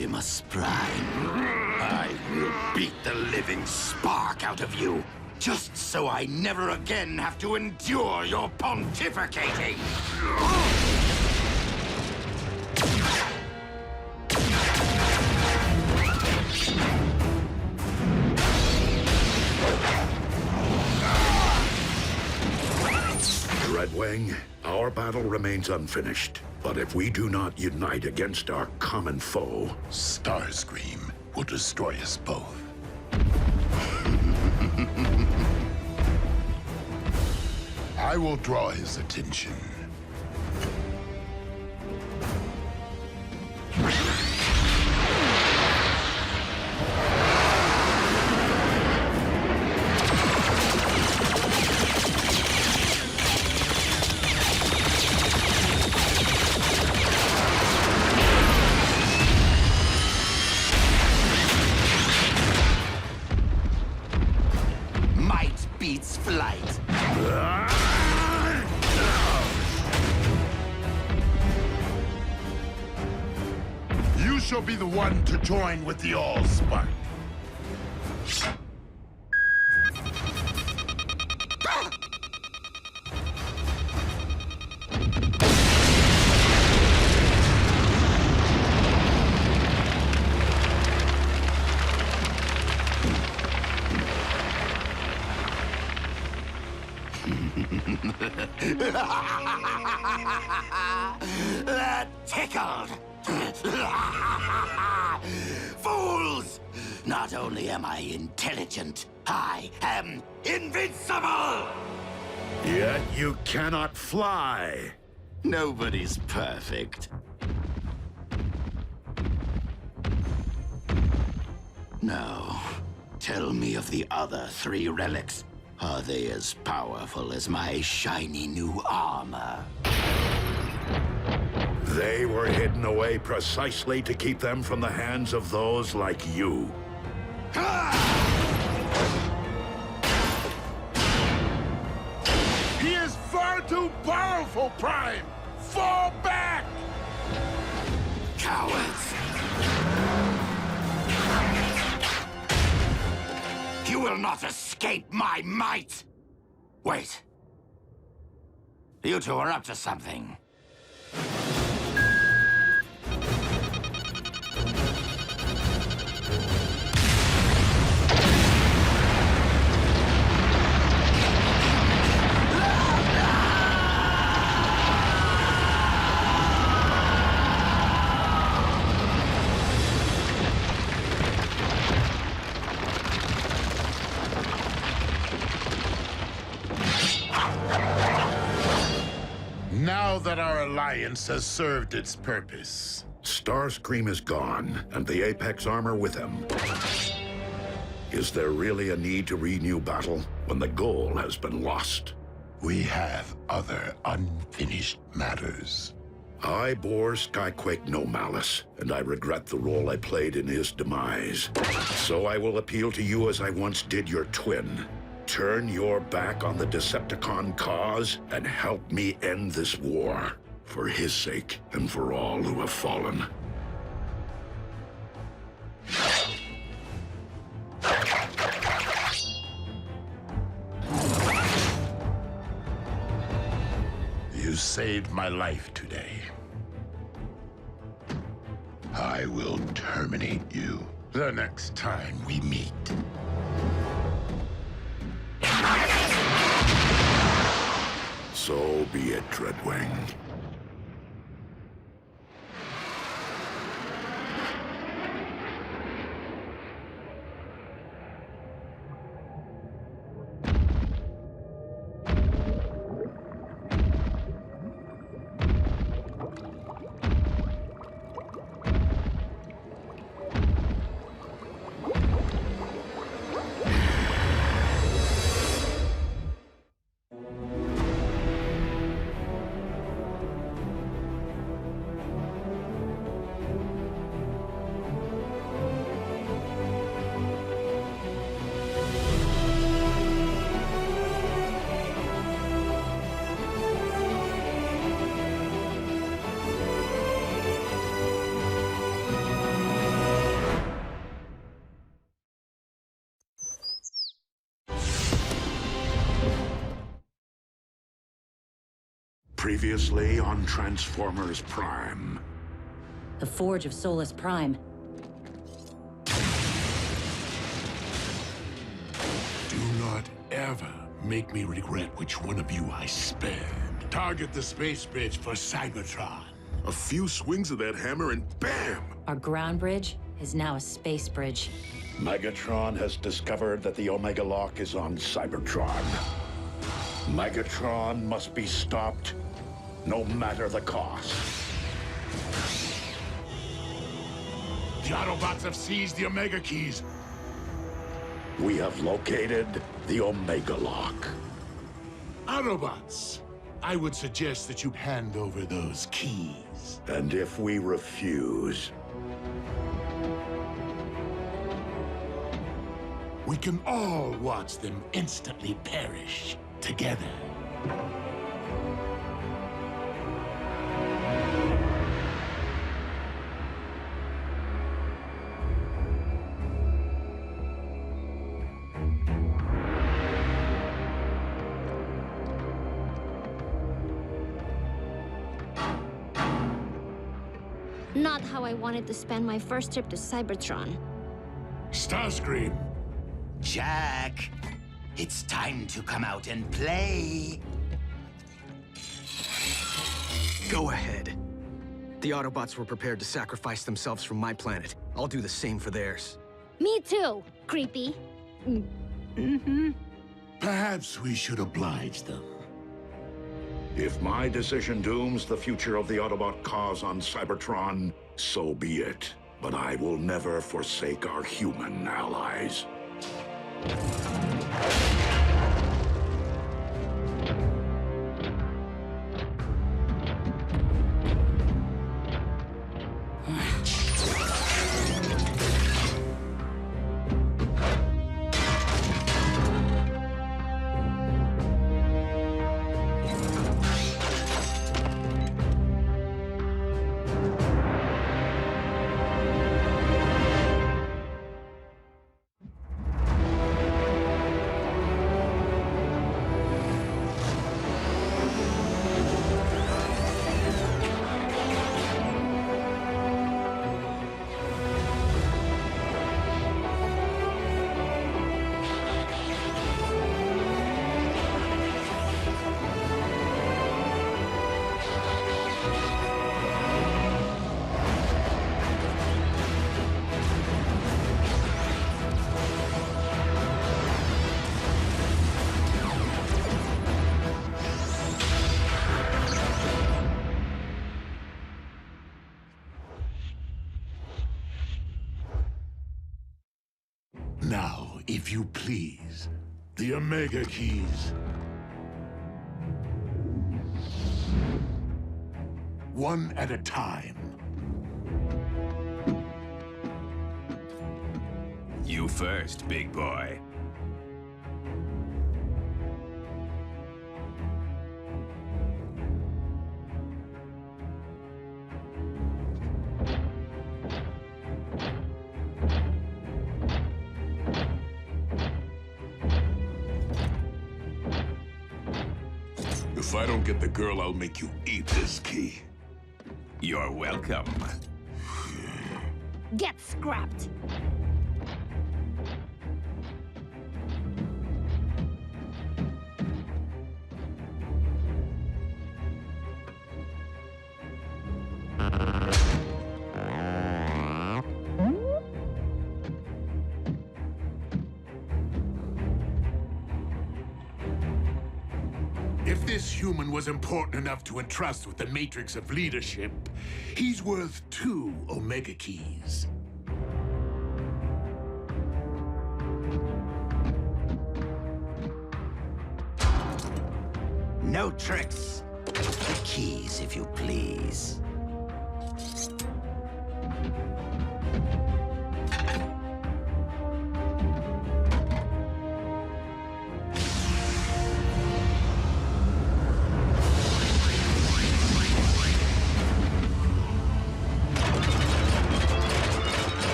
Optimus Prime. I will beat the living spark out of you, just so I never again have to endure your pontificating! Redwing, our battle remains unfinished. But if we do not unite against our common foe, Starscream will destroy us both. I will draw his attention. Might beats flight. You shall be the one to join with the Allspark. That tickled! Fools! Not only am I intelligent, I am invincible! yet you cannot fly. Nobody's perfect. Now, tell me of the other 3 relics. Are they as powerful as my shiny new armor? They were hidden away precisely to keep them from the hands of those like you. He is far too powerful, Prime! Fall back! Cowards! You will not escape my might! Wait. You two are up to something. Now that our alliance has served its purpose. Starscream is gone, and the Apex armor with him. Is there really a need to renew battle when the goal has been lost? We have other unfinished matters. I bore Skyquake no malice, and I regret the role I played in his demise. So I will appeal to you as I once did your twin. Turn your back on the Decepticon cause and help me end this war. For his sake and for all who have fallen. You saved my life today. I will terminate you the next time we meet. So be it, Dreadwing. Previously on Transformers Prime. The Forge of Solus Prime. Do not ever make me regret which one of you I spared. Target the space bridge for Cybertron. A few swings of that hammer and bam! Our ground bridge is now a space bridge. Megatron has discovered that the Omega Lock is on Cybertron. Megatron must be stopped, no matter the cost. The Autobots have seized the Omega Keys. We have located the Omega Lock. Autobots, I would suggest that you hand over those keys. And if we refuse, we can all watch them instantly perish together. Not how I wanted to spend my first trip to Cybertron. Starscream, Jack, it's time to come out and play. Go ahead. The Autobots were prepared to sacrifice themselves for my planet. I'll do the same for theirs. Me too, creepy. perhaps we should oblige them. if my decision dooms the future of the Autobot cause on Cybertron, so be it. But I will never forsake our human allies. Now, if you please, the Omega Keys. One at a time. You first, big boy. If I don't get the girl, I'll make you eat this key. You're welcome. Get scrapped. If this human was important enough to entrust with the matrix of leadership, he's worth 2 Omega Keys. No tricks. The keys, if you please.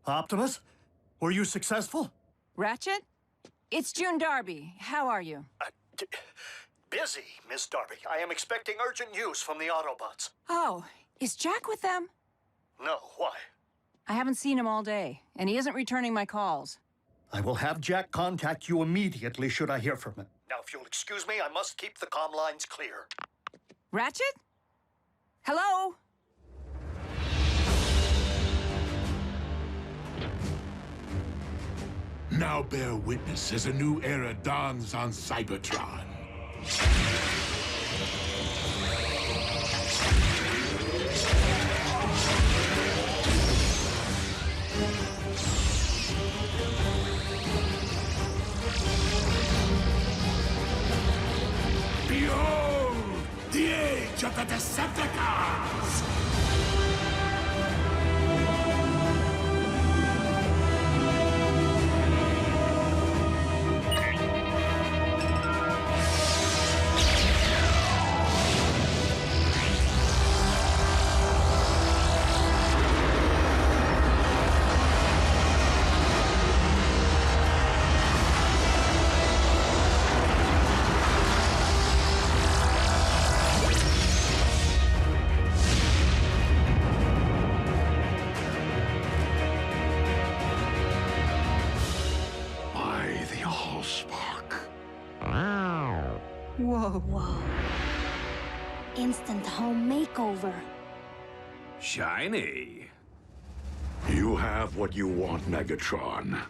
Optimus? Were you successful? Ratchet? It's June Darby. How are you? Busy, Miss Darby. I am expecting urgent news from the Autobots. Oh, is Jack with them? No, why? I haven't seen him all day, and he isn't returning my calls. I will have Jack contact you immediately should I hear from him. Now, if you'll excuse me, I must keep the comm lines clear. Ratchet? Hello? Now bear witness as a new era dawns on Cybertron. Behold, the age of the Decepticons! Whoa. Instant home makeover. Shiny. You have what you want, Megatron.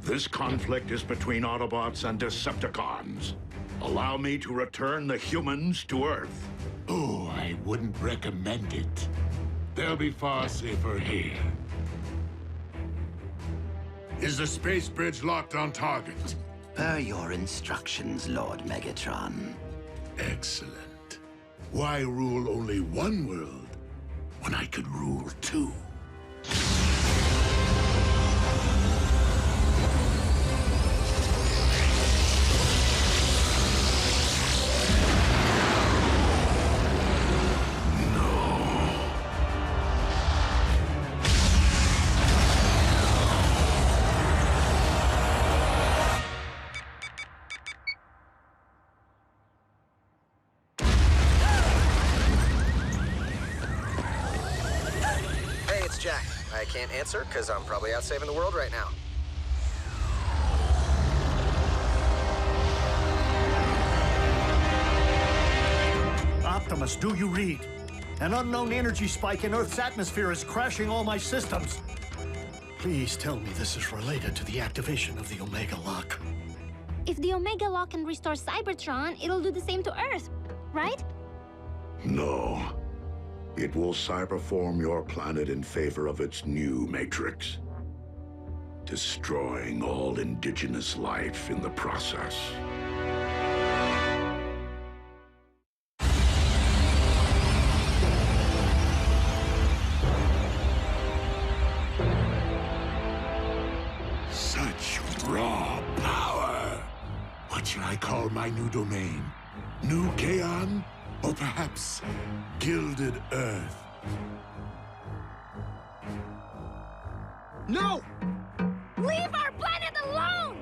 This conflict is between Autobots and Decepticons. Allow me to return the humans to Earth. Oh, I wouldn't recommend it. They'll be far safer here. Is the space bridge locked on target? Per your instructions, Lord Megatron. Excellent. Why rule only one world when I could rule two? Jack. I can't answer because I'm probably out saving the world right now. Optimus, do you read? An unknown energy spike in Earth's atmosphere is crashing all my systems. Please tell me this is related to the activation of the Omega Lock. If the Omega Lock can restore Cybertron, it'll do the same to Earth, right? No. It will cyberform your planet in favor of its new matrix, destroying all indigenous life in the process. Such raw power! What shall I call my new domain? New Kaon? Or perhaps Gilded Earth? No! Leave our planet alone!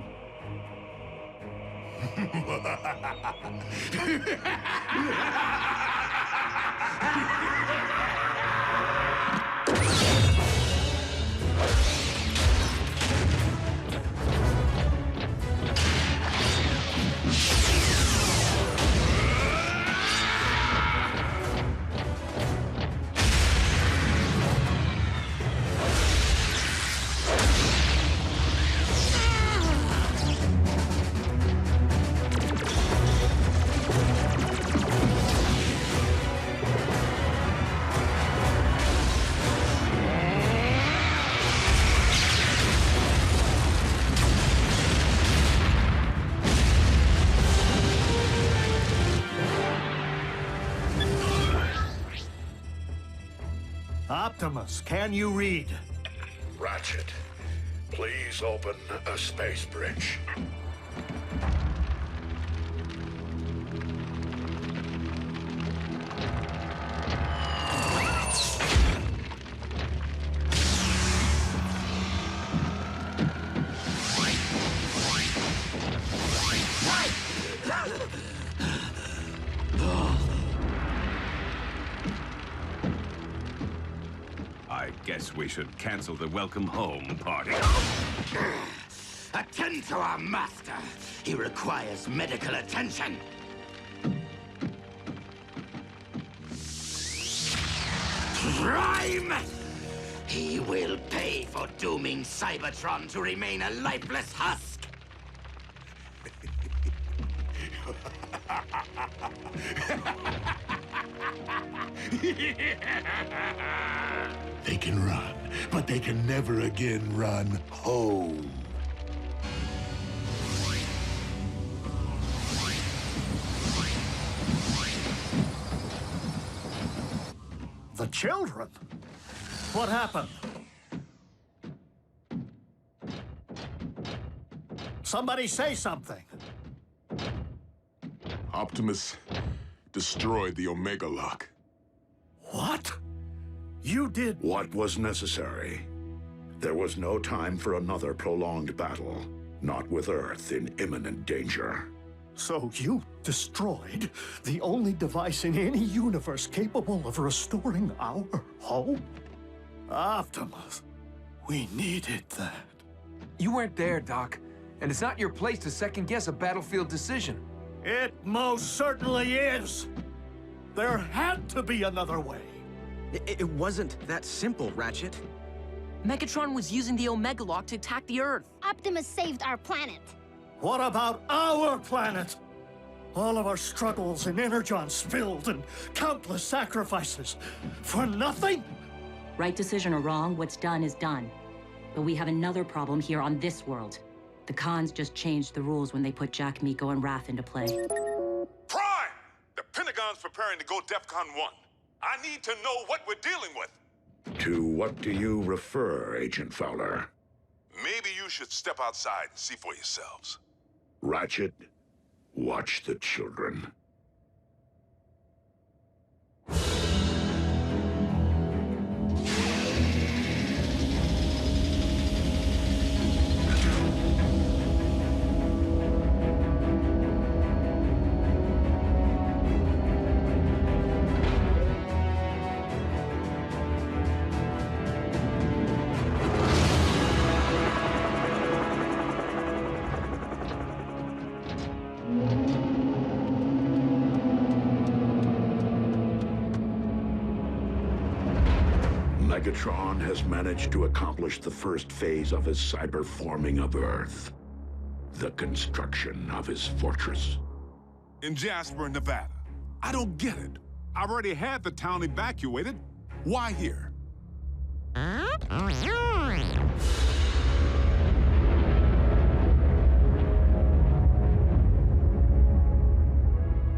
Optimus, can you read? Ratchet, please open a space bridge. guess we should cancel the welcome home party. Attend to our master. He requires medical attention. Prime! He will pay for dooming Cybertron to remain a lifeless husk. They can run, but they can never again run home. The children? What happened? Somebody say something. Optimus destroyed the Omega Lock. What? You did... What was necessary? There was no time for another prolonged battle, not with Earth in imminent danger. So you destroyed the only device in any universe capable of restoring our home? Optimus, we needed that. You weren't there, Doc. And it's not your place to second-guess a battlefield decision. It most certainly is. There had to be another way. It wasn't that simple, Ratchet. Megatron was using the Omega Lock to attack the Earth. Optimus saved our planet. What about our planet? All of our struggles and Energon spilled and countless sacrifices. For nothing? Right decision or wrong, what's done is done. But we have another problem here on this world. The Khans just changed the rules when they put Jack, Miko, and Wrath into play. Prime! The Pentagon's preparing to go DEFCON 1. I need to know what we're dealing with. To what do you refer, Agent Fowler? Maybe you should step outside and see for yourselves. Ratchet, watch the children. Megatron has managed to accomplish the first phase of his cyberforming of Earth. The construction of his fortress. In Jasper, Nevada. I don't get it. I've already had the town evacuated. Why here?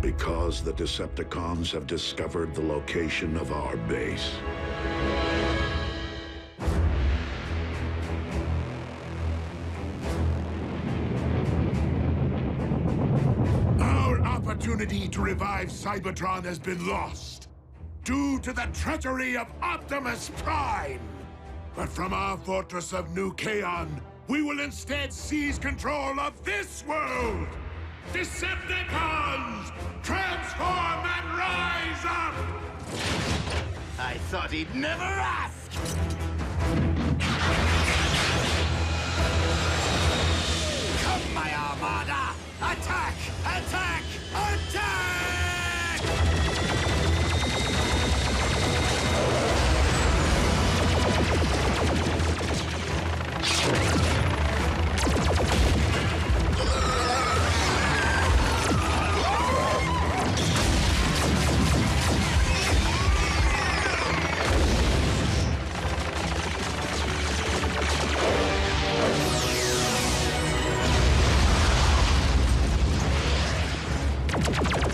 Because the Decepticons have discovered the location of our base. Our opportunity to revive Cybertron has been lost due to the treachery of Optimus Prime. But from our fortress of New Kaon, we will instead seize control of this world! Decepticons! Transform and rise up! I thought he'd never ask! Come, my Armada! Attack! Attack! Attack!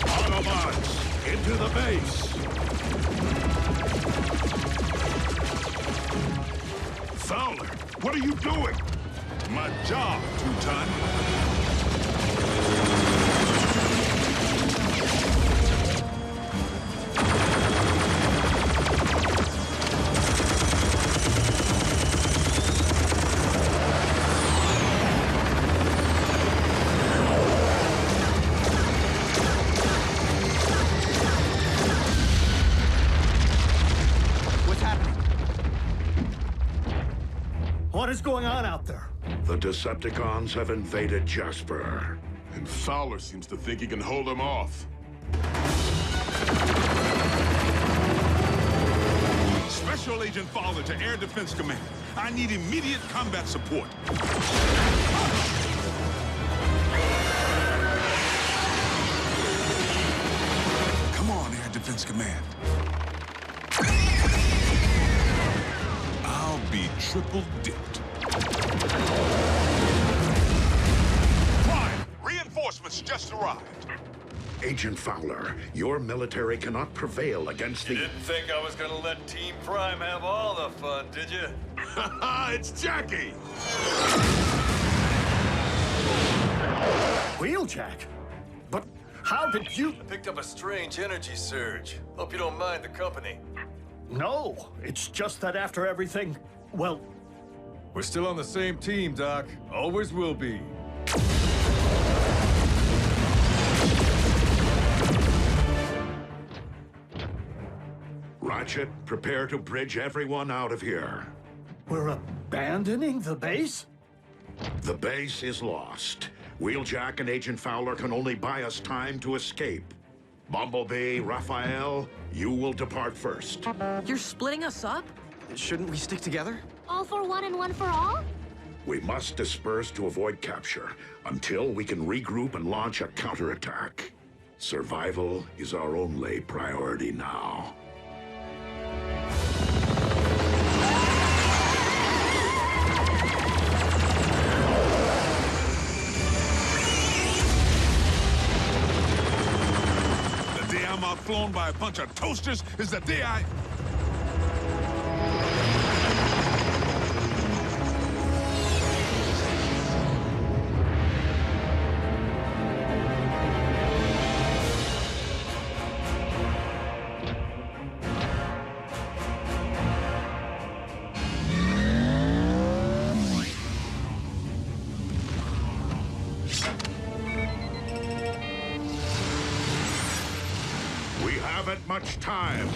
Autobots, into the base! Fowler, what are you doing? My job, Two-Ton. is going on out there? The Decepticons have invaded Jasper. And Fowler seems to think he can hold them off. Special Agent Fowler to Air Defense Command. I need immediate combat support. Come on, Air Defense Command. I'll be triple dipped. Prime, reinforcements just arrived. Agent Fowler, your military cannot prevail against the... You didn't think I was gonna let Team Prime have all the fun, did you? It's Jackie! Wheeljack? But how did you... I picked up a strange energy surge. Hope you don't mind the company. No, it's just that after everything, well... We're still on the same team, Doc. Always will be. Ratchet, prepare to bridge everyone out of here. We're abandoning the base? The base is lost. Wheeljack and Agent Fowler can only buy us time to escape. Bumblebee, Raphael, you will depart first. You're splitting us up? Shouldn't we stick together? All for one and one for all? We must disperse to avoid capture until we can regroup and launch a counterattack. Survival is our only priority now. The day I'm outflown by a bunch of toasters is the day I... We haven't much time.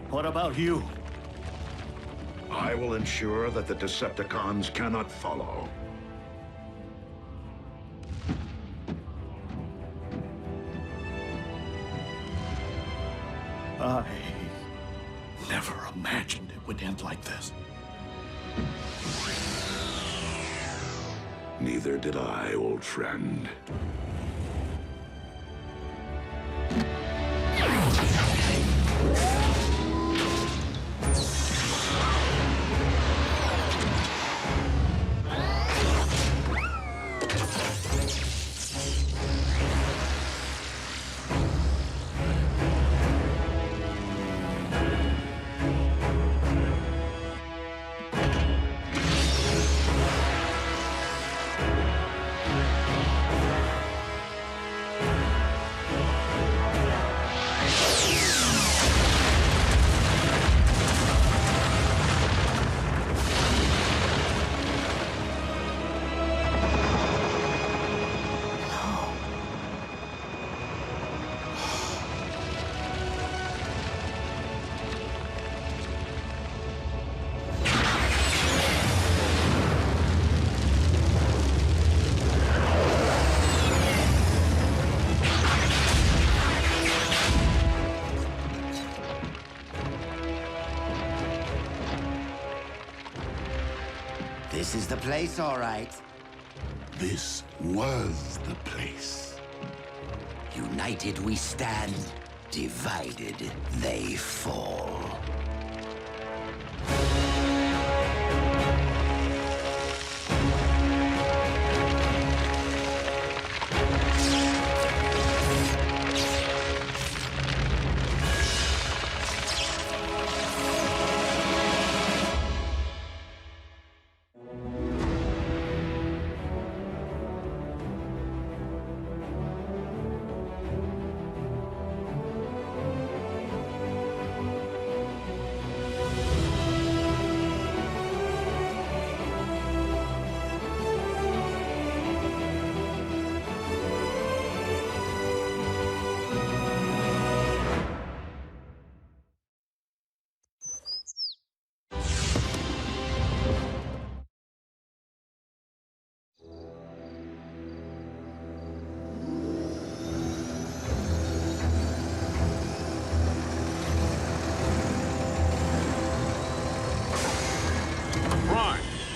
What about you? I will ensure that the Decepticons cannot follow. I never imagined it would end like this. Neither did I, old friend. This is the place, all right. This was the place. United we stand, divided they fall.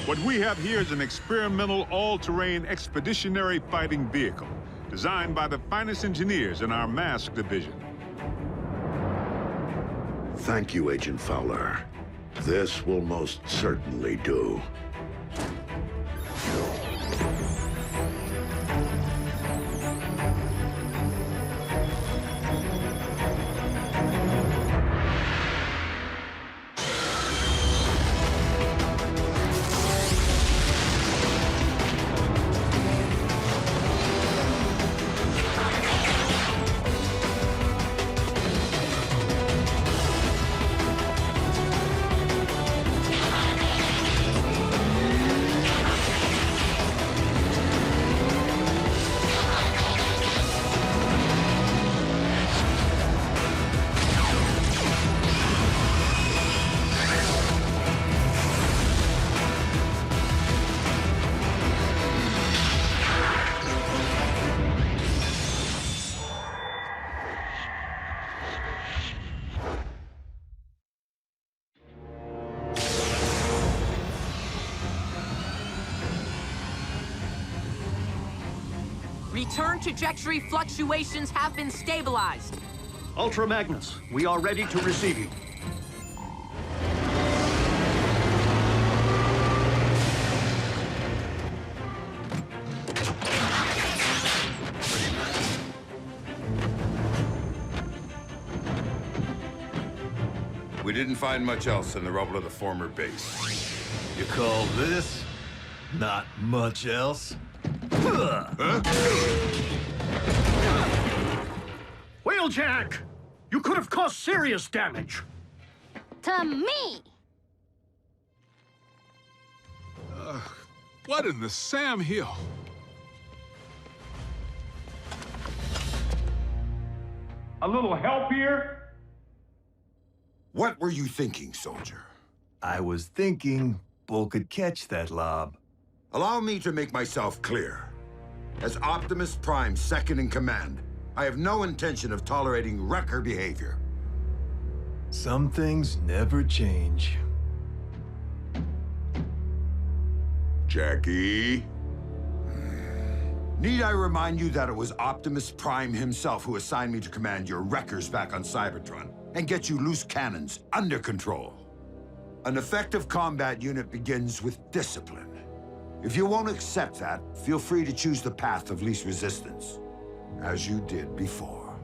What we have here is an experimental all-terrain expeditionary fighting vehicle designed by the finest engineers in our mask division. Thank you, Agent Fowler. This will most certainly do. Return trajectory fluctuations have been stabilized. Ultra Magnus, we are ready to receive you. We didn't find much else in the rubble of the former base. You call this not much else? Wheeljack! You could have caused serious damage. To me! What in the Sam Hill? A little help here? What were you thinking, soldier? I was thinking Bull could catch that lob. Allow me to make myself clear. As Optimus Prime second in command, I have no intention of tolerating wrecker behavior. Some things never change. Jackie? Need I remind you that it was Optimus Prime himself who assigned me to command your wreckers back on Cybertron and get you loose cannons under control? An effective combat unit begins with discipline. If you won't accept that, feel free to choose the path of least resistance, as you did before.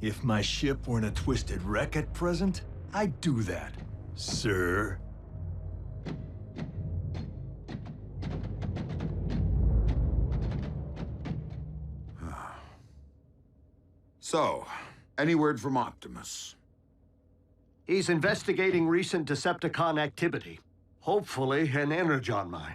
If my ship weren't a twisted wreck at present, I'd do that, sir. So, any word from Optimus? He's investigating recent Decepticon activity. Hopefully, an Energon mine.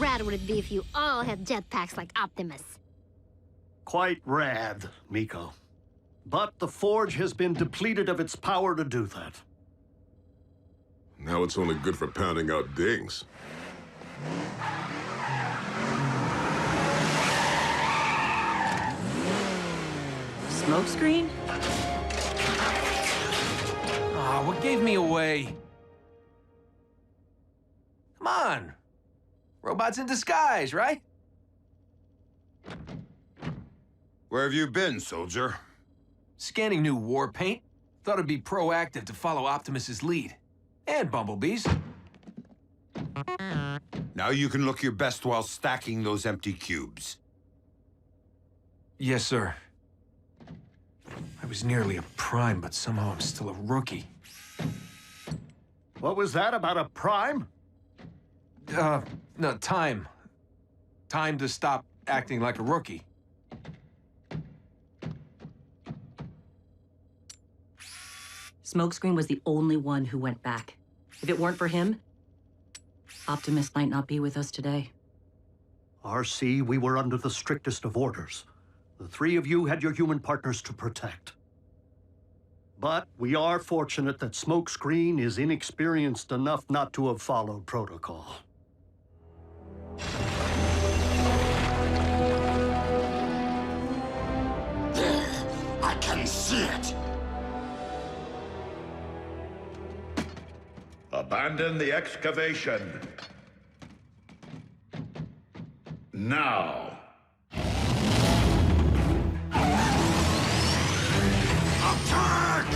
rad would it be if you all had jetpacks like Optimus? Quite rad, Miko. But the Forge has been depleted of its power to do that. Now it's only good for pounding out dings. Smokescreen? Ah, what gave me away? Come on. Robots in disguise, right? Where have you been, soldier? Scanning new war paint. Thought it'd be proactive to follow Optimus's lead. And Bumblebee's. Now you can look your best while stacking those empty cubes. Yes, sir. I was nearly a Prime, but somehow I'm still a rookie. What was that about a Prime? No, time. Time to stop acting like a rookie. Smokescreen was the only one who went back. If it weren't for him, Optimus might not be with us today. RC, we were under the strictest of orders. The three of you had your human partners to protect. But we are fortunate that Smokescreen is inexperienced enough not to have followed protocol. There! I can see it! Abandon the excavation. Now. Attack!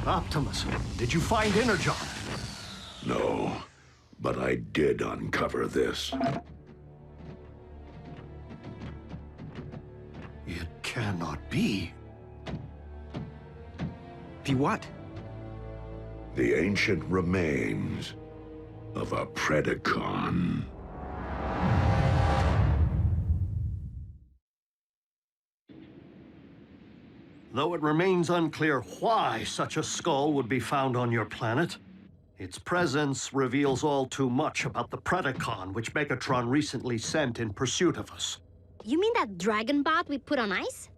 Optimus, did you find Energon? No, but I did uncover this. It cannot be. Be what? The ancient remains of a Predacon. Though it remains unclear why such a skull would be found on your planet, its presence reveals all too much about the Predacon which Megatron recently sent in pursuit of us. You mean that dragon bot we put on ice?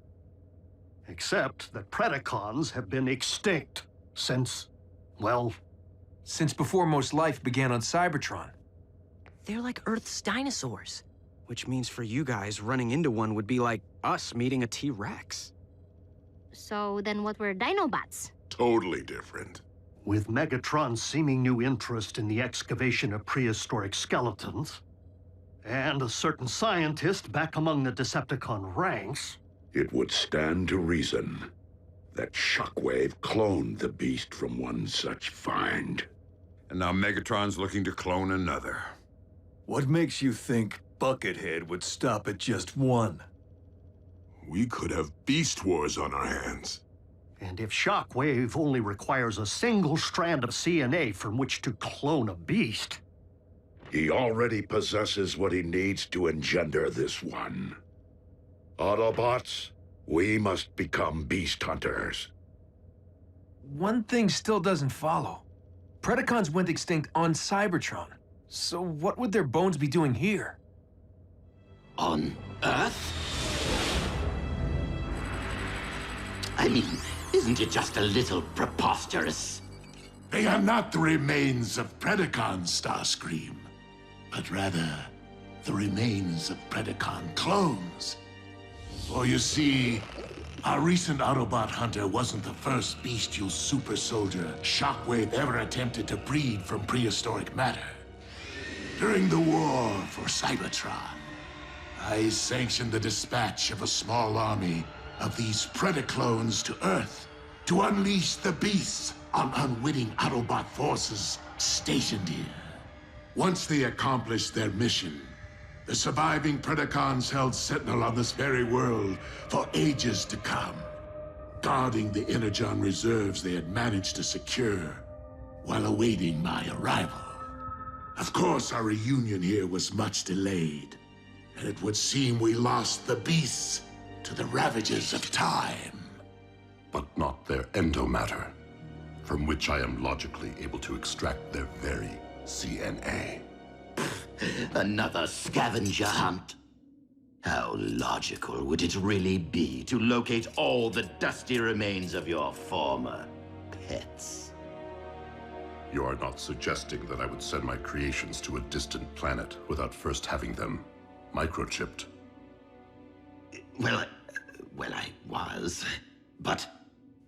Except that Predacons have been extinct since, well... Since before most life began on Cybertron. They're like Earth's dinosaurs. Which means for you guys, running into one would be like us meeting a T-Rex. So then what were Dinobots? Totally different. With Megatron's seeming new interest in the excavation of prehistoric skeletons, and a certain scientist back among the Decepticon ranks, it would stand to reason that Shockwave cloned the beast from one such find. And now Megatron's looking to clone another. What makes you think Buckethead would stop at just one? We could have Beast Wars on our hands. And if Shockwave only requires a single strand of CNA from which to clone a beast... He already possesses what he needs to engender this one. Autobots, we must become beast hunters. One thing still doesn't follow. Predacons went extinct on Cybertron. So what would their bones be doing here? On Earth? I mean, isn't it just a little preposterous? They are not the remains of Predacons, Starscream, but rather the remains of Predacon clones. For you see, Our recent Autobot hunter wasn't the first bestial super soldier Shockwave ever attempted to breed from prehistoric matter. During the war for Cybertron, I sanctioned the dispatch of a small army of these Predacons to Earth to unleash the beasts on unwitting Autobot forces stationed here. Once they accomplished their mission, the surviving Predacons held sentinel on this very world for ages to come, guarding the Energon reserves they had managed to secure while awaiting my arrival. Of course, our reunion here was much delayed, and it would seem we lost the beasts to the ravages of time. But not their endomatter, from which I am logically able to extract their very CNA. Another scavenger hunt? How logical would it really be to locate all the dusty remains of your former pets? You are not suggesting that I would send my creations to a distant planet without first having them microchipped? Well, I was. But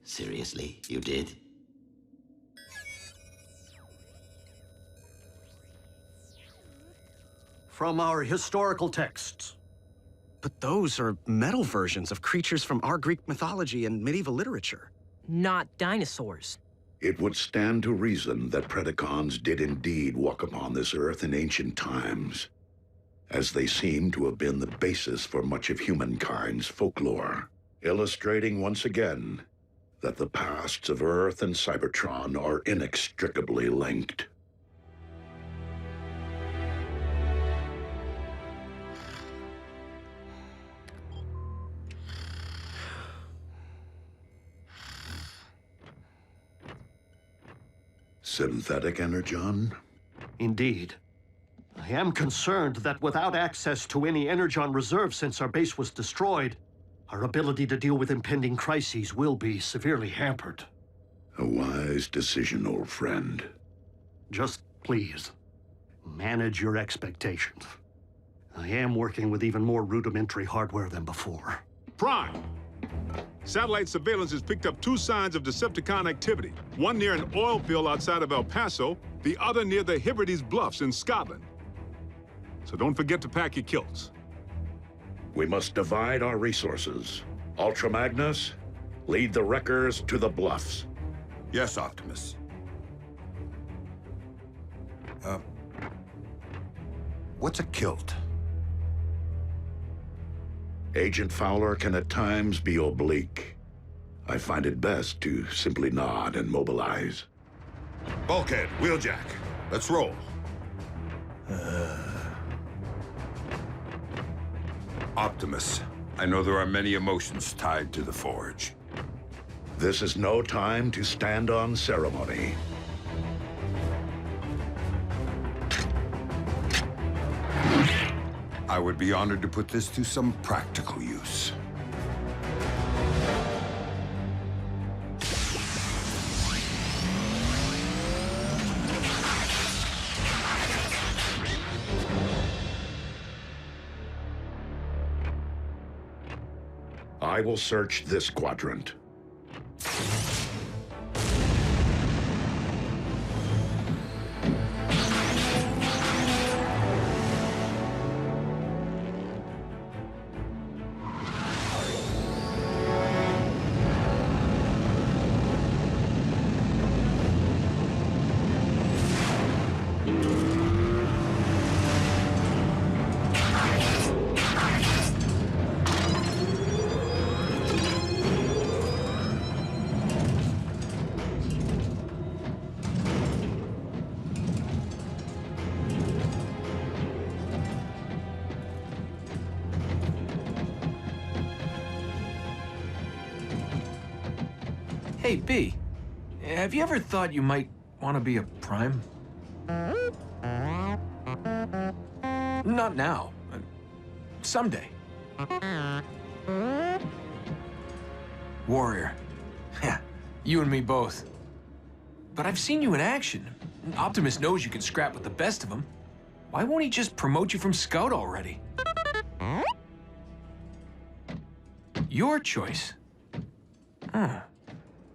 seriously, you did? From our historical texts. But those are metal versions of creatures from our Greek mythology and medieval literature. Not dinosaurs. It would stand to reason that Predacons did indeed walk upon this earth in ancient times, as they seem to have been the basis for much of humankind's folklore, illustrating once again that the pasts of Earth and Cybertron are inextricably linked. Synthetic Energon? Indeed. I am concerned that without access to any Energon reserve since our base was destroyed, our ability to deal with impending crises will be severely hampered. A wise decision, old friend. Just please, manage your expectations. I am working with even more rudimentary hardware than before. Prime! Satellite surveillance has picked up 2 signs of Decepticon activity. One near an oil field outside of El Paso, the other near the Hebrides Bluffs in Scotland. So don't forget to pack your kilts. We must divide our resources. Ultra Magnus, lead the wreckers to the bluffs. Yes, Optimus. What's a kilt? Agent Fowler can at times be oblique. I find it best to simply nod and mobilize. Bulkhead, Wheeljack, let's roll. Optimus, I know there are many emotions tied to the Forge. This is no time to stand on ceremony. I would be honored to put this to some practical use. I will search this quadrant. Hey, B, have you ever thought you might want to be a Prime? Not now. Someday. Warrior. Yeah, you and me both. But I've seen you in action. Optimus knows you can scrap with the best of them. Why won't he just promote you from Scout already? Your choice. Huh.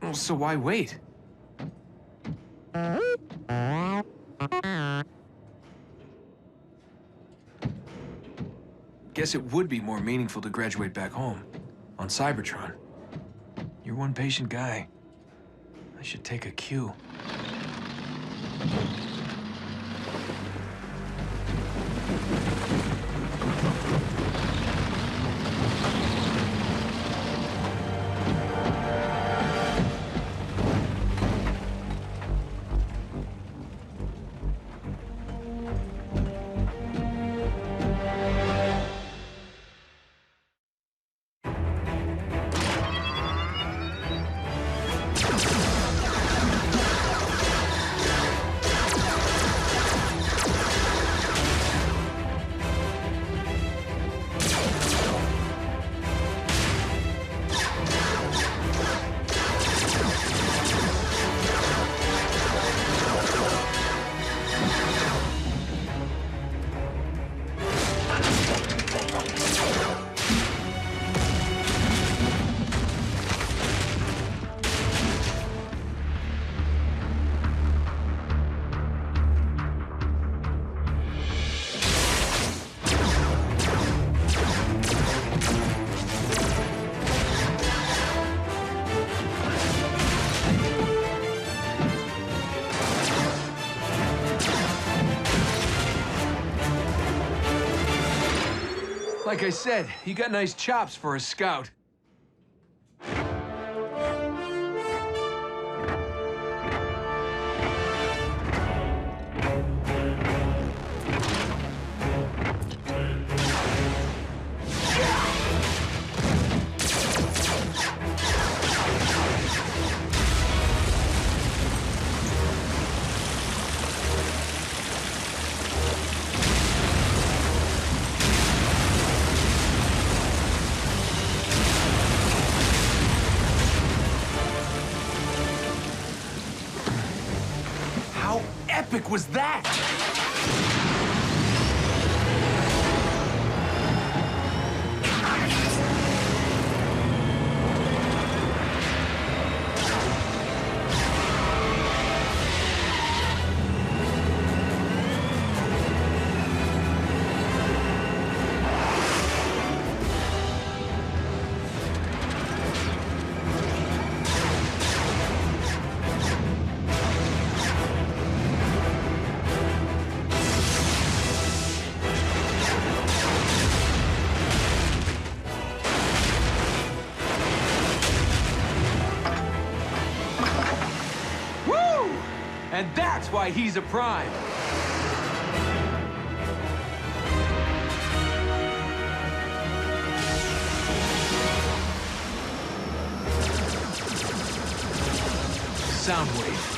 Well, so why wait? Guess it would be more meaningful to graduate back home, on Cybertron. You're one patient guy. I should take a cue. Like I said, you got nice chops for a scout. Epic was that? And that's why he's a Prime. Soundwave.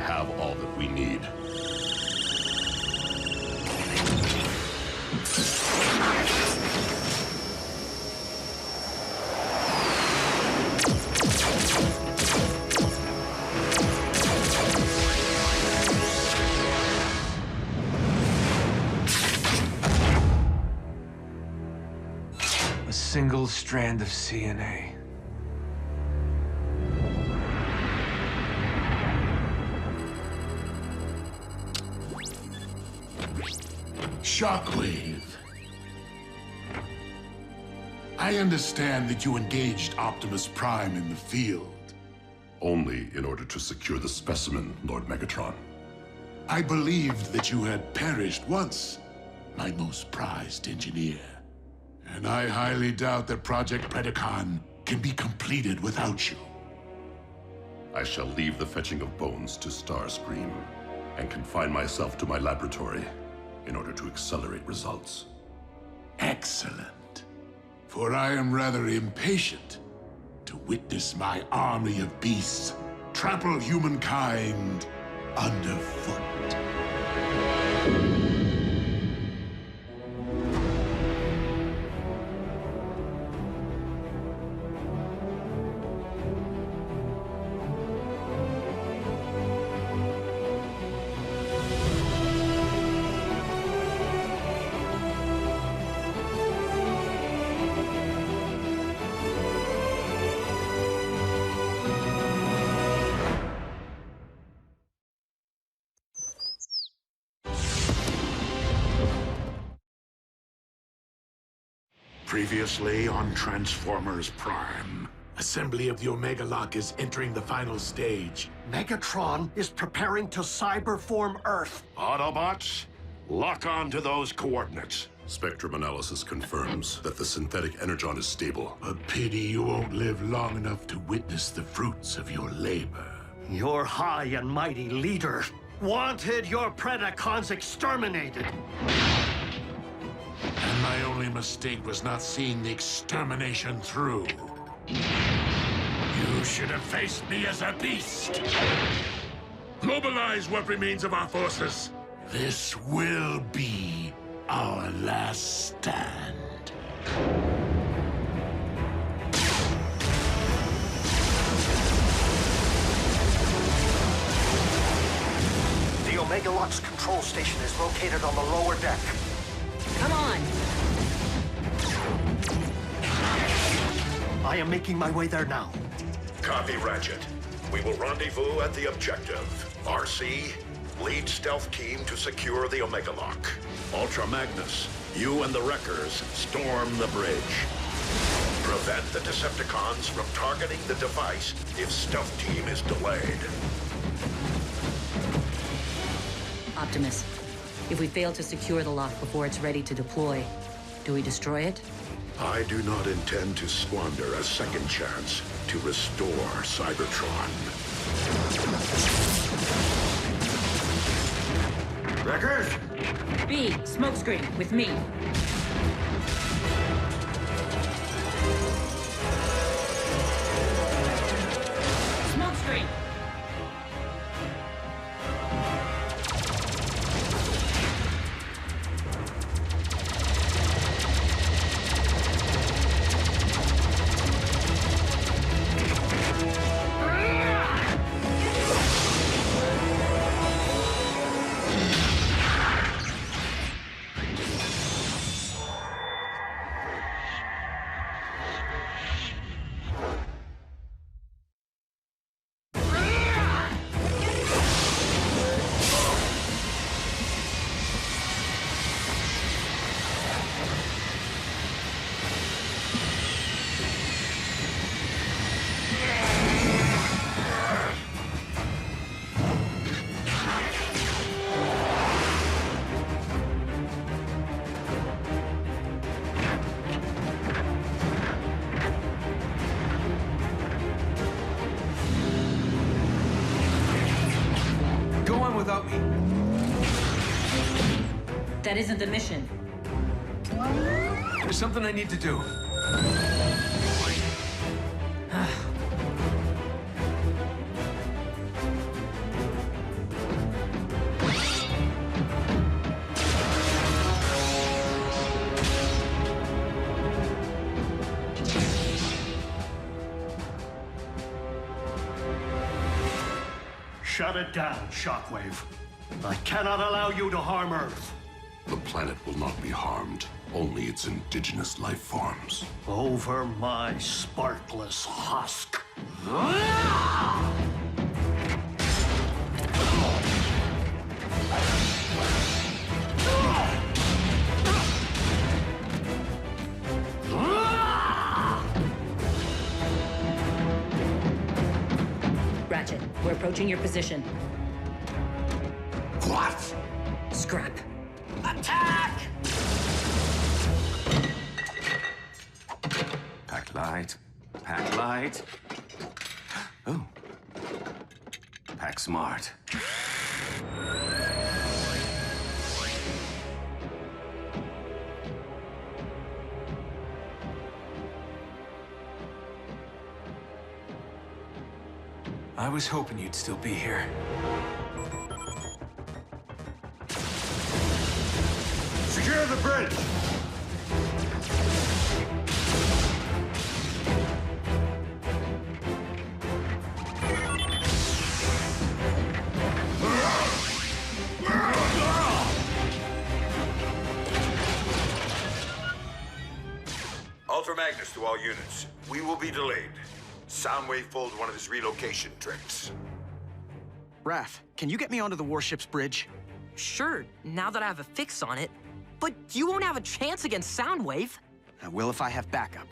have all that we need. A single strand of CNA. Shockwave. I understand that you engaged Optimus Prime in the field. Only in order to secure the specimen, Lord Megatron. I believed that you had perished once, my most prized engineer. And I highly doubt that Project Predacon can be completed without you. I shall leave the fetching of bones to Starscream and confine myself to my laboratory in order to accelerate results. Excellent. For I am rather impatient to witness my army of beasts trample humankind underfoot. Previously on Transformers Prime. Assembly of the Omega Lock is entering the final stage. Megatron is preparing to cyberform Earth. Autobots, lock on to those coordinates. Spectrum analysis confirms that the synthetic Energon is stable. A pity you won't live long enough to witness the fruits of your labor. Your high and mighty leader wanted your Predacons exterminated. And my only mistake was not seeing the extermination through. You should have faced me as a beast. Mobilize what remains of our forces. This will be our last stand. The Omega Lock's control station is located on the lower deck. Come on! I am making my way there now. Copy, Ratchet. We will rendezvous at the objective. RC, lead stealth team to secure the Omega Lock. Ultra Magnus, you and the Wreckers storm the bridge. Prevent the Decepticons from targeting the device if stealth team is delayed. Optimus, if we fail to secure the lock before it's ready to deploy, do we destroy it? I do not intend to squander a second chance to restore Cybertron. Wreckers? B, smokescreen, with me. Smokescreen! Without me. That isn't the mission. There's something I need to do. Shut it down, Shockwave. I cannot allow you to harm Earth. The planet will not be harmed, only its indigenous life forms. Over my sparkless husk. Ratchet, we're approaching your position. What? Scrap. Attack! Pack light. Pack light. Oh. Pack smart. I was hoping you'd still be here. Secure the bridge! Ultra Magnus to all units. We will be delayed. Soundwave pulled one of his relocation tricks. Raph, can you get me onto the warship's bridge? Sure, now that I have a fix on it. But you won't have a chance against Soundwave. I will if I have backup.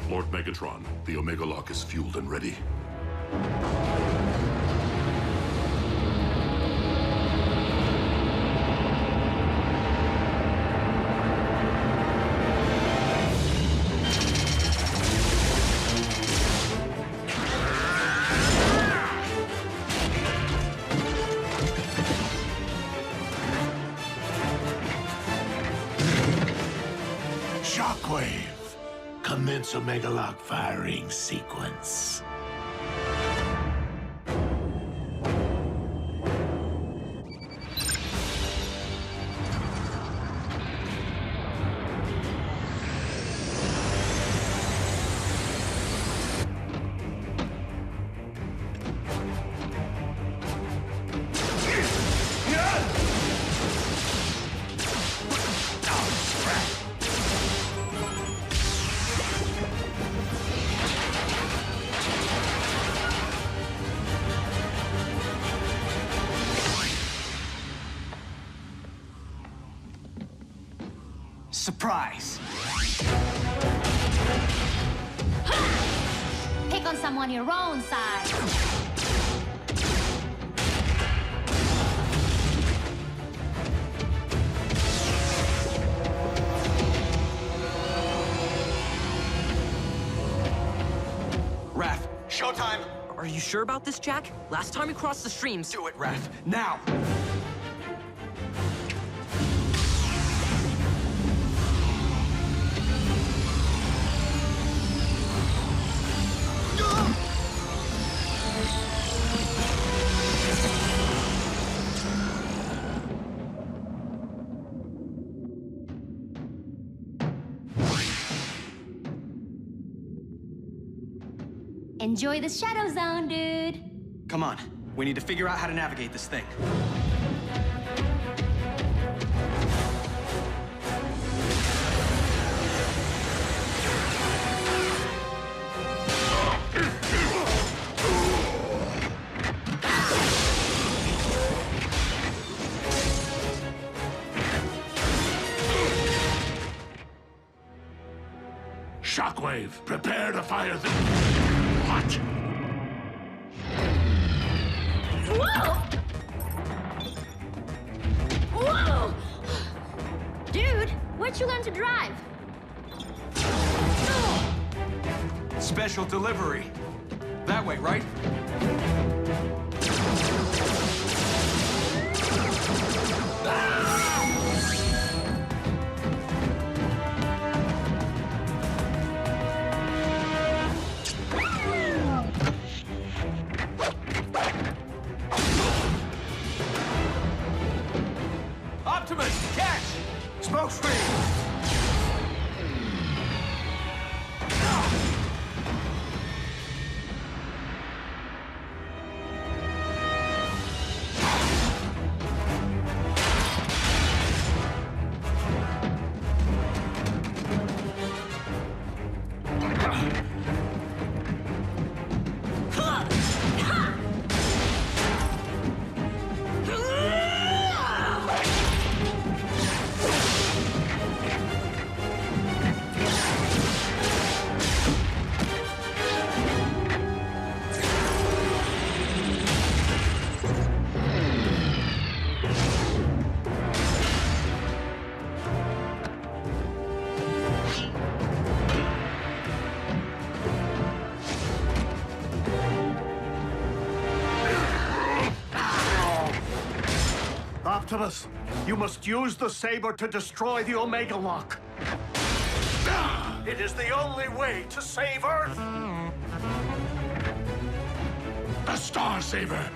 Lord Megatron, the Omega Lock is fueled and ready. Shockwave, commence Omega Lock firing sequence. Surprise! Pick on someone your own size. Raph, showtime! Are you sure about this, Jack? Last time we crossed the streams... Do it, Raph, now! Enjoy the Shadow Zone, dude. Come on, we need to figure out how to navigate this thing. Shockwave, prepare to fire the... What? Whoa! Whoa! Dude, where'd you learn to drive? Special delivery. That way, right? Optimus, catch! Smoke screen! Optimus, you must use the saber to destroy the Omega Lock. It is the only way to save Earth! The Star Saber!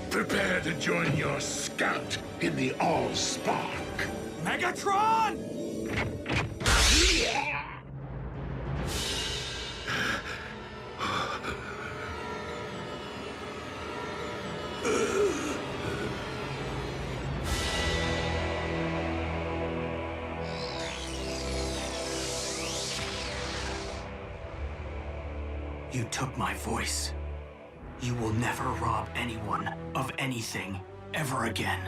Prepare to join your scout in the All-Spark. Megatron! You took my voice. You will never rob anyone of anything ever again.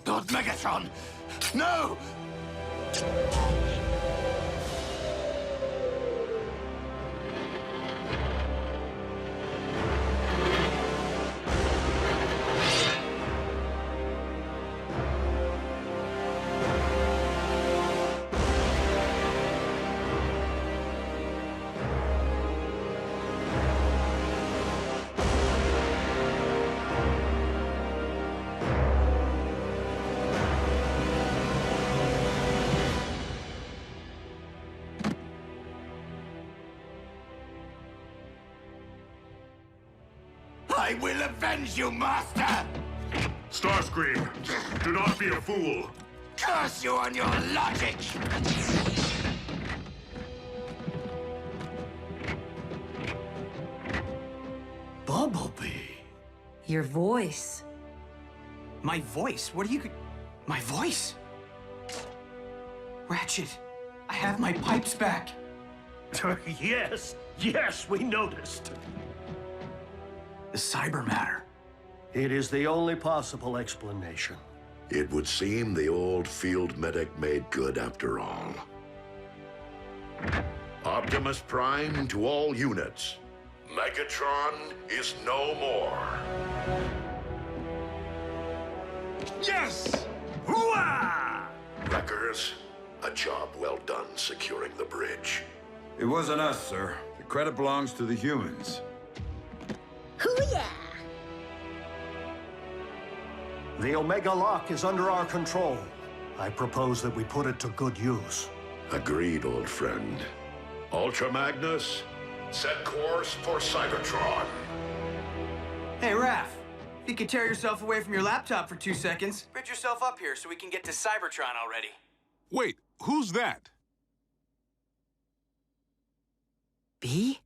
Not Megatron! No! I will avenge you, Master! Starscream, do not be a fool. Curse you on your logic! Bumblebee. Your voice. My voice? What are you... My voice? Ratchet, I have my pipes back. Yes, we noticed. The cyber matter. It is the only possible explanation. It would seem the old field medic made good after all. Optimus Prime to all units. Megatron is no more. Yes! Hooah! Wreckers, a job well done securing the bridge. It wasn't us, sir. The credit belongs to the humans. Hoo-yeah! The Omega Lock is under our control. I propose that we put it to good use. Agreed, old friend. Ultra Magnus, set course for Cybertron. Hey, Raph. You could tear yourself away from your laptop for 2 seconds. Bridge yourself up here so we can get to Cybertron already. Wait, who's that? B?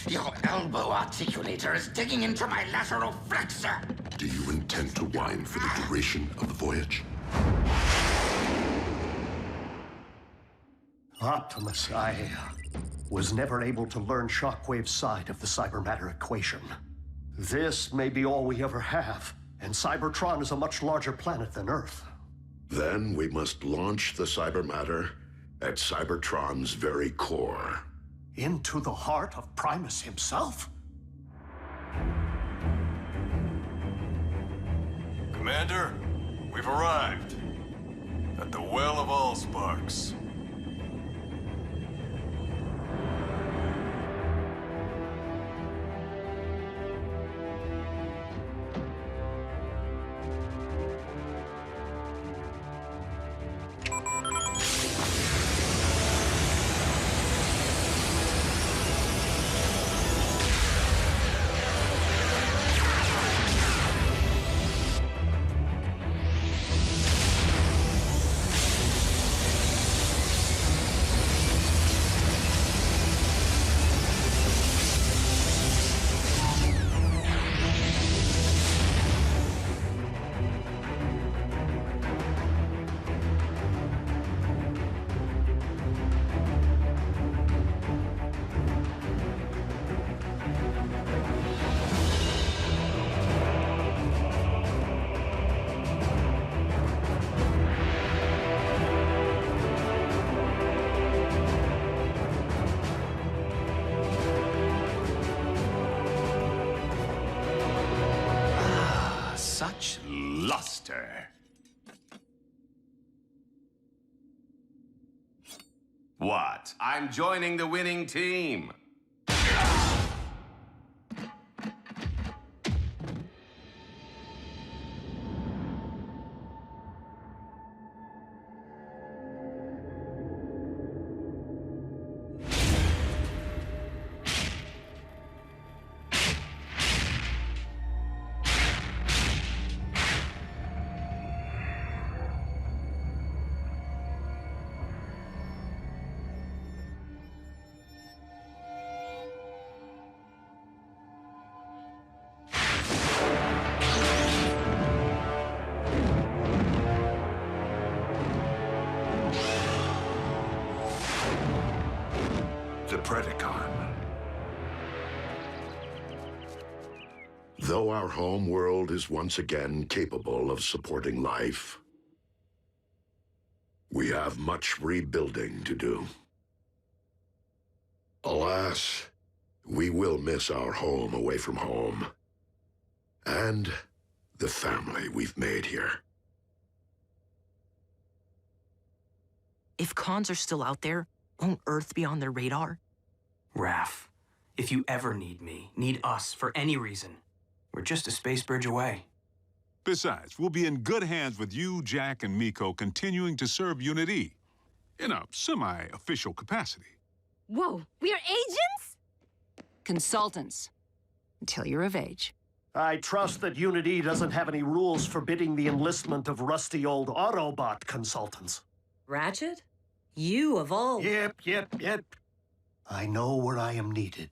Your elbow articulator is digging into my lateral flexor. Do you intend to whine for the duration of the voyage? Optimus, I was never able to learn Shockwave's side of the cybermatter equation. This may be all we ever have, and Cybertron is a much larger planet than Earth. Then we must launch the cybermatter at Cybertron's very core. Into the heart of Primus himself? Commander, we've arrived at the Well of Allsparks. Such luster. What? I'm joining the winning team. The Predacon. Though our home world is once again capable of supporting life, we have much rebuilding to do. Alas, we will miss our home away from home, and the family we've made here. If cons are still out there, won't Earth be on their radar? Raph, if you ever need me, need us for any reason, we're just a space bridge away. Besides, we'll be in good hands with you, Jack, and Miko continuing to serve Unit E in a semi-official capacity. Whoa, we are agents? Consultants. Until you're of age. I trust that Unit E doesn't have any rules forbidding the enlistment of rusty old Autobot consultants. Ratchet? You of all... Yep. I know where I am needed.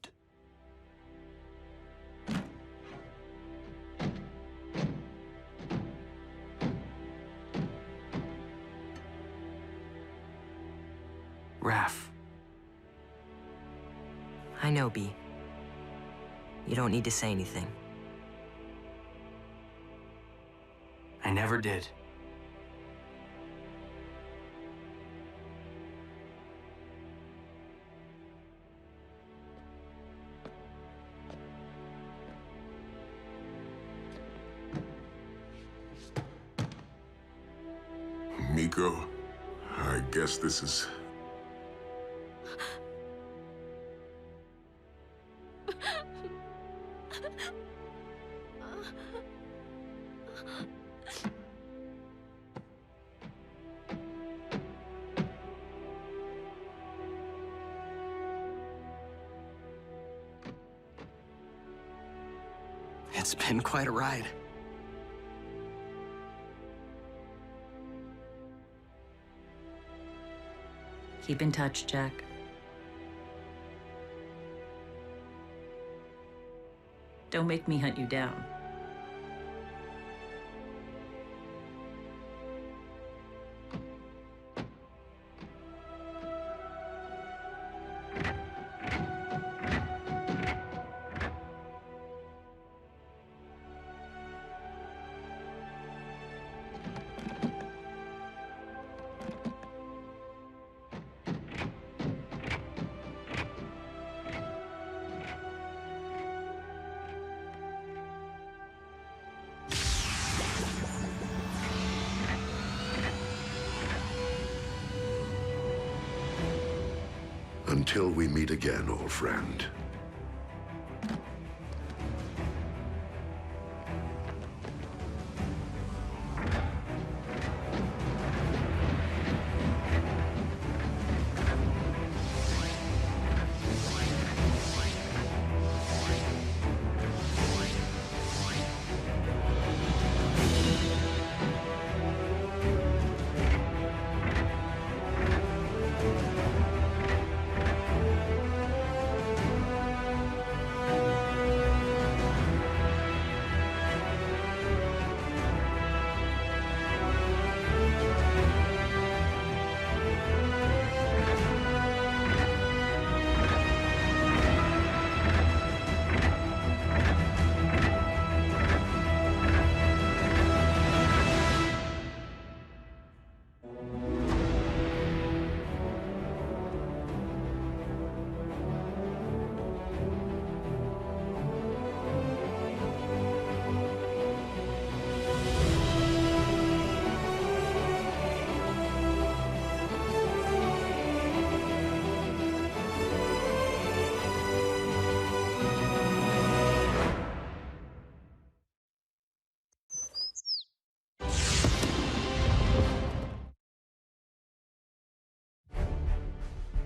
Raph. I know, B. You don't need to say anything. I never did. Miko, I guess this is... It's been quite a ride. Keep in touch, Jack. Don't make me hunt you down. Until we meet again, old friend.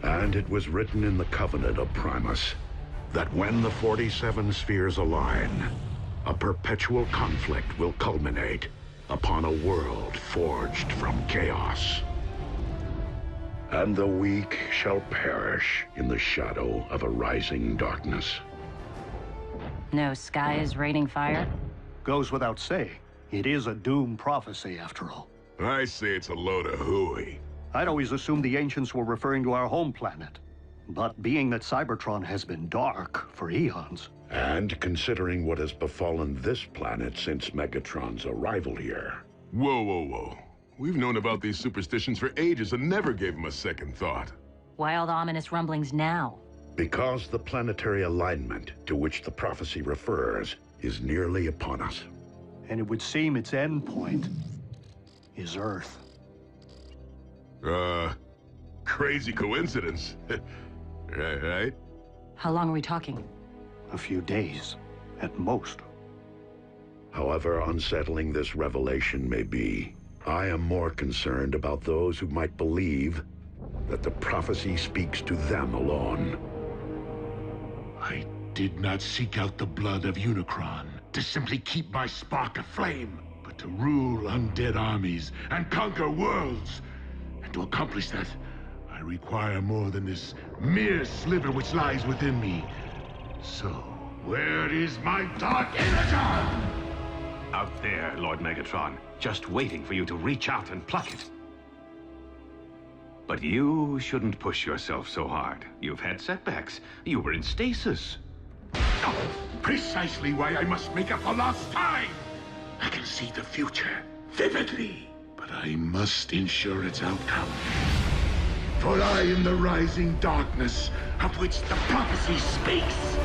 And it was written in the Covenant of Primus that when the 47 spheres align, a perpetual conflict will culminate upon a world forged from chaos. And the weak shall perish in the shadow of a rising darkness. No sky is raining fire? Goes without saying. It is a doom prophecy, after all. I say it's a load of hooey. I'd always assumed the ancients were referring to our home planet. But being that Cybertron has been dark for eons... And considering what has befallen this planet since Megatron's arrival here... Whoa, whoa, whoa. We've known about these superstitions for ages and never gave them a second thought. Why all the ominous rumblings now? Because the planetary alignment to which the prophecy refers is nearly upon us. And it would seem its end point is Earth. Crazy coincidence. Right? How long are we talking? A few days, at most. However unsettling this revelation may be, I am more concerned about those who might believe that the prophecy speaks to them alone. I did not seek out the blood of Unicron to simply keep my spark aflame, but to rule undead armies and conquer worlds. And to accomplish that, I require more than this mere sliver which lies within me. So, where is my dark Energon? Out there, Lord Megatron, just waiting for you to reach out and pluck it. But you shouldn't push yourself so hard. You've had setbacks. You were in stasis. Oh, precisely why I must make up for lost time! I can see the future vividly, but I must ensure its outcome. For I am the rising darkness of which the prophecy speaks.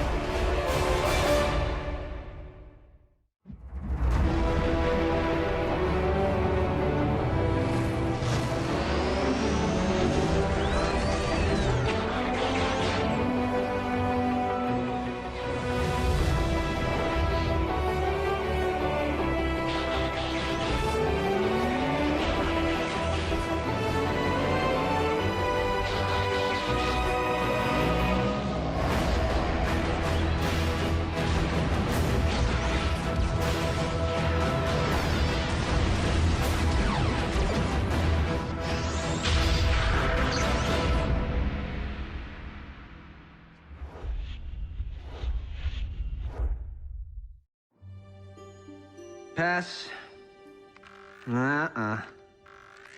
Pass.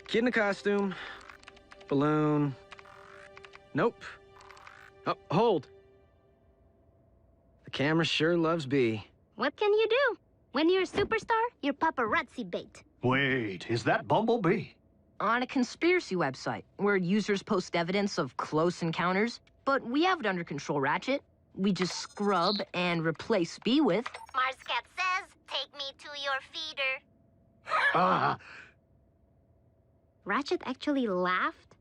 Kid in a costume. Balloon. Nope. Oh, hold. The camera sure loves B. What can you do? When you're a superstar, you're paparazzi bait. Wait, is that Bumblebee? On a conspiracy website, where users post evidence of close encounters. But we have it under control, Ratchet. We just scrub and replace B with... Marscat says, take me to your feeder. Ah! Ratchet actually laughed?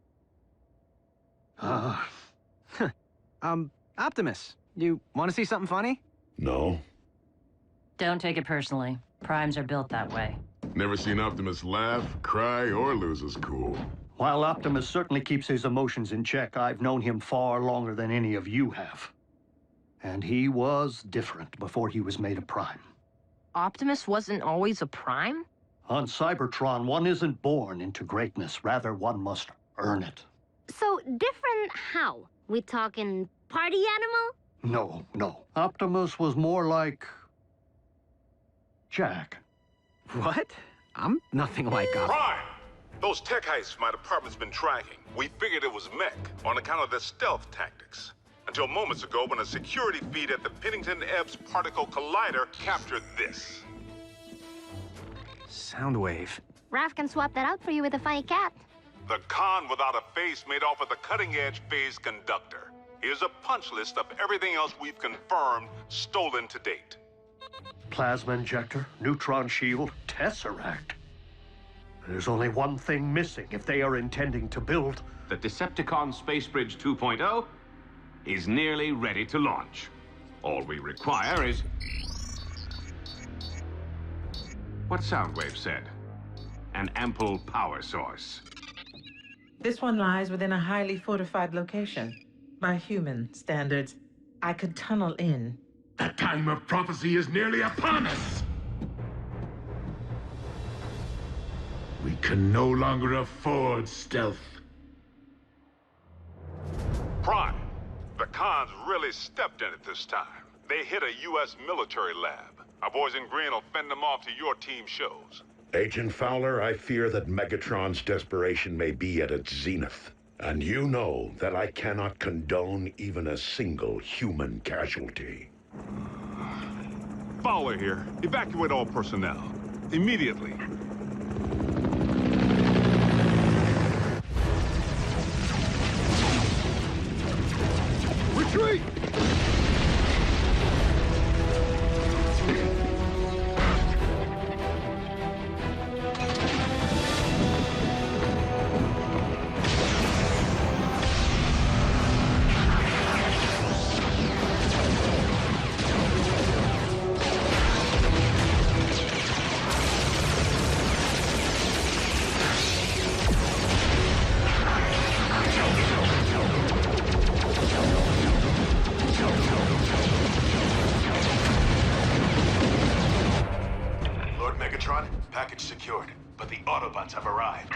Optimus, you want to see something funny? No. Don't take it personally. Primes are built that way. Never seen Optimus laugh, cry, or lose his cool. While Optimus certainly keeps his emotions in check, I've known him far longer than any of you have. And he was different before he was made a Prime. Optimus wasn't always a Prime? On Cybertron, one isn't born into greatness. Rather, one must earn it. So, different how? We talking party animal? No. Optimus was more like... Jack. What? I'm nothing like Optimus. Prime! Those tech heists my department's been tracking. We figured it was mech on account of their stealth tactics. Until moments ago when a security feed at the Pennington Ebbs Particle Collider captured this. Soundwave. Raph can swap that out for you with a funny cat. The con without a face made off with a cutting-edge phase conductor. Here's a punch list of everything else we've confirmed stolen to date. Plasma injector, neutron shield, Tesseract. There's only one thing missing if they are intending to build... The Decepticon Space Bridge 2.0 is nearly ready to launch. All we require is... what Soundwave said. An ample power source. This one lies within a highly fortified location. By human standards, I could tunnel in. The time of prophecy is nearly upon us! We can no longer afford stealth. Prime, the cons really stepped in it this time. They hit a U.S. military lab. Our boys in green will fend them off to your team shows. Agent Fowler, I fear that Megatron's desperation may be at its zenith. And you know that I cannot condone even a single human casualty. Fowler here. Evacuate all personnel. Immediately. Retreat! Package secured, but the Autobots have arrived.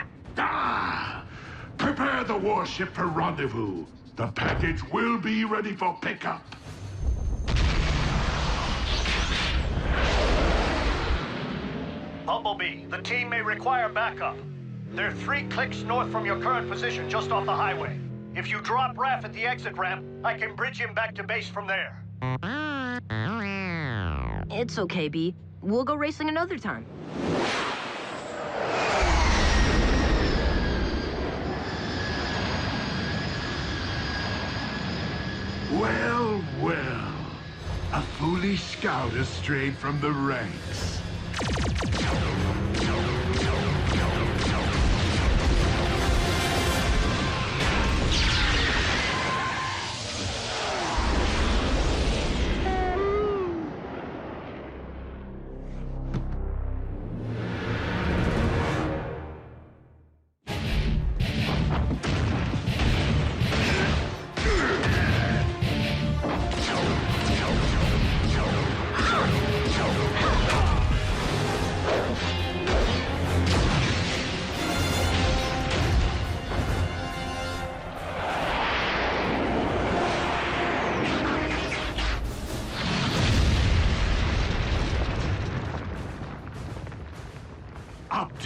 Prepare the warship for rendezvous. The package will be ready for pickup. Bumblebee, the team may require backup. They're 3 clicks north from your current position, just off the highway. If you drop Raph at the exit ramp, I can bridge him back to base from there. It's okay, B. We'll go racing another time. Well, well. A foolish scout has strayed from the ranks.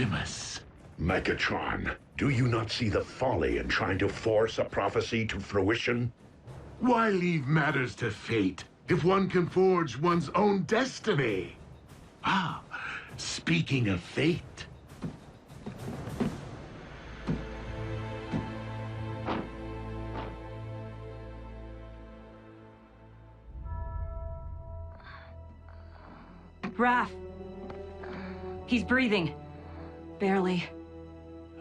Optimus. Megatron, do you not see the folly in trying to force a prophecy to fruition? Why leave matters to fate if one can forge one's own destiny? Ah, speaking of fate. Raph! He's breathing. Barely.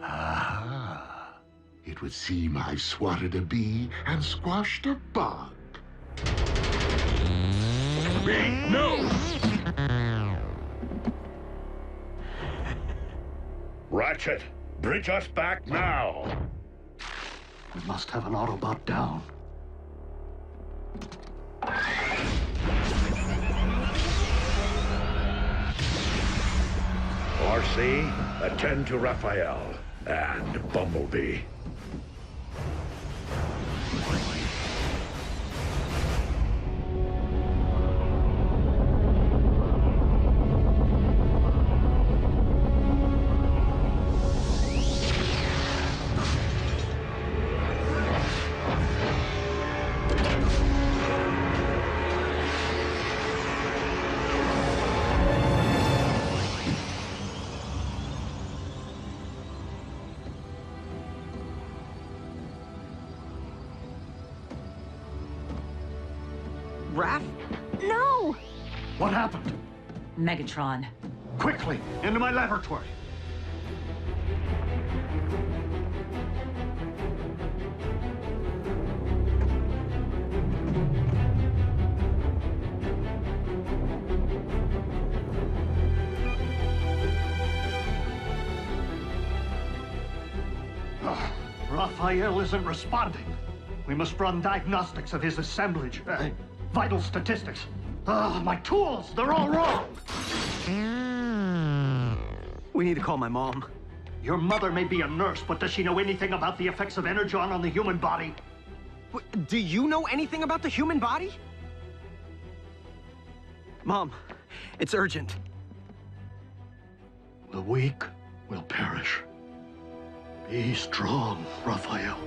Ah, it would seem I swatted a bee and squashed a bug. No! Ratchet, bridge us back now! We must have an Autobot down. RC, attend to Raphael and Bumblebee. Raph? No! What happened? Megatron. Quickly, into my laboratory. Raphael isn't responding. We must run diagnostics of his assemblage. Vital statistics. My tools, they're all wrong. We need to call my mom. Your mother may be a nurse, but does she know anything about the effects of Energon on the human body? Do you know anything about the human body? Mom, it's urgent. The weak will perish. Be strong, Raphael.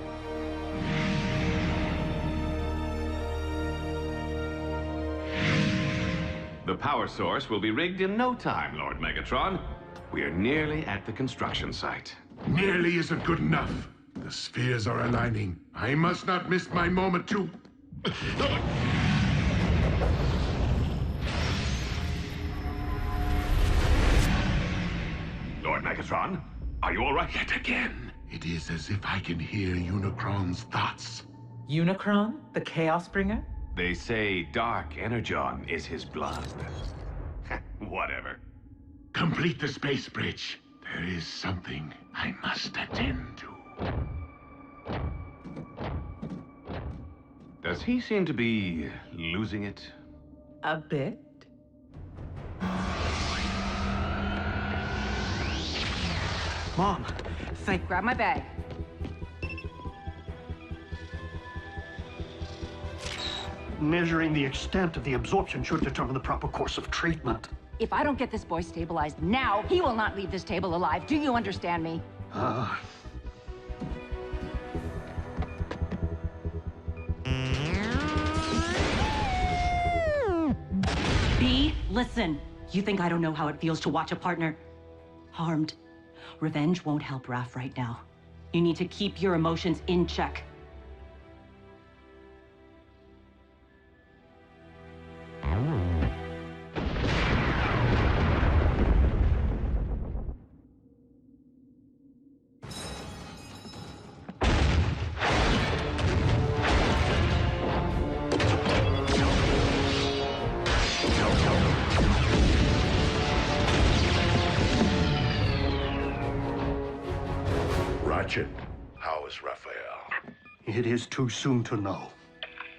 The power source will be rigged in no time, Lord Megatron. We are nearly at the construction site. Nearly isn't good enough. The spheres are aligning. I must not miss my moment to... Lord Megatron, are you all right? Yet again, it is as if I can hear Unicron's thoughts. Unicron, the Chaos Bringer? They say Dark Energon is his blood. Whatever. Complete the space bridge. There is something I must attend to. Does he seem to be losing it? A bit. Mom, Grab my bag. Measuring the extent of the absorption should determine the proper course of treatment. If I don't get this boy stabilized now, he will not leave this table alive. Do you understand me? B, listen. You think I don't know how it feels to watch a partner harmed? Revenge won't help Raph right now. You need to keep your emotions in check. Ratchet, how is Raphael? It is too soon to know.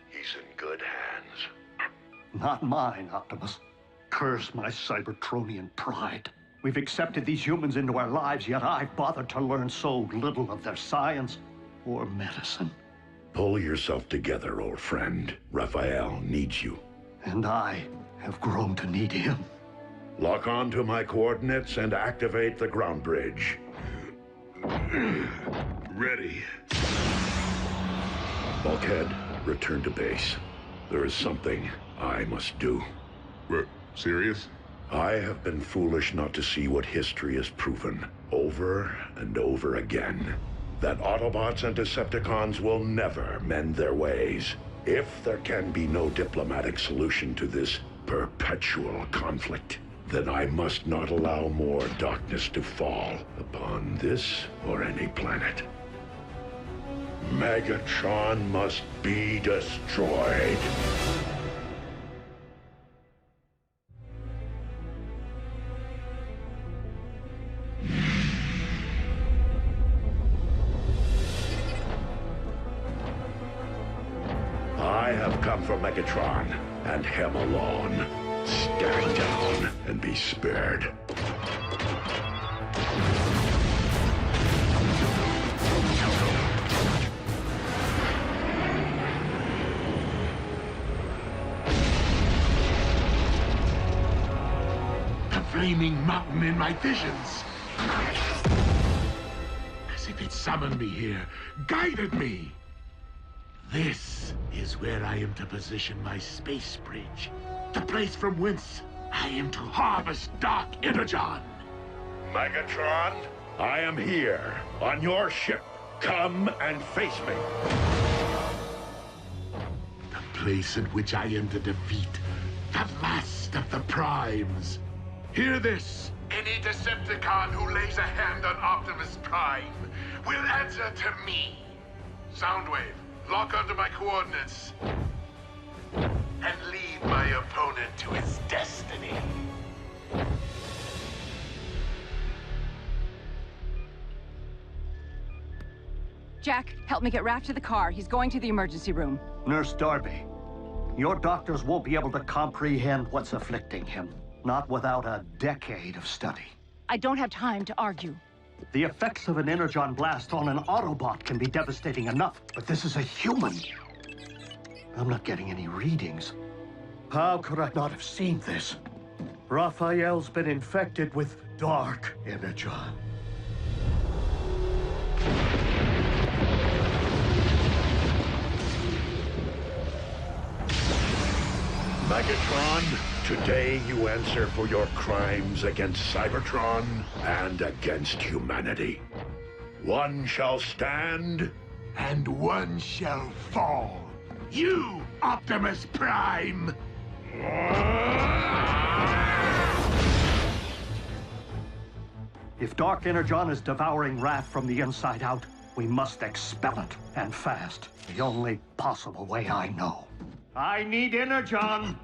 He's in good hands. Not mine, Optimus. Curse my Cybertronian pride. We've accepted these humans into our lives, yet I've bothered to learn so little of their science or medicine. Pull yourself together, old friend. Raphael needs you. And I have grown to need him. Lock on to my coordinates and activate the ground bridge. Ready. Bulkhead, return to base. There is something I must do. What, serious? I have been foolish not to see what history has proven, over and over again. That Autobots and Decepticons will never mend their ways. If there can be no diplomatic solution to this perpetual conflict, then I must not allow more darkness to fall upon this or any planet. Megatron must be destroyed. I have come for Megatron, and him alone. Stare down and be spared. The flaming mountain in my visions. As if it summoned me here, guided me. This is where I am to position my space bridge. The place from whence I am to harvest Dark Energon. Megatron, I am here, on your ship. Come and face me. The place in which I am to defeat the last of the Primes. Hear this. Any Decepticon who lays a hand on Optimus Prime will answer to me. Soundwave, lock onto my coordinates. And lead my opponent to his destiny. Jack, help me get Raph to the car. He's going to the emergency room. Nurse Darby, your doctors won't be able to comprehend what's afflicting him. Not without a decade of study. I don't have time to argue. The effects of an Energon blast on an Autobot can be devastating enough, but this is a human. I'm not getting any readings. How could I not have seen this? Raphael's been infected with Dark Energon. Megatron, today you answer for your crimes against Cybertron and against humanity. One shall stand, and one shall fall. You, Optimus Prime! If Dark Energon is devouring Raph from the inside out, we must expel it, and fast. The only possible way I know. I need Energon!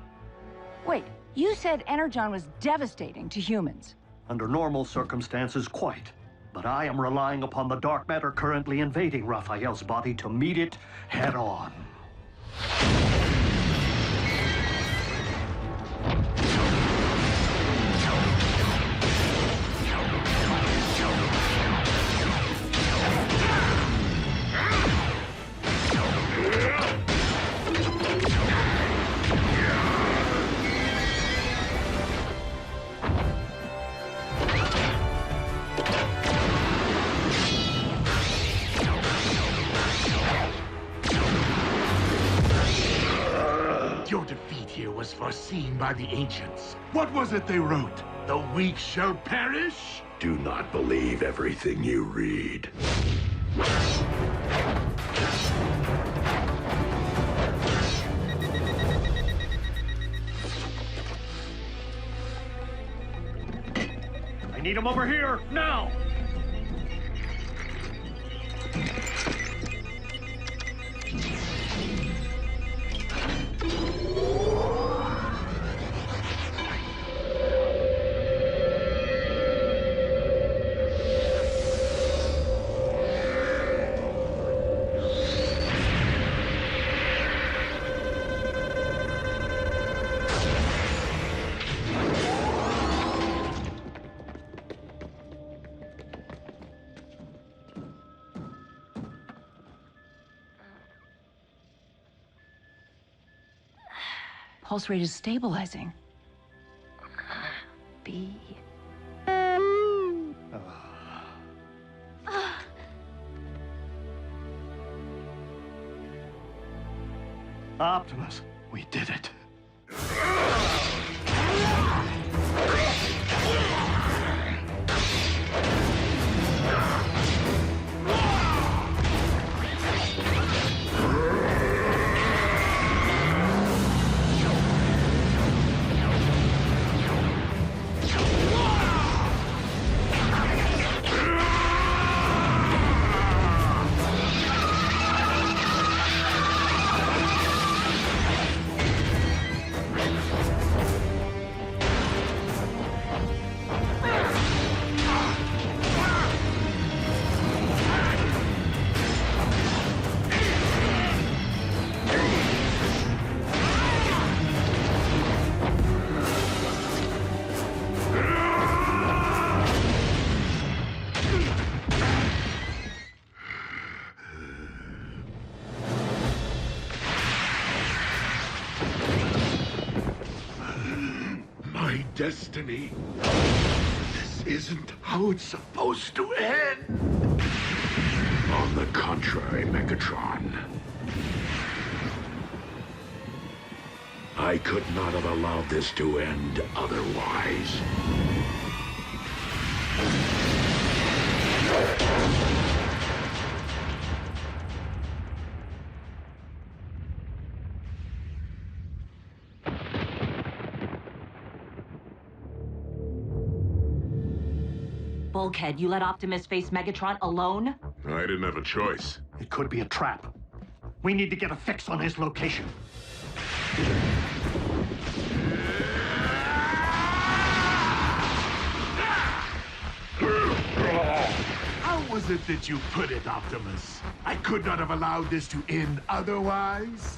Wait, you said Energon was devastating to humans. Under normal circumstances, quite. But I am relying upon the dark matter currently invading Raphael's body to meet it head on. Your defeat here was foreseen by the ancients. What was it they wrote? The weak shall perish? Do not believe everything you read. I need him over here, now! Pulse rate is stabilizing. be. Optimus, we did it. Destiny. This isn't how it's supposed to end. On the contrary, Megatron. I could not have allowed this to end otherwise. Bulkhead, you let Optimus face Megatron alone? I didn't have a choice. It could be a trap. We need to get a fix on his location. How was it that you put it, Optimus? I could not have allowed this to end otherwise?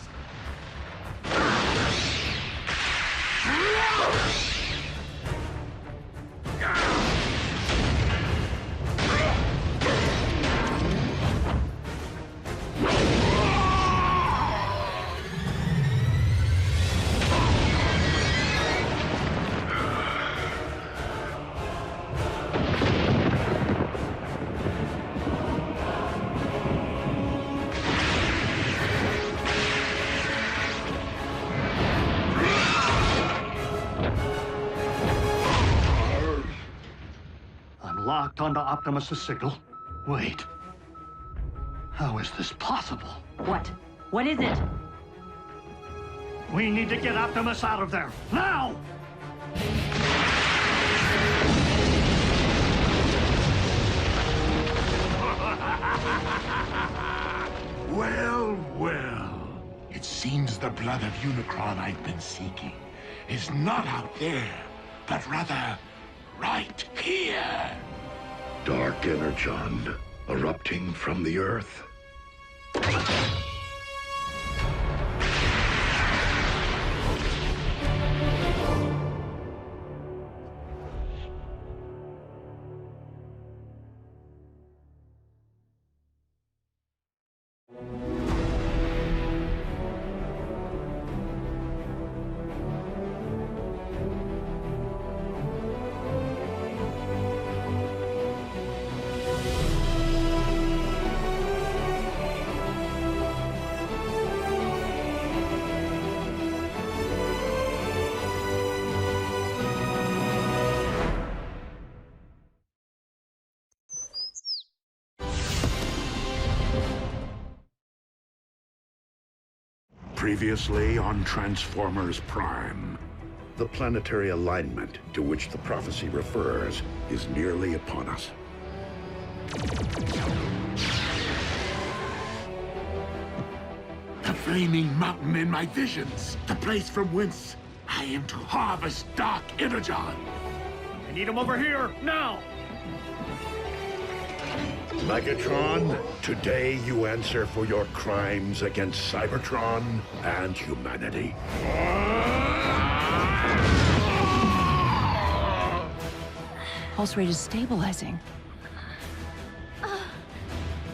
Locked onto Optimus's signal. Wait. How is this possible? What? What is it? We need to get Optimus out of there. Now! Well, well. It seems the blood of Unicron I've been seeking is not out there, but rather right here. Dark Energon erupting from the Earth. Previously on Transformers Prime. The planetary alignment to which the prophecy refers is nearly upon us. The flaming mountain in my visions. The place from whence I am to harvest Dark Energon. I need him over here, now! Megatron, today you answer for your crimes against Cybertron and humanity. Pulse rate is stabilizing.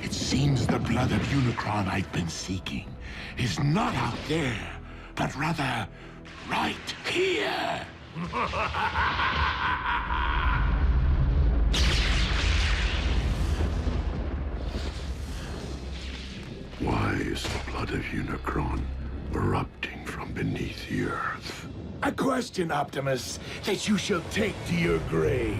It seems the blood of Unicron I've been seeking is not out there, but rather right here. Why is the blood of Unicron erupting from beneath the Earth? A question, Optimus, that you shall take to your grave.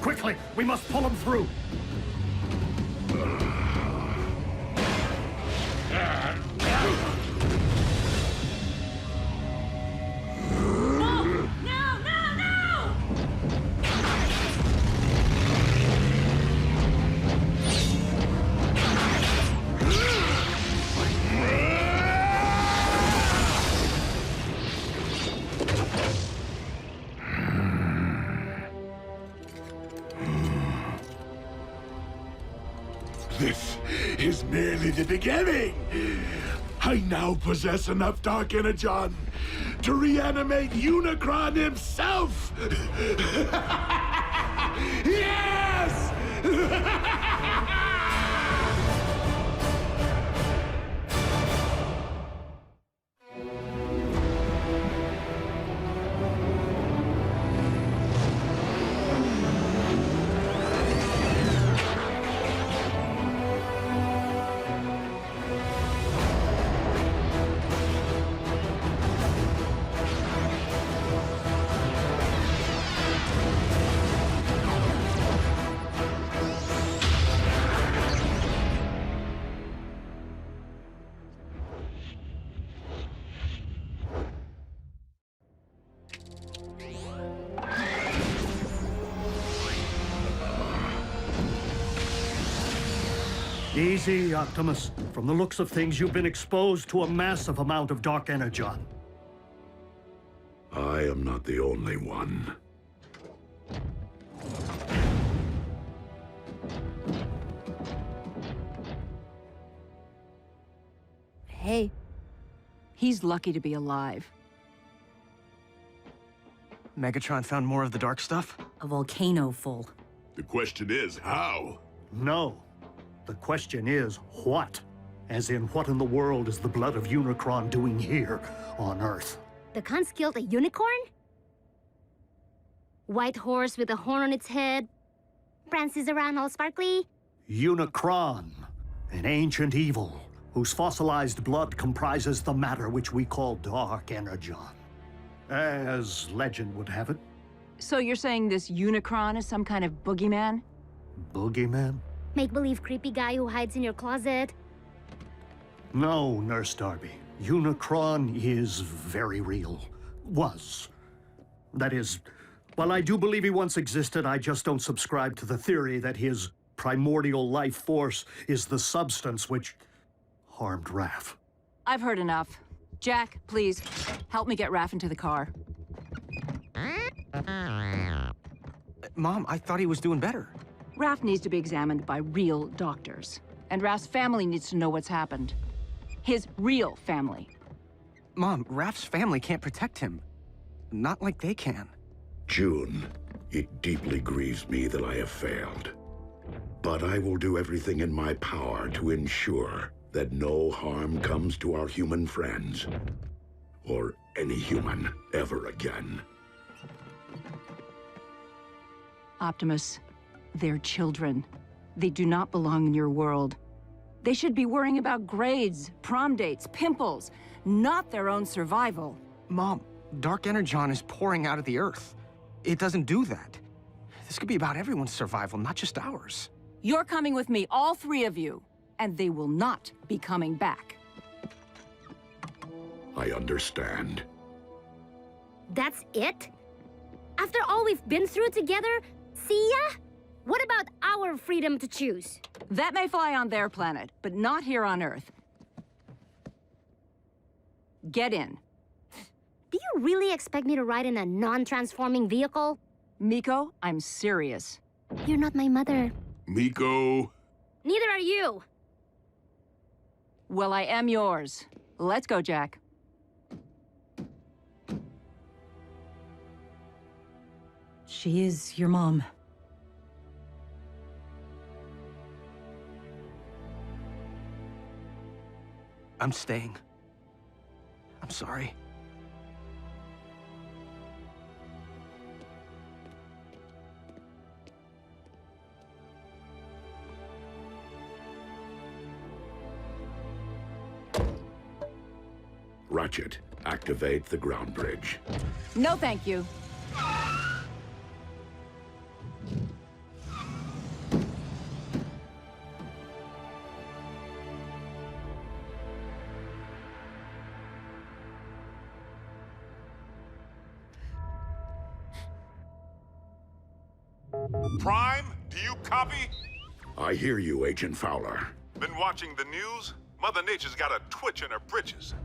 Quickly, we must pull him through. This is merely the beginning. I now possess enough Dark Energon to reanimate Unicron himself. Yes! Easy, Optimus. From the looks of things, you've been exposed to a massive amount of Dark Energon. I am not the only one. Hey, he's lucky to be alive. Megatron found more of the dark stuff? A volcano full. The question is, how? No. The question is, what? As in, what in the world is the blood of Unicron doing here on Earth? The cons killed a unicorn? White horse with a horn on its head. Prances around all sparkly. Unicron, an ancient evil, whose fossilized blood comprises the matter which we call Dark Energon. As legend would have it. So you're saying this Unicron is some kind of boogeyman? Boogeyman? Make-believe creepy guy who hides in your closet. No, Nurse Darby. Unicron is very real. Was. That is, while I do believe he once existed, I just don't subscribe to the theory that his primordial life force is the substance which harmed Raph. I've heard enough. Jack, please, help me get Raph into the car. Mom, I thought he was doing better. Raph needs to be examined by real doctors. And Raph's family needs to know what's happened. His real family. Mom, Raph's family can't protect him. Not like they can. June, it deeply grieves me that I have failed. But I will do everything in my power to ensure that no harm comes to our human friends. Or any human ever again. Optimus, they're children. They do not belong in your world. They should be worrying about grades, prom dates, pimples, not their own survival. Mom, Dark Energon is pouring out of the Earth. It doesn't do that. This could be about everyone's survival, not just ours. You're coming with me, all three of you, and they will not be coming back. I understand. That's it? After all we've been through together, see ya? What about our freedom to choose? That may fly on their planet, but not here on Earth. Get in. Do you really expect me to ride in a non-transforming vehicle? Miko, I'm serious. You're not my mother. Miko. Neither are you. Well, I am yours. Let's go, Jack. She is your mom. I'm staying. I'm sorry. Ratchet, activate the ground bridge. No, thank you. Prime, do you copy? I hear you, Agent Fowler. Been watching the news? Mother Nature's got a twitch in her britches.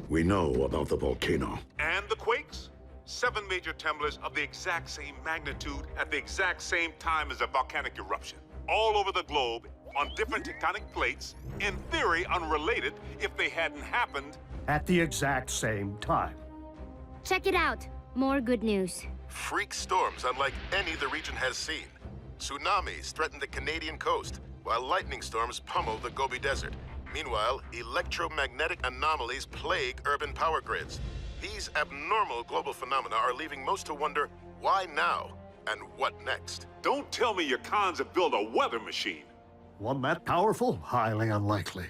We know about the volcano. And the quakes? 7 major tremblers of the exact same magnitude at the exact same time as a volcanic eruption. All over the globe, on different tectonic plates, in theory unrelated if they hadn't happened. At the exact same time. Check it out. More good news. Freak storms unlike any the region has seen. Tsunamis threaten the Canadian coast, while lightning storms pummel the Gobi Desert. Meanwhile, electromagnetic anomalies plague urban power grids. These abnormal global phenomena are leaving most to wonder, why now? And what next? Don't tell me your cons have built a weather machine. One that powerful? Highly unlikely.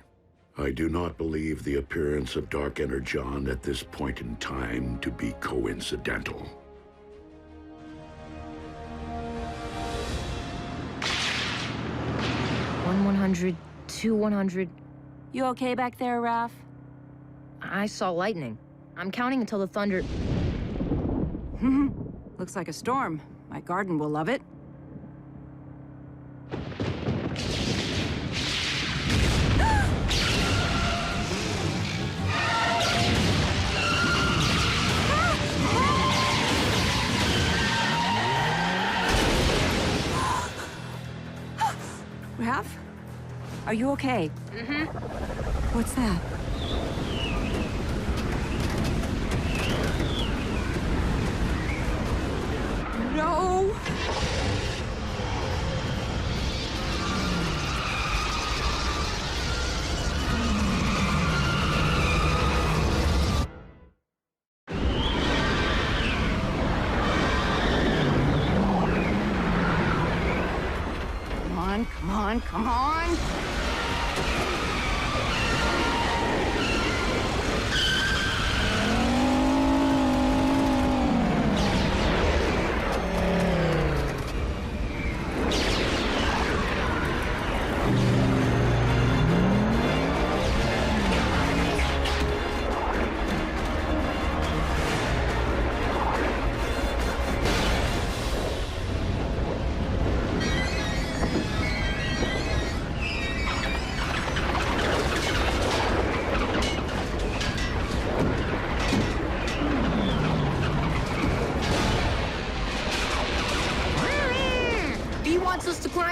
I do not believe the appearance of Dark Energon at this point in time to be coincidental. 100, 100. You okay back there, Raph? I saw lightning. I'm counting until the thunder... Looks like a storm. My garden will love it. Raph? Are you okay? Mm-hmm. What's that? No! Come on, come on!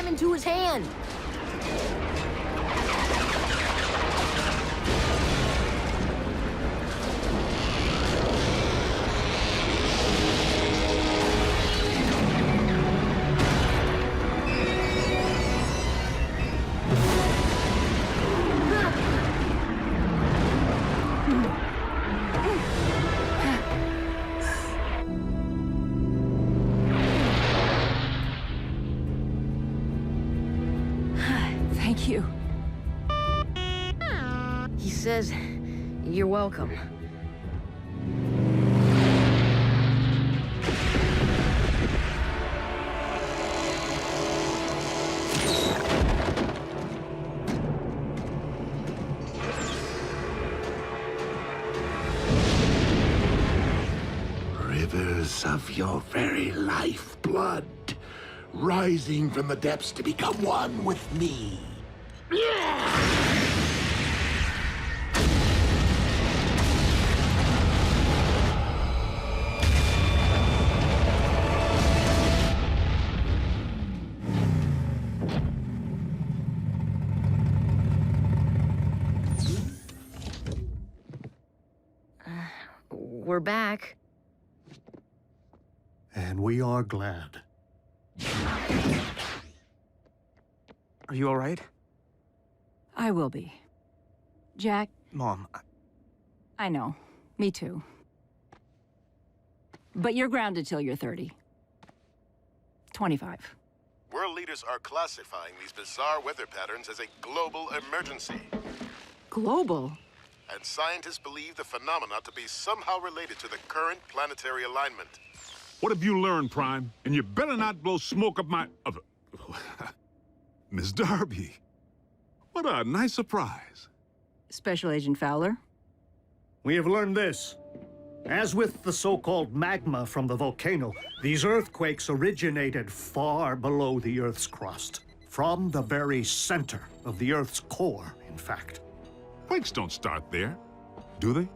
Into his hand. Thank you. He says, you're welcome. Rivers of your very lifeblood, rising from the depths to become one with me. we're back. And we are glad. Are you all right? I will be. Jack? Mom, I know. Me too. But you're grounded till you're 30. 25. World leaders are classifying these bizarre weather patterns as a global emergency. Global? And scientists believe the phenomena to be somehow related to the current planetary alignment. What have you learned, Prime? And you better not blow smoke up my... Miss Darby. What a nice surprise. Special Agent Fowler? We have learned this. As with the so-called magma from the volcano, these earthquakes originated far below the Earth's crust. From the very center of the Earth's core, in fact. Quakes don't start there, do they?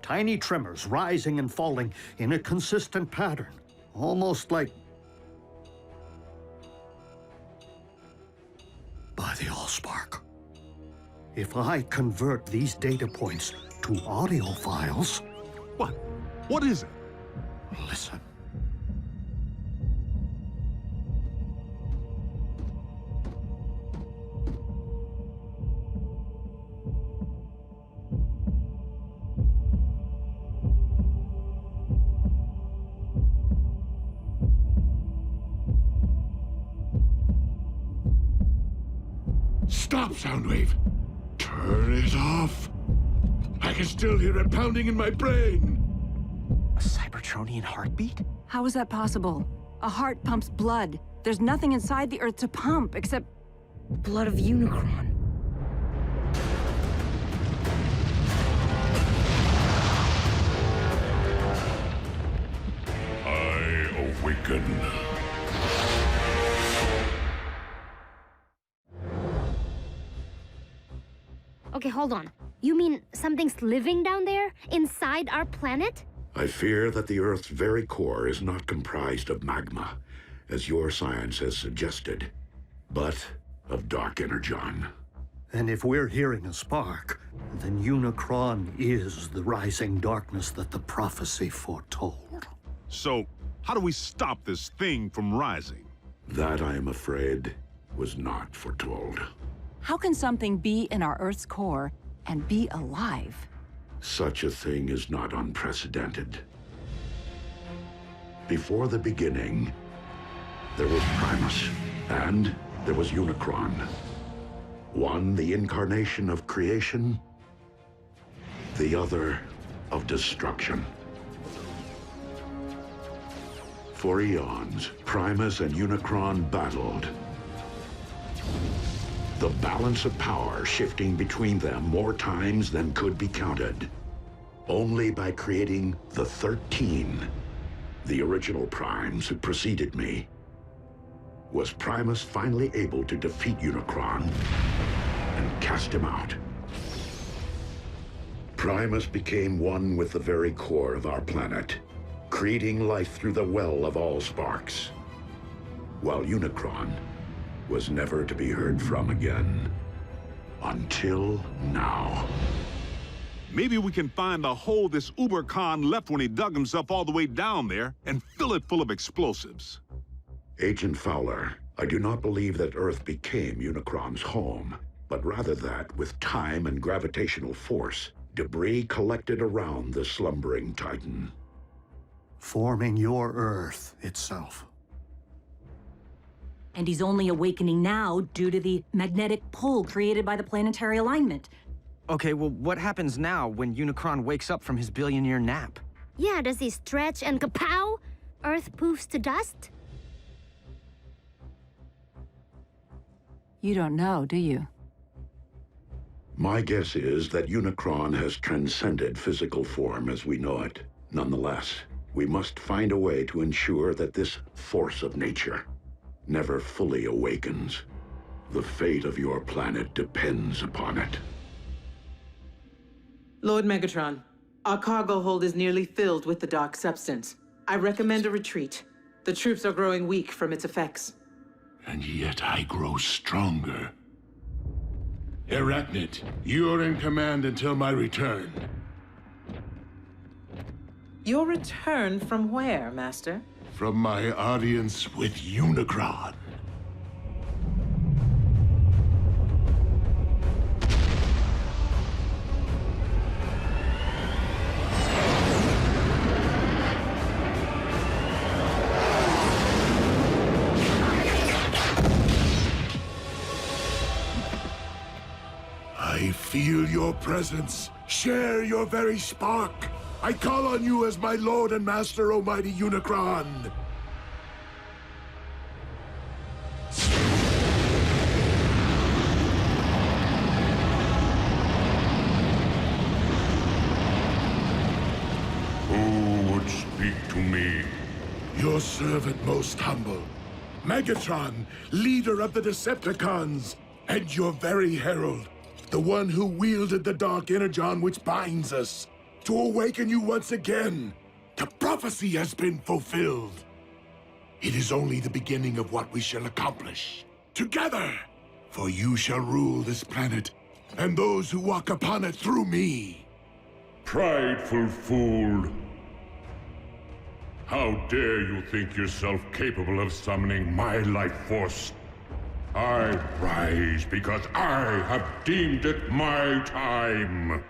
Tiny tremors rising and falling in a consistent pattern. Almost like... by the Allspark. If I convert these data points to audio files... What? What is it? Listen. Stop, Soundwave! Turn it off! I can still hear it pounding in my brain! A Cybertronian heartbeat? How is that possible? A heart pumps blood. There's nothing inside the Earth to pump except... blood of Unicron. I awaken. Okay, hold on. You mean something's living down there? Inside our planet? I fear that the Earth's very core is not comprised of magma, as your science has suggested, but of dark energon. And if we're hearing a spark, then Unicron is the rising darkness that the prophecy foretold. So, how do we stop this thing from rising? That, I am afraid, was not foretold. How can something be in our Earth's core and be alive? Such a thing is not unprecedented. Before the beginning, there was Primus, and there was Unicron. One, the incarnation of creation, the other, of destruction. For eons, Primus and Unicron battled. The balance of power shifting between them more times than could be counted. Only by creating the 13, the original Primes who preceded me, was Primus finally able to defeat Unicron and cast him out. Primus became one with the very core of our planet, creating life through the well of Allsparks, while Unicron was never to be heard from again. Until now. Maybe we can find the hole this Uber-Khan left when he dug himself all the way down there and fill it full of explosives. Agent Fowler, I do not believe that Earth became Unicron's home, but rather that, with time and gravitational force, debris collected around the slumbering Titan. Forming your Earth itself. And he's only awakening now due to the magnetic pull created by the planetary alignment. Okay, well, what happens now when Unicron wakes up from his billion-year nap? Yeah, does he stretch and kapow? Earth poofs to dust? You don't know, do you? My guess is that Unicron has transcended physical form as we know it. Nonetheless, we must find a way to ensure that this force of nature never fully awakens. The fate of your planet depends upon it. Lord Megatron, our cargo hold is nearly filled with the dark substance. I recommend a retreat. The troops are growing weak from its effects. And yet I grow stronger. Arachnid, you're in command until my return. Your return from where, Master? From my audience with Unicron. I feel your presence. Share your very spark. I call on you as my lord and master, almighty Unicron. Who would speak to me? Your servant most humble. Megatron, leader of the Decepticons, and your very herald. The one who wielded the dark Energon which binds us. To awaken you once again. The prophecy has been fulfilled. It is only the beginning of what we shall accomplish. Together! For you shall rule this planet, and those who walk upon it through me. Prideful fool. How dare you think yourself capable of summoning my life force? I rise because I have deemed it my time.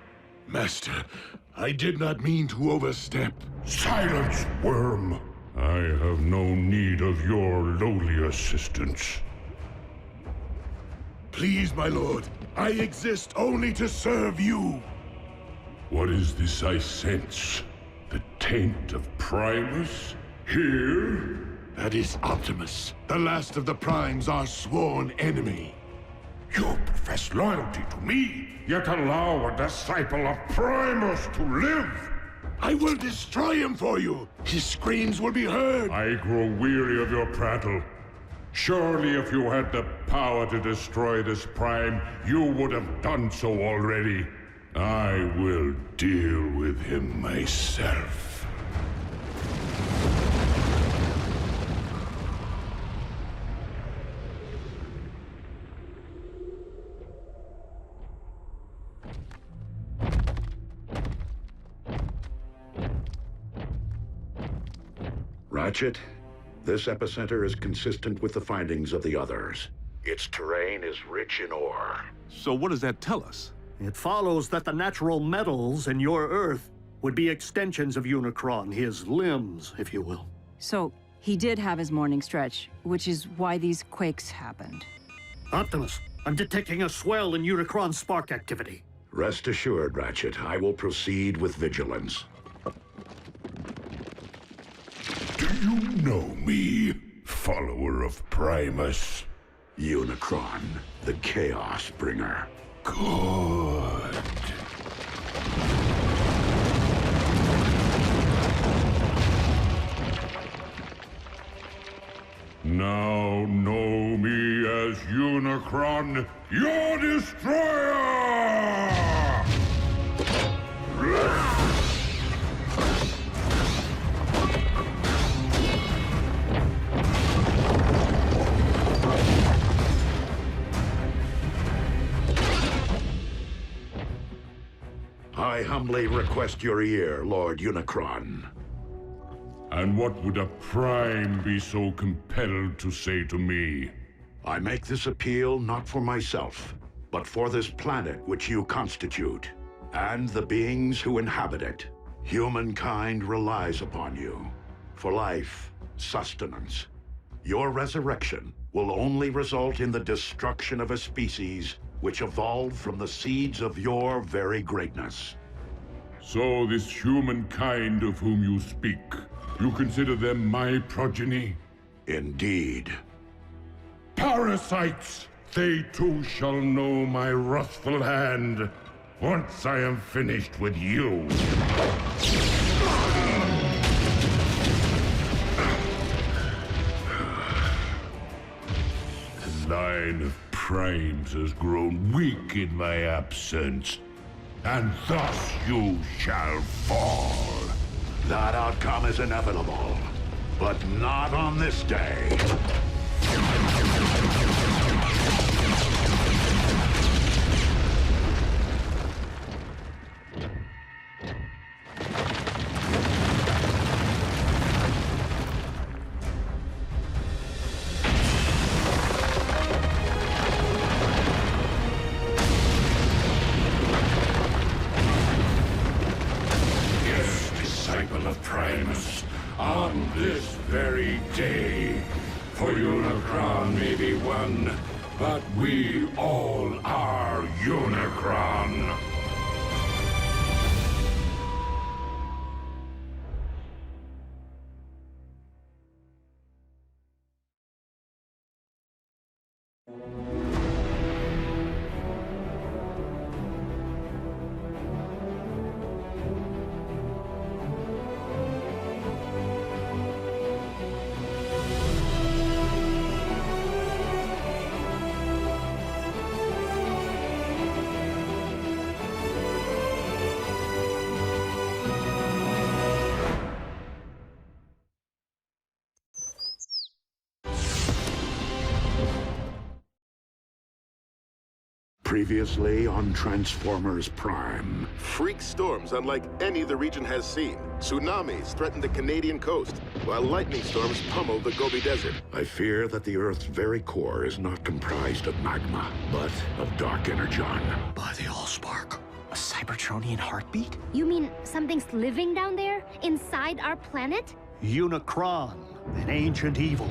Master, I did not mean to overstep. Silence, worm! I have no need of your lowly assistance. Please, my lord, I exist only to serve you. What is this I sense? The taint of Primus? Here? That is Optimus, the last of the Primes, our sworn enemy. You profess loyalty to me, yet allow a disciple of Primus to live! I will destroy him for you! His screams will be heard! I grow weary of your prattle. Surely if you had the power to destroy this Prime, you would have done so already. I will deal with him myself. Ratchet, this epicenter is consistent with the findings of the others. Its terrain is rich in ore. So what does that tell us? It follows that the natural metals in your Earth would be extensions of Unicron, his limbs, if you will. So, he did have his morning stretch, which is why these quakes happened. Optimus, I'm detecting a swell in Unicron spark activity. Rest assured, Ratchet, I will proceed with vigilance. Do you know me, follower of Primus? Unicron, the Chaos Bringer. Good. Now know me as Unicron, your destroyer! I humbly request your ear, Lord Unicron. And what would a Prime be so compelled to say to me? I make this appeal not for myself, but for this planet which you constitute, and the beings who inhabit it. Humankind relies upon you for life, sustenance. Your resurrection will only result in the destruction of a species which evolved from the seeds of your very greatness. So this humankind of whom you speak, you consider them my progeny? Indeed. Parasites! They too shall know my wrathful hand, once I am finished with you. The line of Primes has grown weak in my absence, and thus you shall fall. That outcome is inevitable, but not on this day. one, but we all are Unicron. Previously on Transformers Prime. Freak storms unlike any the region has seen. Tsunamis threaten the Canadian coast, while lightning storms pummel the Gobi Desert. I fear that the Earth's very core is not comprised of magma, but of dark energon. By the Allspark. A Cybertronian heartbeat? You mean something's living down there, inside our planet? Unicron, an ancient evil,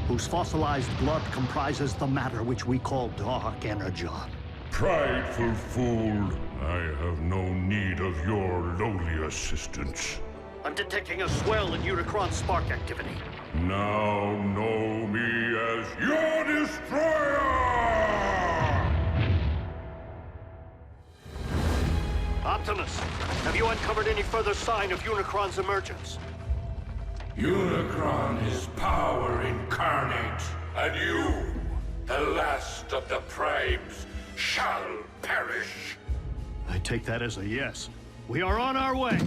whose fossilized blood comprises the matter which we call dark energon. Prideful fool, I have no need of your lowly assistance. I'm detecting a swell in Unicron spark activity. Now know me as your destroyer! Optimus, have you uncovered any further sign of Unicron's emergence? Unicron is power incarnate, and you, the last of the Primes, shall perish. I take that as a yes. We are on our way.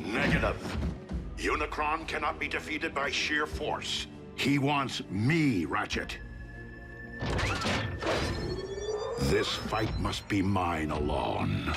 Negative. Unicron cannot be defeated by sheer force. He wants me, Ratchet. This fight must be mine alone.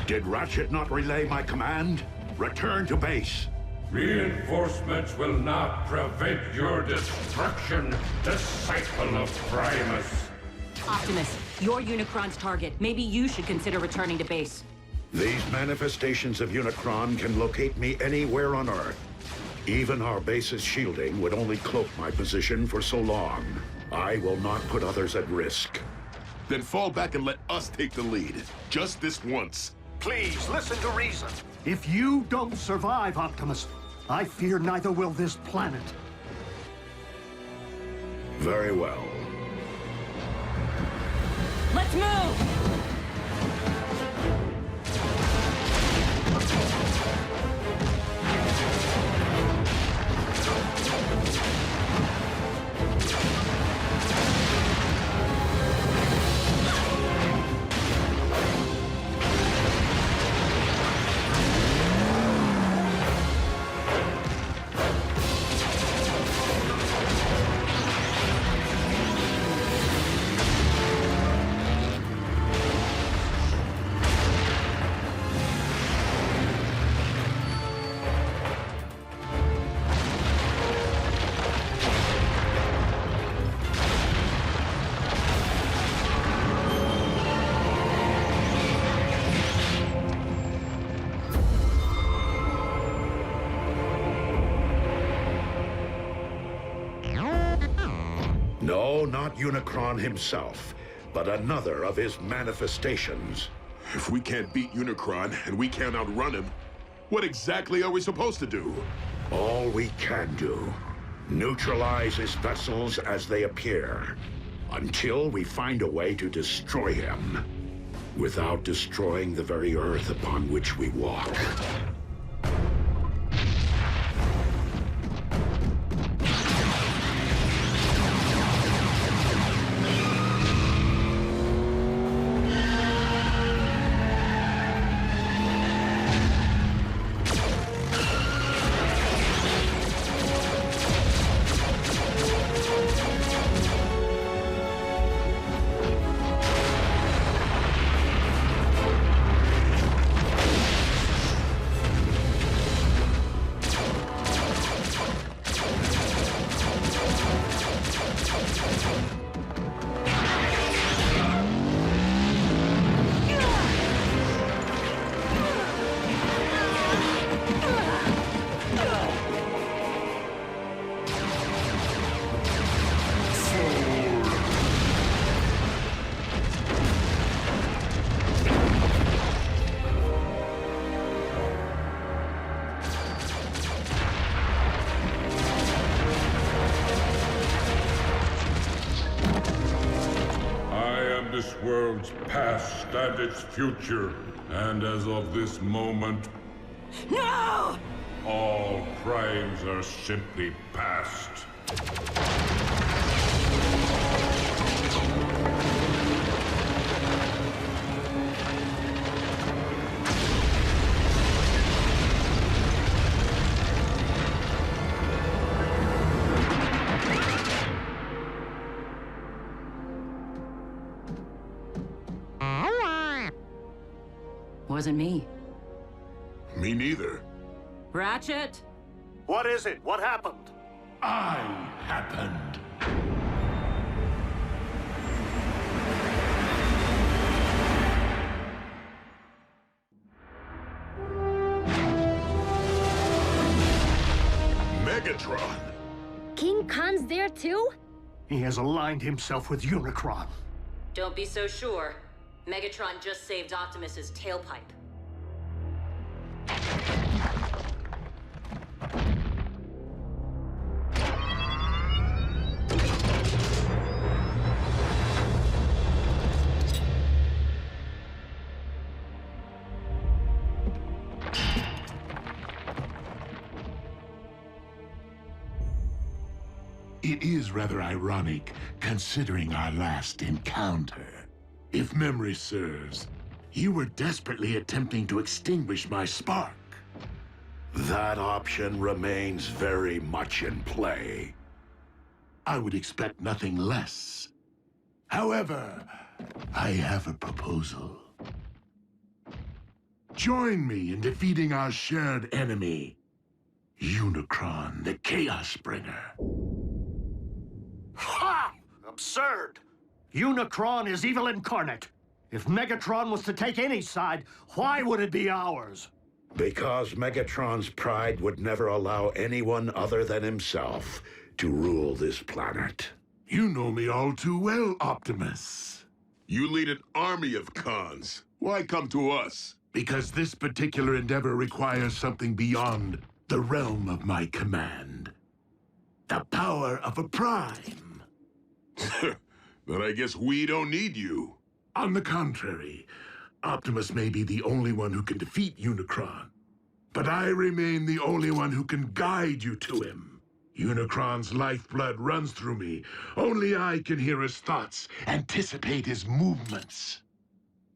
Did Ratchet not relay my command? Return to base. Reinforcements will not prevent your destruction, disciple of Primus. Optimus, you're Unicron's target. Maybe you should consider returning to base. These manifestations of Unicron can locate me anywhere on Earth. Even our base's shielding would only cloak my position for so long. I will not put others at risk. Then fall back and let us take the lead. Just this once. Please, listen to reason. If you don't survive, Optimus, I fear neither will this planet. Very well. Let's move! No, not Unicron himself, but another of his manifestations. If we can't beat Unicron and we can't outrun him, what exactly are we supposed to do? All we can do. Neutralize his vessels as they appear, until we find a way to destroy him, without destroying the very Earth upon which we walk. This world's past and its future, and as of this moment, No! all crimes are simply past. Wasn't me. Me neither. Ratchet? What is it? What happened? I happened. Megatron! King Khan's there too? He has aligned himself with Unicron. Don't be so sure. Megatron just saved Optimus's tailpipe. It is rather ironic, considering our last encounter. If memory serves, you were desperately attempting to extinguish my spark. That option remains very much in play. I would expect nothing less. However, I have a proposal. Join me in defeating our shared enemy, Unicron, the Chaos Bringer. Ha! Absurd! Unicron is evil incarnate. If Megatron was to take any side, why would it be ours? Because Megatron's pride would never allow anyone other than himself to rule this planet. You know me all too well, Optimus. You lead an army of cons. Why come to us? Because this particular endeavor requires something beyond the realm of my command. The power of a Prime. Then I guess we don't need you. On the contrary, Optimus may be the only one who can defeat Unicron. But I remain the only one who can guide you to him. Unicron's lifeblood runs through me. Only I can hear his thoughts, anticipate his movements.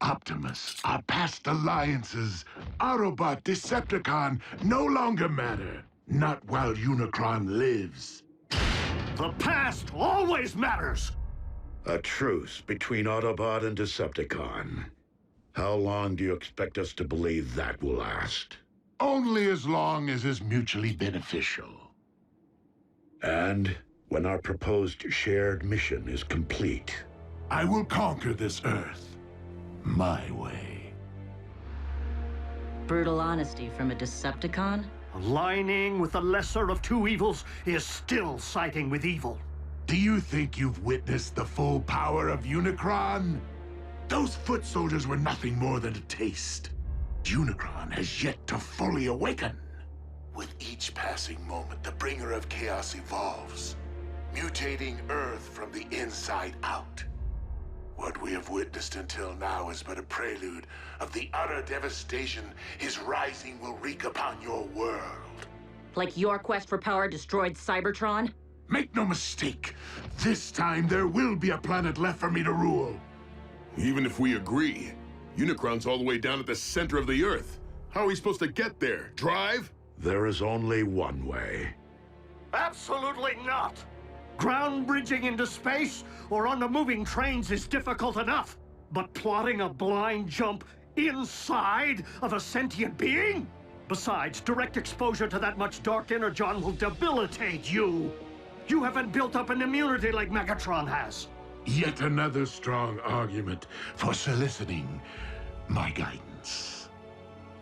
Optimus, our past alliances, Autobot, Decepticon, no longer matter. Not while Unicron lives. The past always matters! A truce between Autobot and Decepticon. How long do you expect us to believe that will last? Only as long as is mutually beneficial. And when our proposed shared mission is complete, I will conquer this Earth my way. Brutal honesty from a Decepticon? Aligning with the lesser of two evils is still siding with evil. Do you think you've witnessed the full power of Unicron? Those foot soldiers were nothing more than a taste. Unicron has yet to fully awaken. With each passing moment, the bringer of chaos evolves, mutating Earth from the inside out. What we have witnessed until now is but a prelude of the utter devastation his rising will wreak upon your world. Like your quest for power destroyed Cybertron? Make no mistake, this time there will be a planet left for me to rule. Even if we agree, Unicron's all the way down at the center of the Earth. How are we supposed to get there? Drive? there is only one way. Absolutely not! Ground bridging into space or on the moving trains is difficult enough, but plotting a blind jump inside of a sentient being? Besides, direct exposure to that much dark energon will debilitate you. You haven't built up an immunity like Megatron has. Yet another strong argument for soliciting my guidance.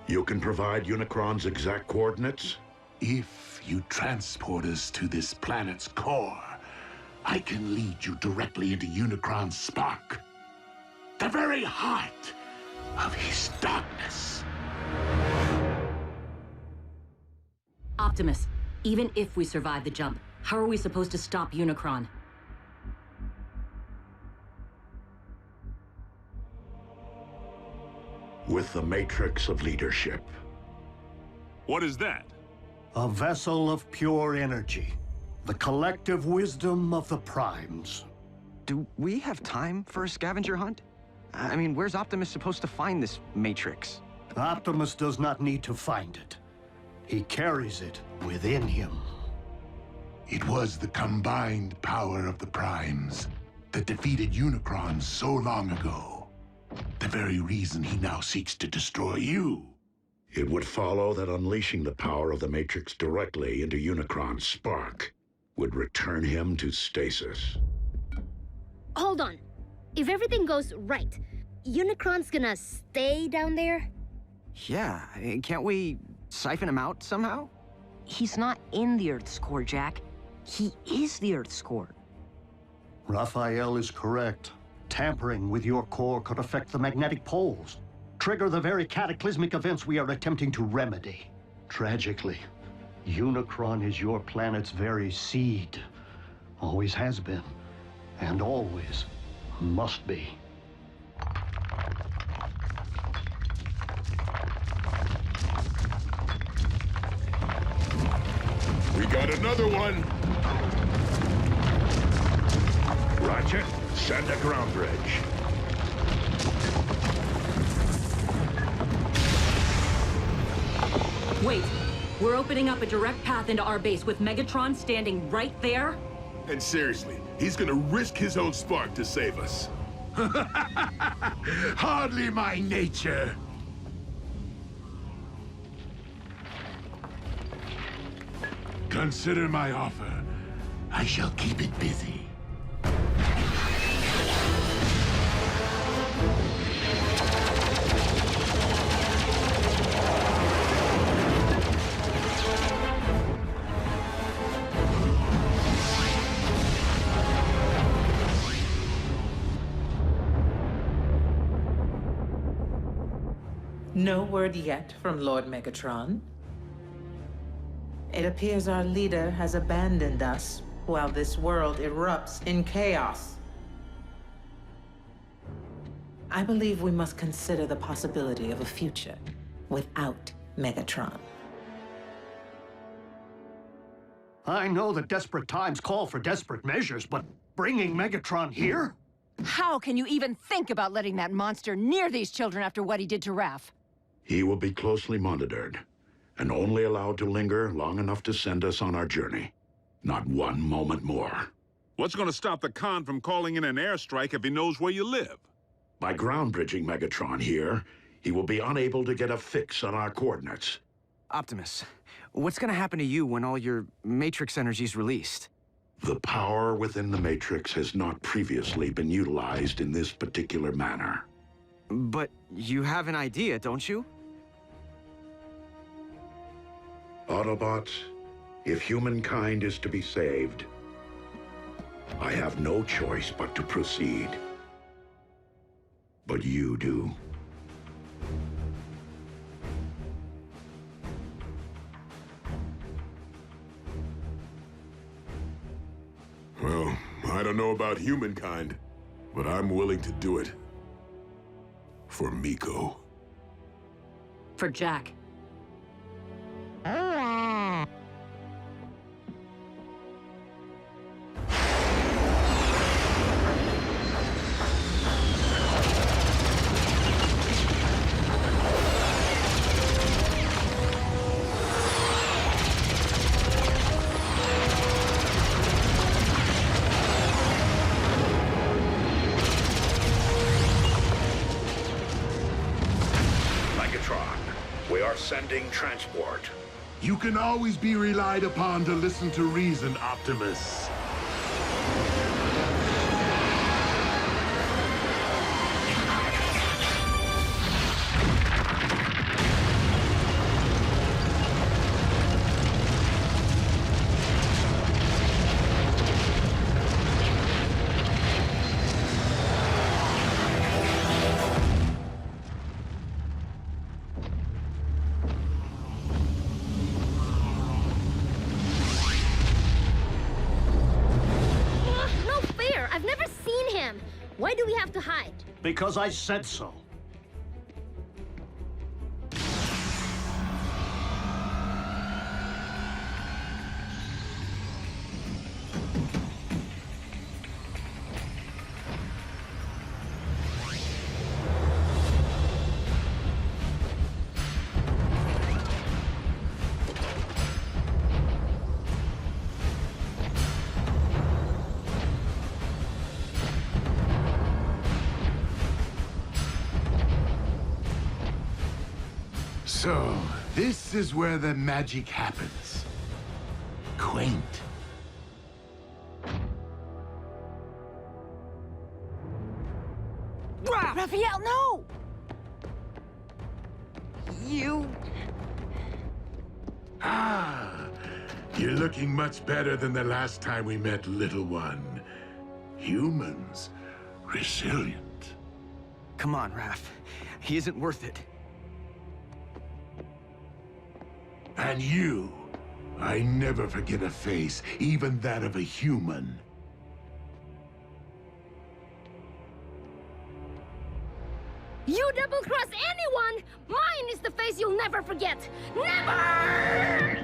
You can provide Unicron's exact coordinates? If you transport us to this planet's core, I can lead you directly into Unicron's spark. The very heart of his darkness. Optimus, even if we survive the jump, how are we supposed to stop Unicron? With the Matrix of Leadership. What is that? A vessel of pure energy. The collective wisdom of the Primes. Do we have time for a scavenger hunt? I mean, where's Optimus supposed to find this Matrix? Optimus does not need to find it. He carries it within him. It was the combined power of the Primes that defeated Unicron so long ago. The very reason he now seeks to destroy you. It would follow that unleashing the power of the Matrix directly into Unicron's spark would return him to stasis. Hold on. If everything goes right, Unicron's gonna stay down there? Yeah, can't we siphon him out somehow? He's not in the Earth's core, Jack. He is the Earth's core. Raphael is correct. Tampering with your core could affect the magnetic poles, trigger the very cataclysmic events we are attempting to remedy. Tragically, Unicron is your planet's very seed. Always has been, and always must be. We got another one! Roger. Send a ground bridge. Wait, we're opening up a direct path into our base with Megatron standing right there? And seriously, he's gonna risk his own spark to save us. Hardly my nature. Consider my offer. I shall keep it busy. No word yet from Lord Megatron. It appears our leader has abandoned us while this world erupts in chaos. I believe we must consider the possibility of a future without Megatron. I know that desperate times call for desperate measures, but bringing Megatron here? How can you even think about letting that monster near these children after what he did to Raph? He will be closely monitored, and only allowed to linger long enough to send us on our journey. Not one moment more. What's going to stop the Khan from calling in an airstrike if he knows where you live? By ground bridging Megatron here, he will be unable to get a fix on our coordinates. Optimus, what's gonna happen to you when all your Matrix energy's released? The power within the Matrix has not previously been utilized in this particular manner. But you have an idea, don't you? Autobots, if humankind is to be saved, I have no choice but to proceed. But you do. Well, I don't know about humankind, but I'm willing to do it. For Miko. For Jack. Sending transport. You can always be relied upon to listen to reason, Optimus. Why do we have to hide? Because I said so. So, this is where the magic happens. Quaint. Raphael, no! You... Ah, you're looking much better than the last time we met, little one. Humans, resilient. Come on, Raph. He isn't worth it. And you, I never forget a face, even that of a human. You double-cross anyone! Mine is the face you'll never forget! Never!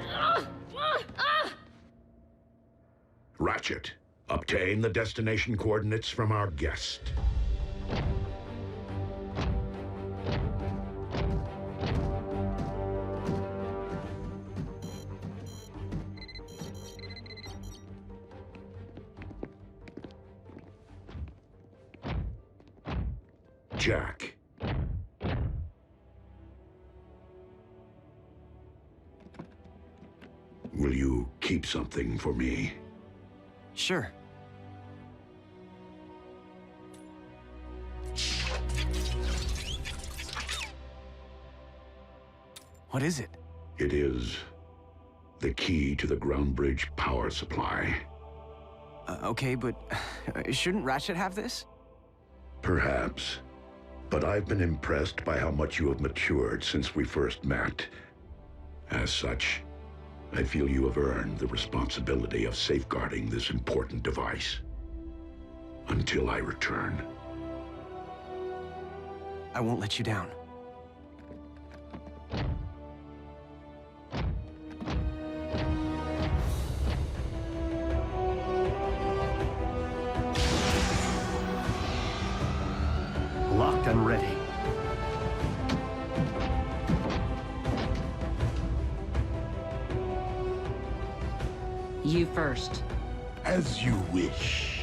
Ratchet, obtain the destination coordinates from our guest. Jack. Will you keep something for me? Sure. What is it? It is the key to the ground bridge power supply. Okay, but shouldn't Ratchet have this? Perhaps. but I've been impressed by how much you have matured since we first met. As such, I feel you have earned the responsibility of safeguarding this important device. Until I return. I won't let you down. Locked and ready. You first. As you wish.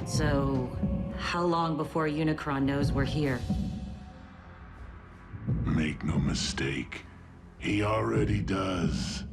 So, how long before Unicron knows we're here? Make no mistake, he already does.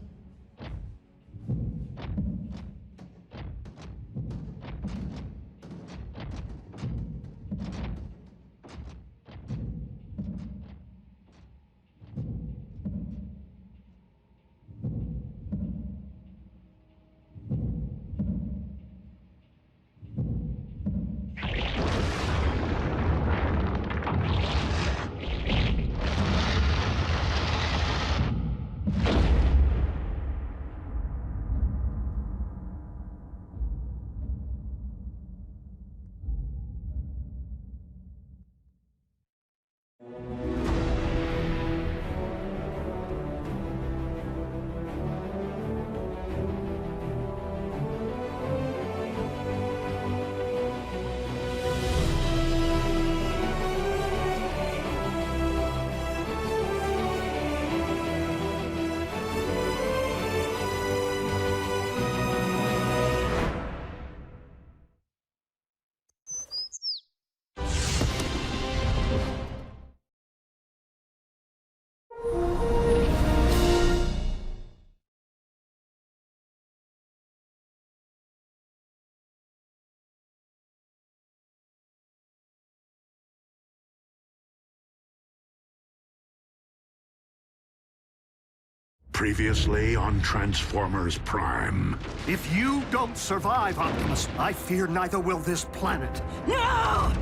Previously on Transformers Prime. If you don't survive, Optimus, I fear neither will this planet. No!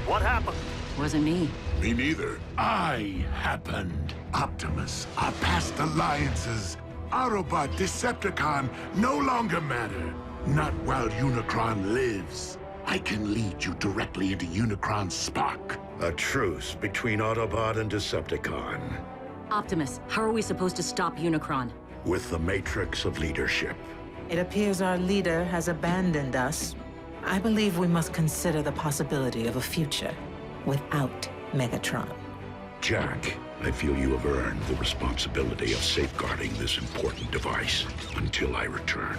What happened? Wasn't me. Me neither. I happened. Optimus, our past alliances, Autobot, Decepticon, no longer matter. Not while Unicron lives. I can lead you directly into Unicron's spark. A truce between Autobot and Decepticon. Optimus, how are we supposed to stop Unicron? With the Matrix of Leadership. It appears our leader has abandoned us. I believe we must consider the possibility of a future without Megatron. Jack, I feel you have earned the responsibility of safeguarding this important device until I return.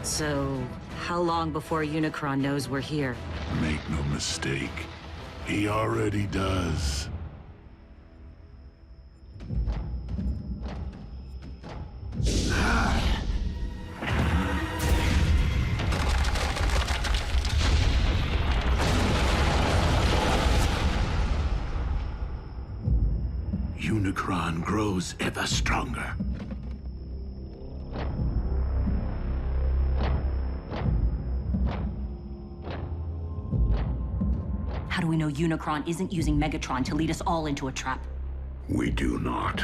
So, how long before Unicron knows we're here? Make no mistake, he already does. Unicron grows ever stronger. How do we know Unicron isn't using Megatron to lead us all into a trap? We do not.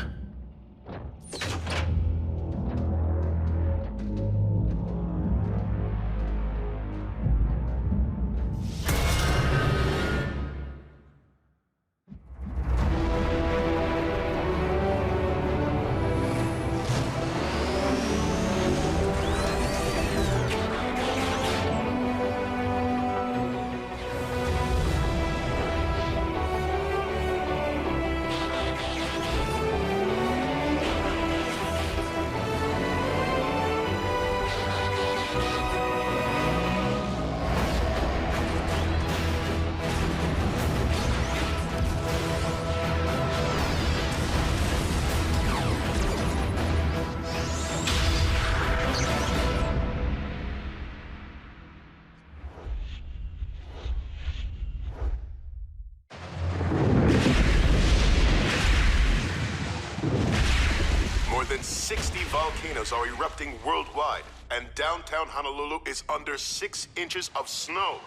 than 60 volcanoes are erupting worldwide, and downtown Honolulu is under 6 inches of snow.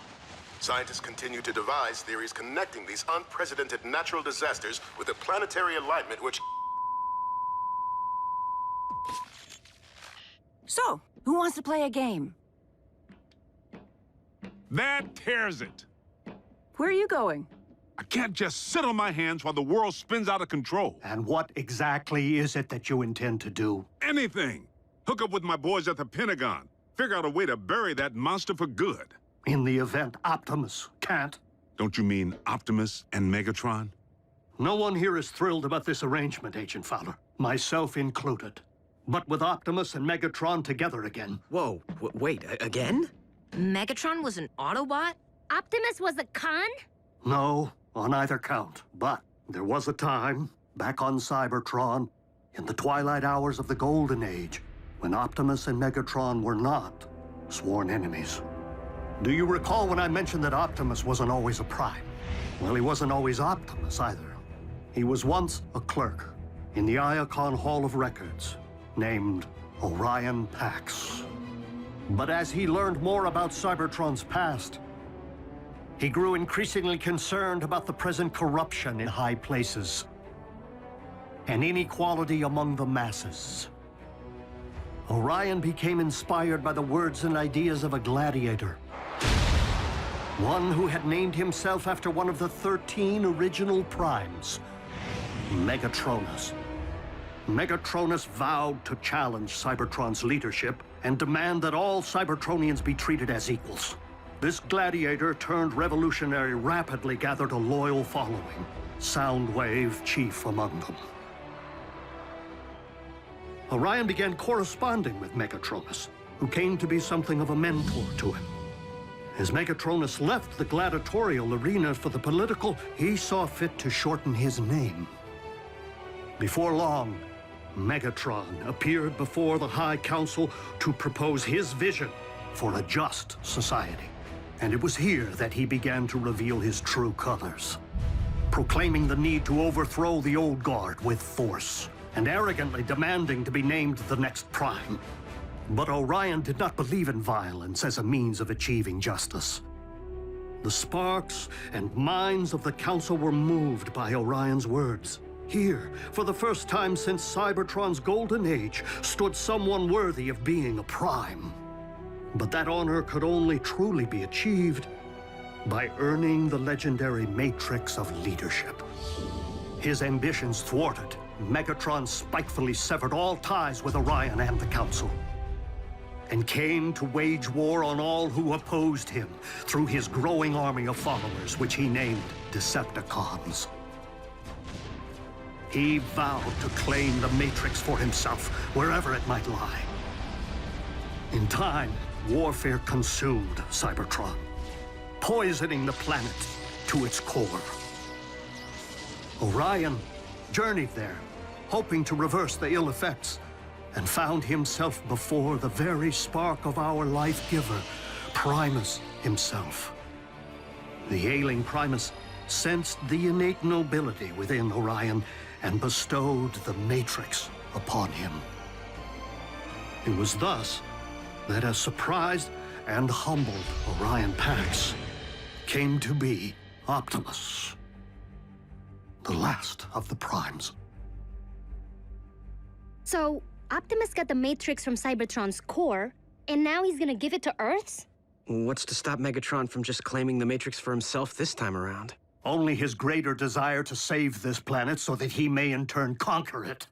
Scientists continue to devise theories connecting these unprecedented natural disasters with a planetary alignment which... So, who wants to play a game? That tears it. Where are you going? I can't just sit on my hands while the world spins out of control. And what exactly is it that you intend to do? Anything. Hook up with my boys at the Pentagon. Figure out a way to bury that monster for good. In the event Optimus can't? Don't you mean Optimus and Megatron? No one here is thrilled about this arrangement, Agent Fowler. Myself included. But with Optimus and Megatron together again... Whoa, wait, again? Megatron was an Autobot? Optimus was a con? No, on either count. But there was a time, back on Cybertron, in the twilight hours of the Golden Age, when Optimus and Megatron were not sworn enemies. Do you recall when I mentioned that Optimus wasn't always a Prime? Well, he wasn't always Optimus either. He was once a clerk in the Iacon Hall of Records, named Orion Pax. But as he learned more about Cybertron's past, he grew increasingly concerned about the present corruption in high places and inequality among the masses. Orion became inspired by the words and ideas of a gladiator, one who had named himself after one of the 13 original Primes, Megatronus. Megatronus vowed to challenge Cybertron's leadership and demand that all Cybertronians be treated as equals. This gladiator turned revolutionary rapidly gathered a loyal following, Soundwave chief among them. Orion began corresponding with Megatronus, who came to be something of a mentor to him. As Megatronus left the gladiatorial arena for the political, he saw fit to shorten his name. Before long, Megatron appeared before the High Council to propose his vision for a just society. And it was here that he began to reveal his true colors, proclaiming the need to overthrow the old guard with force, and arrogantly demanding to be named the next Prime. But Orion did not believe in violence as a means of achieving justice. The sparks and minds of the Council were moved by Orion's words. Here, for the first time since Cybertron's golden age, stood someone worthy of being a Prime. But that honor could only truly be achieved by earning the legendary Matrix of Leadership. His ambitions thwarted, Megatron spitefully severed all ties with Orion and the Council, and came to wage war on all who opposed him through his growing army of followers, which he named Decepticons. He vowed to claim the Matrix for himself, wherever it might lie. In time, warfare consumed Cybertron, poisoning the planet to its core. Orion journeyed there, hoping to reverse the ill effects, and found himself before the very spark of our life-giver, Primus himself. The ailing Primus sensed the innate nobility within Orion and bestowed the Matrix upon him. It was thus that a surprised and humbled Orion Pax came to be Optimus, the last of the Primes. So, Optimus got the Matrix from Cybertron's core, and now he's gonna give it to Earth's? What's to stop Megatron from just claiming the Matrix for himself this time around? Only his greater desire to save this planet so that he may in turn conquer it,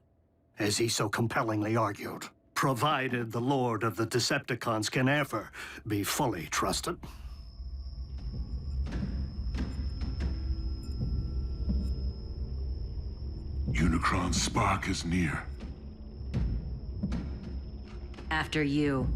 as he so compellingly argued, provided the Lord of the Decepticons can ever be fully trusted. Unicron's spark is near. After you.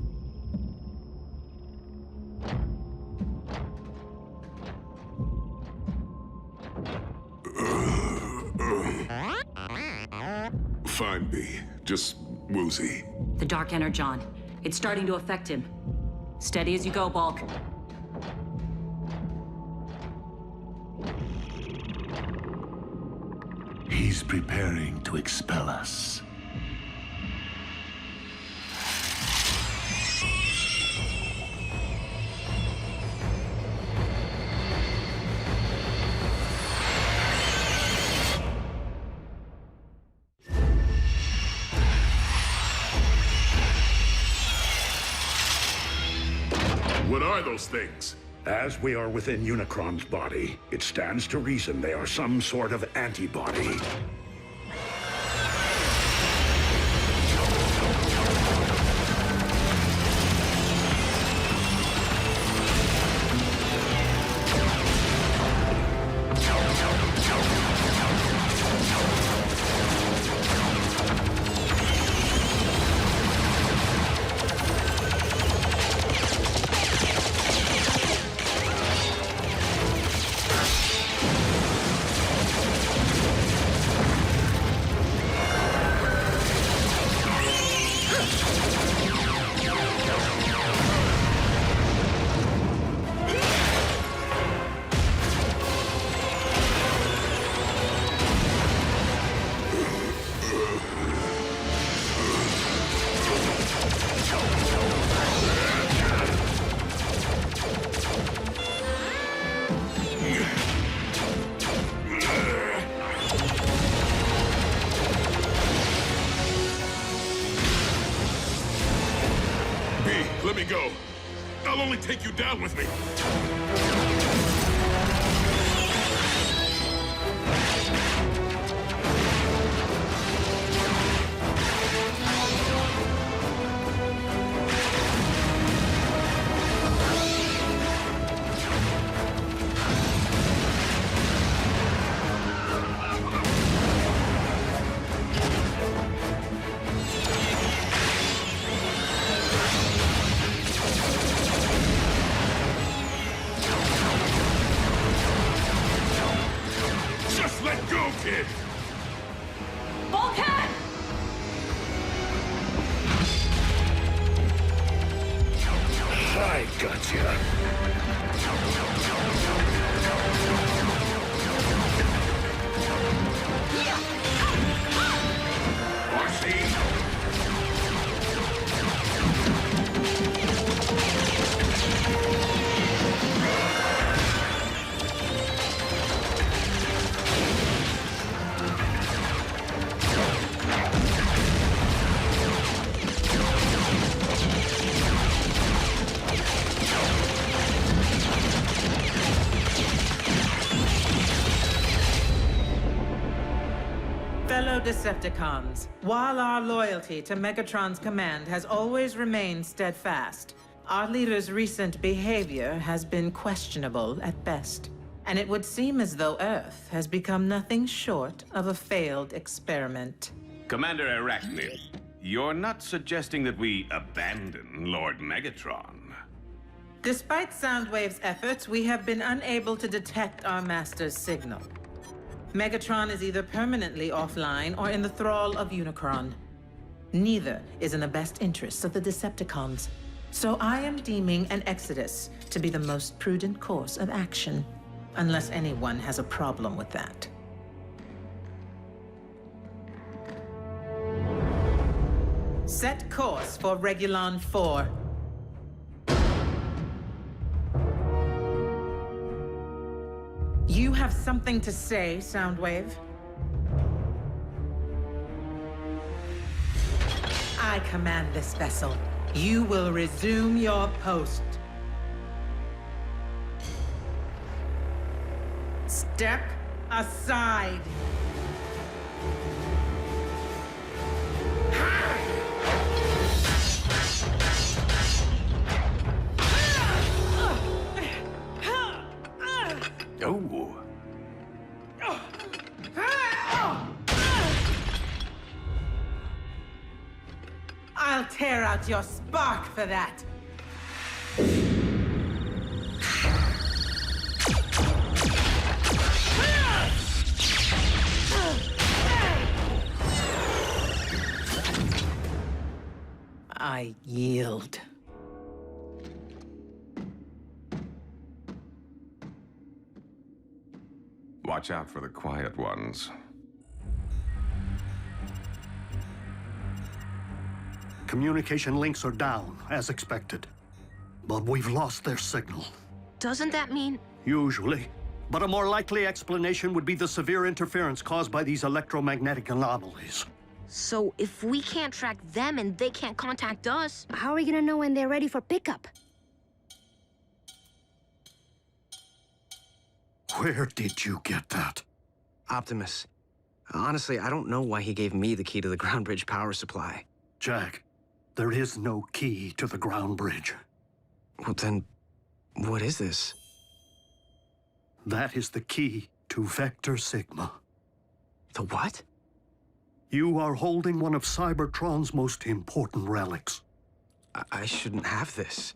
Fine, B. Just woozy. The Dark Energon. It's starting to affect him. Steady as you go, Bulk. He's preparing to expel us. are those things? As we are within Unicron's body, it stands to reason they are some sort of antibody. Let me go. I'll only take you down with me. Fellow Decepticons, while our loyalty to Megatron's command has always remained steadfast, our leader's recent behavior has been questionable at best. And it would seem as though Earth has become nothing short of a failed experiment. Commander Arachnid, you're not suggesting that we abandon Lord Megatron? Despite Soundwave's efforts, we have been unable to detect our master's signal. Megatron is either permanently offline or in the thrall of Unicron. Neither is in the best interests of the Decepticons. So I am deeming an exodus to be the most prudent course of action, unless anyone has a problem with that. Set course for Regulon 4. You have something to say, Soundwave? I command this vessel. You will resume your post. Step aside. Oh. I'll tear out your spark for that. I yield. Watch out for the quiet ones. Communication links are down, as expected. But we've lost their signal. Doesn't that mean... Usually. But a more likely explanation would be the severe interference caused by these electromagnetic anomalies. So if we can't track them and they can't contact us... How are we gonna know when they're ready for pickup? Where did you get that? Optimus. Honestly, I don't know why he gave me the key to the ground bridge power supply. Jack, there is no key to the ground bridge. Well, then, what is this? That is the key to Vector Sigma. The what? You are holding one of Cybertron's most important relics. I shouldn't have this.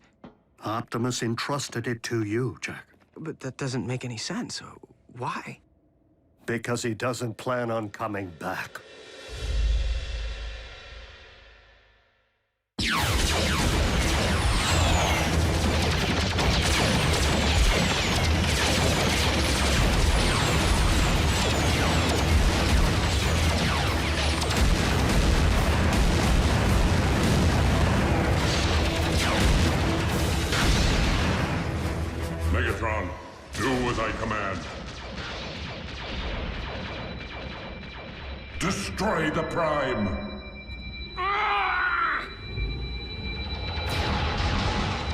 Optimus entrusted it to you, Jack. But that doesn't make any sense. Why? Because he doesn't plan on coming back. Megatron, do as I command. Destroy the Prime!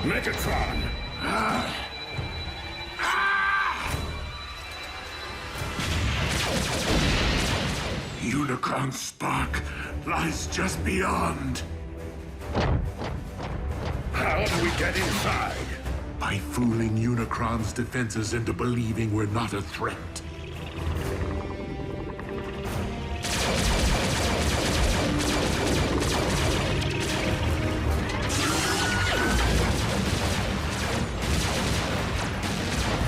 Megatron! Unicron's spark lies just beyond. How do we get inside? By fooling Unicron's defenses into believing we're not a threat.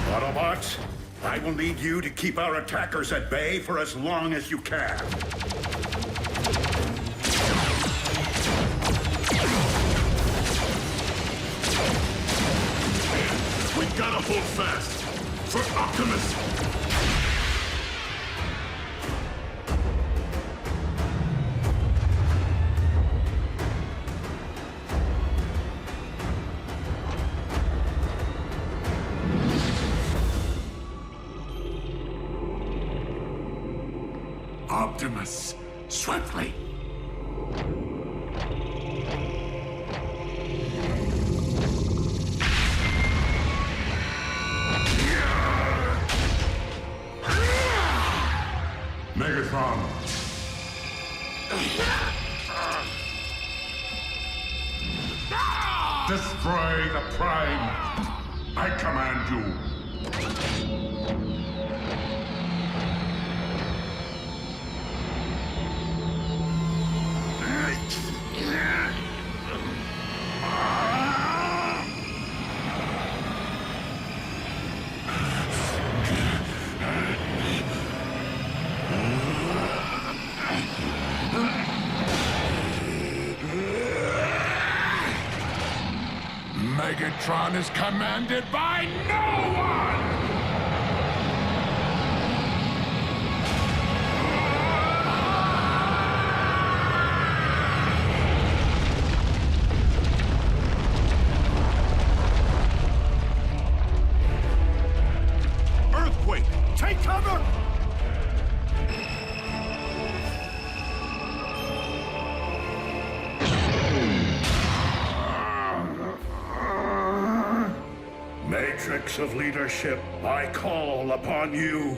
Autobots, I will need you to keep our attackers at bay for as long as you can. We gotta hold fast. For Optimus! Optimus, swiftly! Megatron! Destroy the Prime! I command you! Megatron is commanded by no one! Earthquake! Take cover! Matrix of leadership, I call upon you.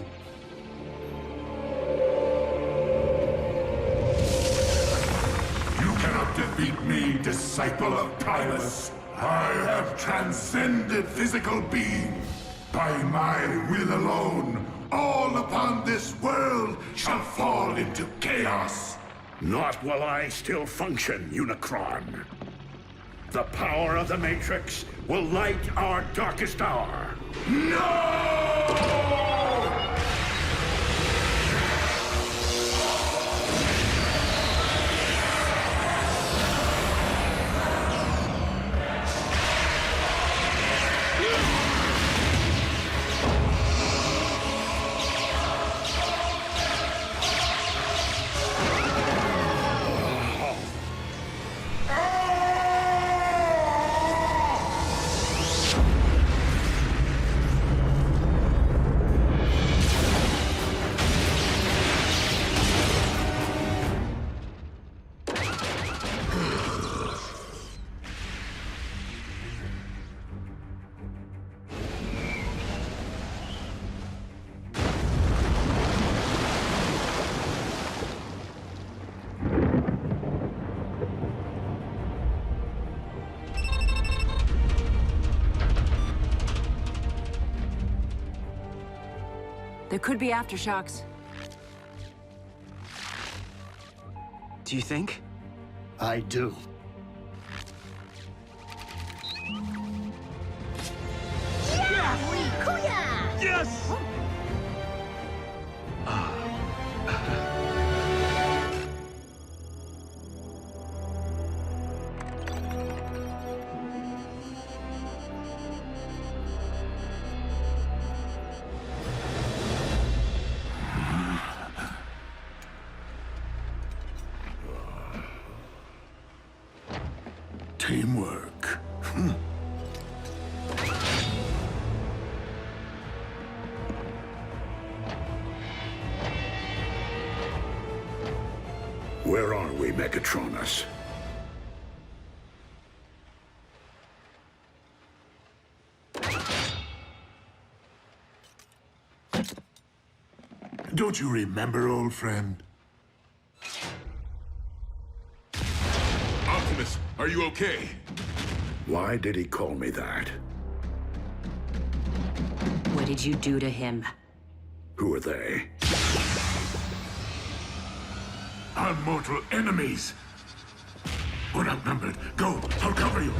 You cannot defeat me, disciple of Primus. I have transcended physical being. By my will alone, all upon this world shall fall into chaos. Not while I still function, Unicron. The power of the Matrix will light our darkest hour. No! could be aftershocks. Do you think? I do. Yes! Teamwork. Where are we, Megatronus? Don't you remember, old friend? Optimus, are you okay? Why did he call me that? What did you do to him? Who are they? Our mortal enemies. We're outnumbered. Go, I'll cover you.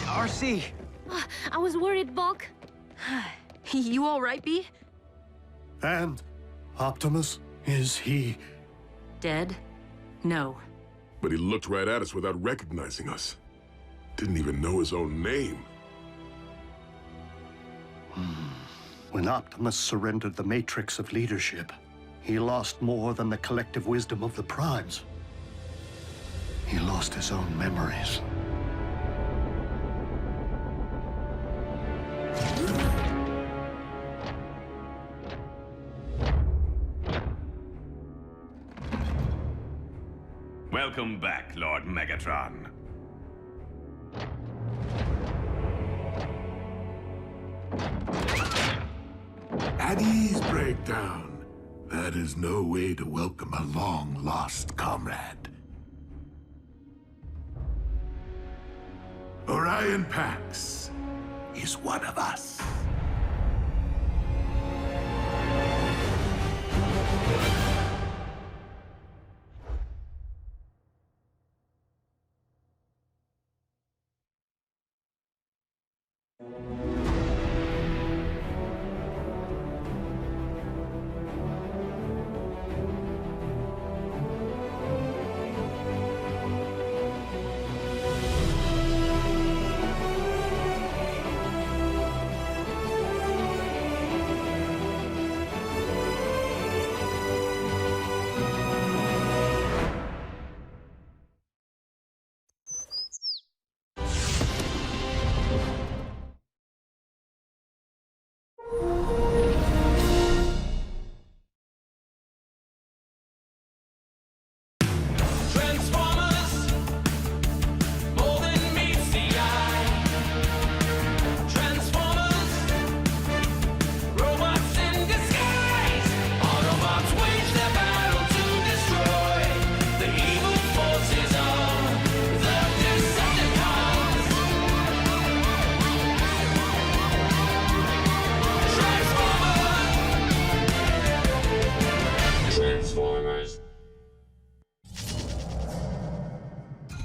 RC! I was worried, Bulk. You all right, B? And Optimus, is he... Dead? No. But he looked right at us without recognizing us. Didn't even know his own name. When Optimus surrendered the matrix of leadership, he lost more than the collective wisdom of the Primes. He lost his own memories. Welcome back, Lord Megatron. At ease, Breakdown. That is no way to welcome a long-lost comrade. Orion Pax is one of us.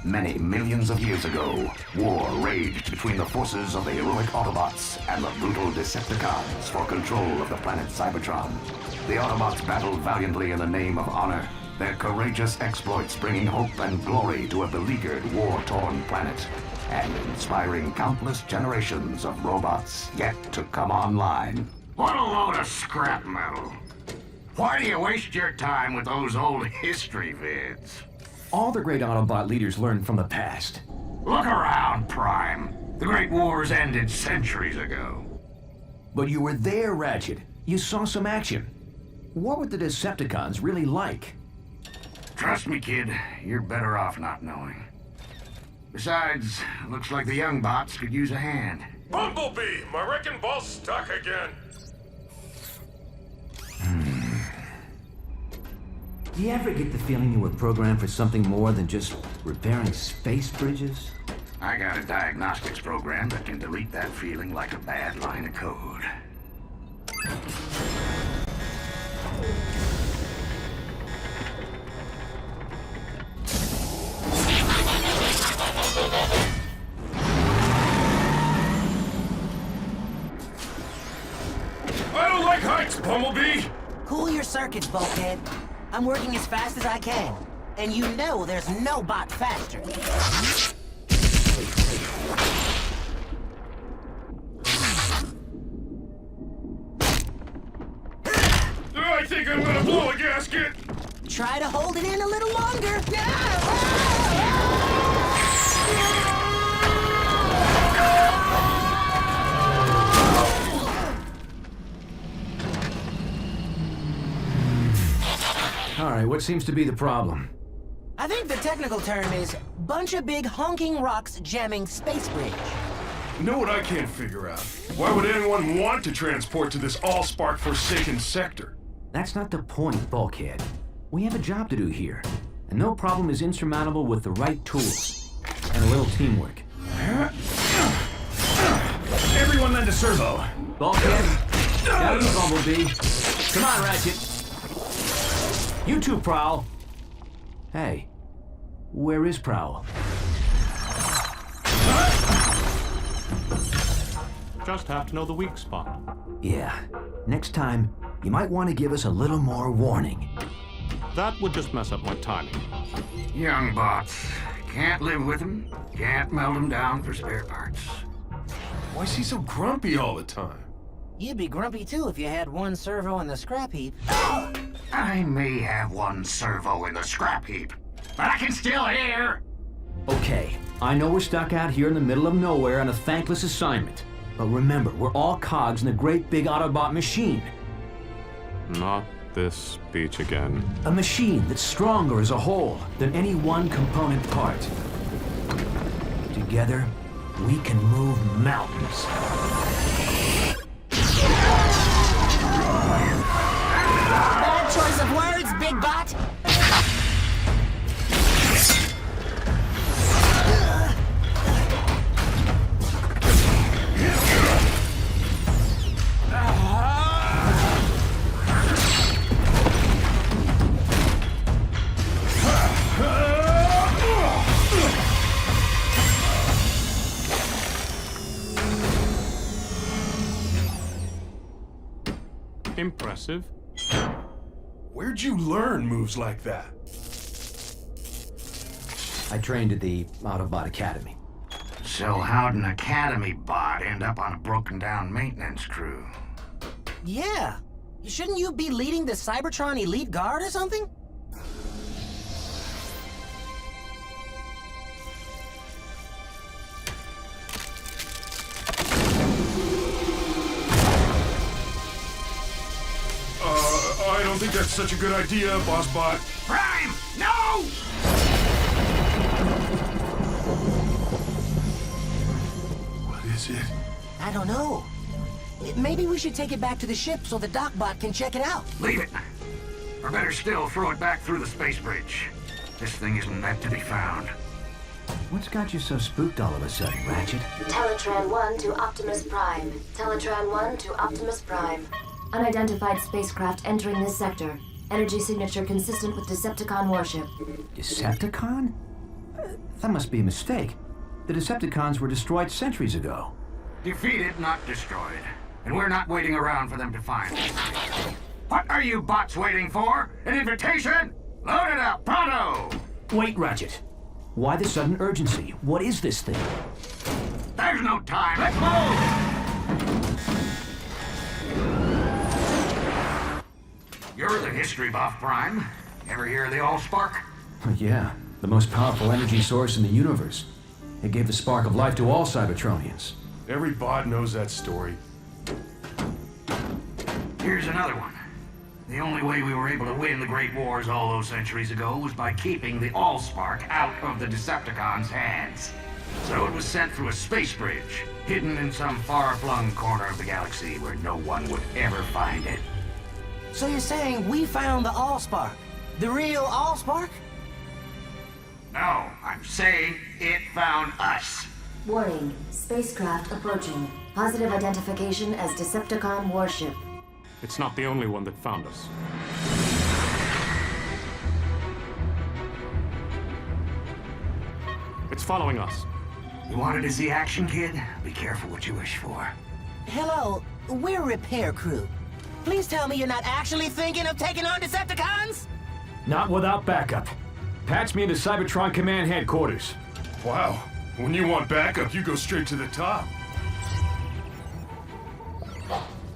Many millions of years ago, war raged between the forces of the heroic Autobots and the brutal Decepticons for control of the planet Cybertron. The Autobots battled valiantly in the name of honor, their courageous exploits bringing hope and glory to a beleaguered, war-torn planet, and inspiring countless generations of robots yet to come online. What a load of scrap metal. Why do you waste your time with those old history vids? All the great Autobot leaders learned from the past. Look around, Prime. The Great Wars ended centuries ago. But you were there, Ratchet. You saw some action. What were the Decepticons really like? Trust me, kid. You're better off not knowing. Besides, looks like the young bots could use a hand. Bumblebee! My wrecking ball's stuck again. Do you ever get the feeling you were programmed for something more than just repairing space bridges? I got a diagnostics program that can delete that feeling like a bad line of code. I don't like heights, Bumblebee! Cool your circuits, Bulkhead. I'm working as fast as I can. And you know there's no bot faster. I think I'm gonna blow a gasket! Try to hold it in a little longer. All right, what seems to be the problem? I think the technical term is bunch of big honking rocks jamming space bridge. You know what I can't figure out? Why would anyone want to transport to this all-spark forsaken sector? That's not the point, Bulkhead. We have a job to do here, and no problem is insurmountable with the right tools and a little teamwork. Everyone lend a servo. Bulkhead, down the Bumblebee. Come on, Ratchet. You two, Prowl. Hey, where is Prowl? Just have to know the weak spot. Yeah, next time, you might want to give us a little more warning. That would just mess up my timing. Young bots. Can't live with them. Can't melt them down for spare parts. Why is he so grumpy all the time? You'd be grumpy too if you had one servo in the scrap heap. I may have one servo in the scrap heap, but I can still hear. Okay, I know we're stuck out here in the middle of nowhere on a thankless assignment. But remember, we're all cogs in a great big Autobot machine. Not this speech again. A machine that's stronger as a whole than any one component part. Together, we can move mountains. Bad choice of words, Big Bot. Impressive. Where'd you learn moves like that? I trained at the Autobot Academy. So how'd an Academy bot end up on a broken-down maintenance crew? Yeah. Shouldn't you be leading the Cybertron Elite Guard or something? I don't think that's such a good idea, Boss Bot. Prime! No! What is it? I don't know. Maybe we should take it back to the ship so the Docbot can check it out. Leave it. Or better still, throw it back through the space bridge. This thing isn't meant to be found. What's got you so spooked all of a sudden, Ratchet? Teletran 1 to Optimus Prime. Teletran 1 to Optimus Prime. Unidentified spacecraft entering this sector. Energy signature consistent with Decepticon warship. Decepticon? That must be a mistake. The Decepticons were destroyed centuries ago. Defeated, not destroyed. And we're not waiting around for them to find us. What are you bots waiting for? An invitation? Load it up, pronto! Wait, Ratchet. Why the sudden urgency? What is this thing? There's no time. Let's move! You're the history buff, Prime. Ever hear of the Allspark? Yeah, The most powerful energy source in the universe. It gave the spark of life to all Cybertronians. Every bot knows that story. Here's another one. The only way we were able to win the Great Wars all those centuries ago was by keeping the Allspark out of the Decepticons' hands. So it was sent through a space bridge, hidden in some far-flung corner of the galaxy where no one would ever find it. So you're saying we found the Allspark? The real Allspark? No, I'm saying it found us. Warning. Spacecraft approaching. Positive identification as Decepticon warship. It's not the only one that found us. It's following us. You wanted to see action, kid? Be careful what you wish for. Hello, we're a repair crew. Please tell me you're not actually thinking of taking on Decepticons? Not without backup. Patch me into Cybertron Command Headquarters. Wow. When you want backup, you go straight to the top.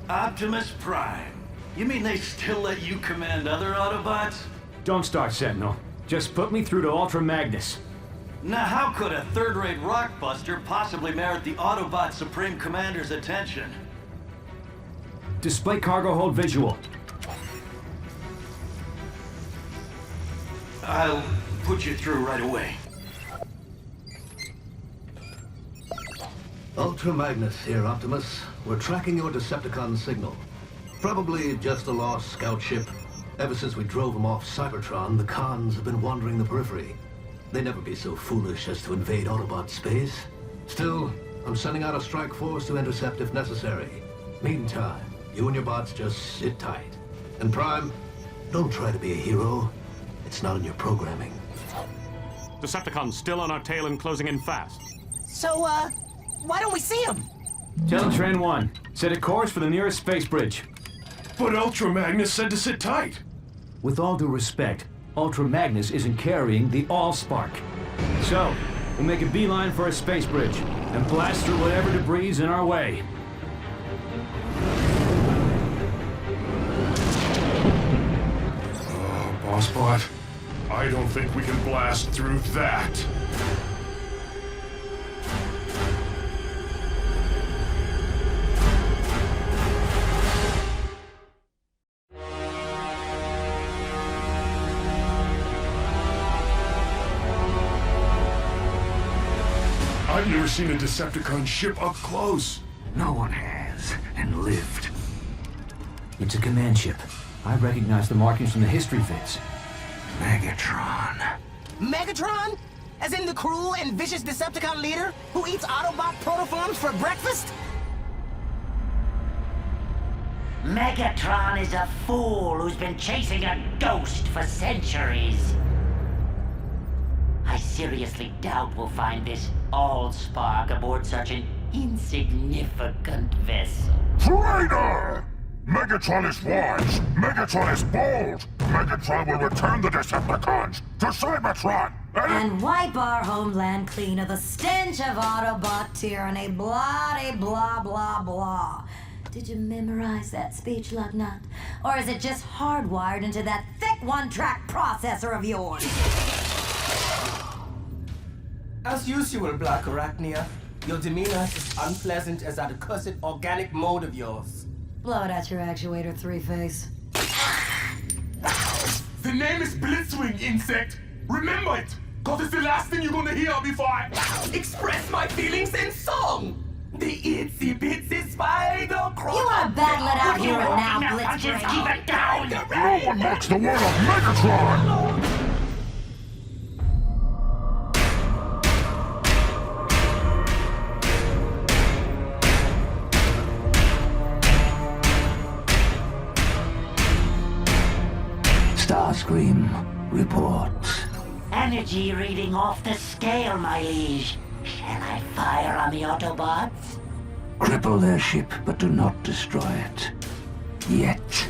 Optimus Prime. You mean they still let you command other Autobots? Don't start, Sentinel. Just put me through to Ultra Magnus. Now how could a third-rate rockbuster possibly merit the Autobot Supreme Commander's attention? Display cargo hold visual. I'll put you through right away. Ultra Magnus here, Optimus. We're tracking your Decepticon signal. Probably just a lost scout ship. Ever since we drove them off Cybertron, the cons have been wandering the periphery. They'd never be so foolish as to invade Autobot space. Still, I'm sending out a strike force to intercept if necessary. Meantime, you and your bots just sit tight. And Prime, don't try to be a hero. It's not in your programming. Decepticons still on our tail and closing in fast. So, why don't we see them? Teletran 1, set a course for the nearest space bridge. But Ultra Magnus said to sit tight. With all due respect, Ultra Magnus isn't carrying the Allspark. So, we'll make a beeline for a space bridge and blast through whatever debris is in our way. Oh, Bossbot, I don't think we can blast through that. I've never seen a Decepticon ship up close. No one has, and lived. It's a command ship. I recognize the markings from the history vids. Megatron. Megatron? As in the cruel and vicious Decepticon leader who eats Autobot protoforms for breakfast? Megatron is a fool who's been chasing a ghost for centuries. I seriously doubt we'll find this Allspark aboard such an insignificant vessel. Traitor! Megatron is wise. Megatron is bold. Megatron will return the Decepticons to Cybertron. And wipe our homeland clean of the stench of Autobot tyranny. Blah, blah, blah, blah. Did you memorize that speech, Lugnut? Or is it just hardwired into that thick one-track processor of yours? As usual, Black Arachnia, your demeanor is as unpleasant as that accursed organic mode of yours. Blow it at your actuator, Three-Face. The name is Blitzwing, insect! Remember it! Cause it's the last thing you're gonna hear before I express my feelings in song! The itsy bitsy spider crawl. You wanna battle it out here and now, Blitzwing? Keep it down! No one mocks the word of Megatron! Starscream reports. Energy reading off the scale, my liege. Shall I fire on the Autobots? Cripple their ship, but do not destroy it. Yet.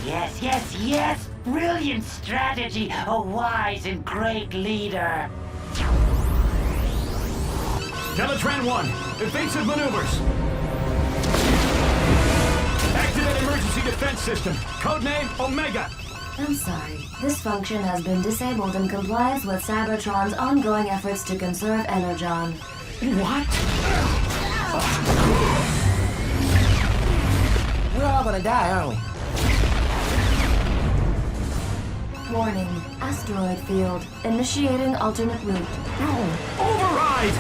Yes, yes, yes! Brilliant strategy! A wise and great leader! Teletran 1, evasive maneuvers. Activate emergency defense system. Codename Omega. I'm sorry. This function has been disabled in compliance with Cybertron's ongoing efforts to conserve Energon. What? We're all gonna die, aren't we? Warning. Asteroid field. Initiating alternate route. No! Override!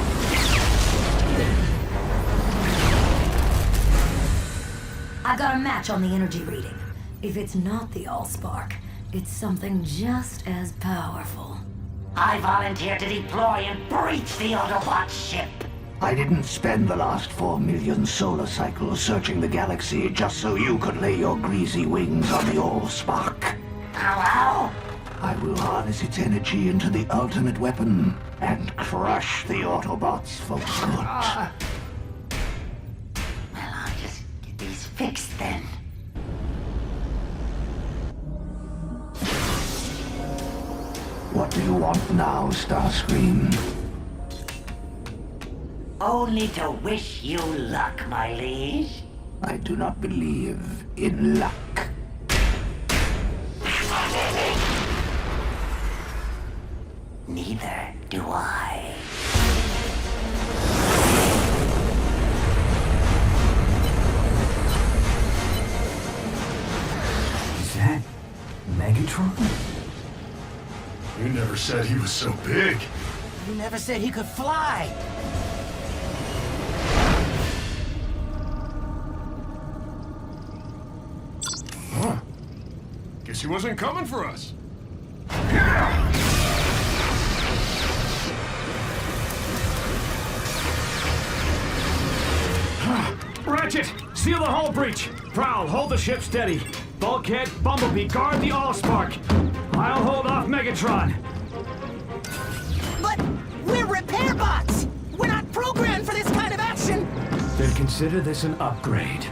I got a match on the energy reading. If it's not the Allspark, it's something just as powerful. I volunteer to deploy and breach the Autobot ship. I didn't spend the last 4 million solar cycles searching the galaxy just so you could lay your greasy wings on the Allspark. Hello? I will harness its energy into the ultimate weapon and crush the Autobots for good. Well, I'll just get these fixed then. What do you want now, Starscream? Only to wish you luck, my liege. I do not believe in luck. Neither do I. Is that Megatron? You never said he was so big. You never said he could fly. Huh. Guess he wasn't coming for us. Ratchet, seal the hull breach. Prowl, hold the ship steady. Bulkhead, Bumblebee, guard the Allspark. I'll hold off Megatron. But we're repair bots! We're not programmed for this kind of action! Then consider this an upgrade.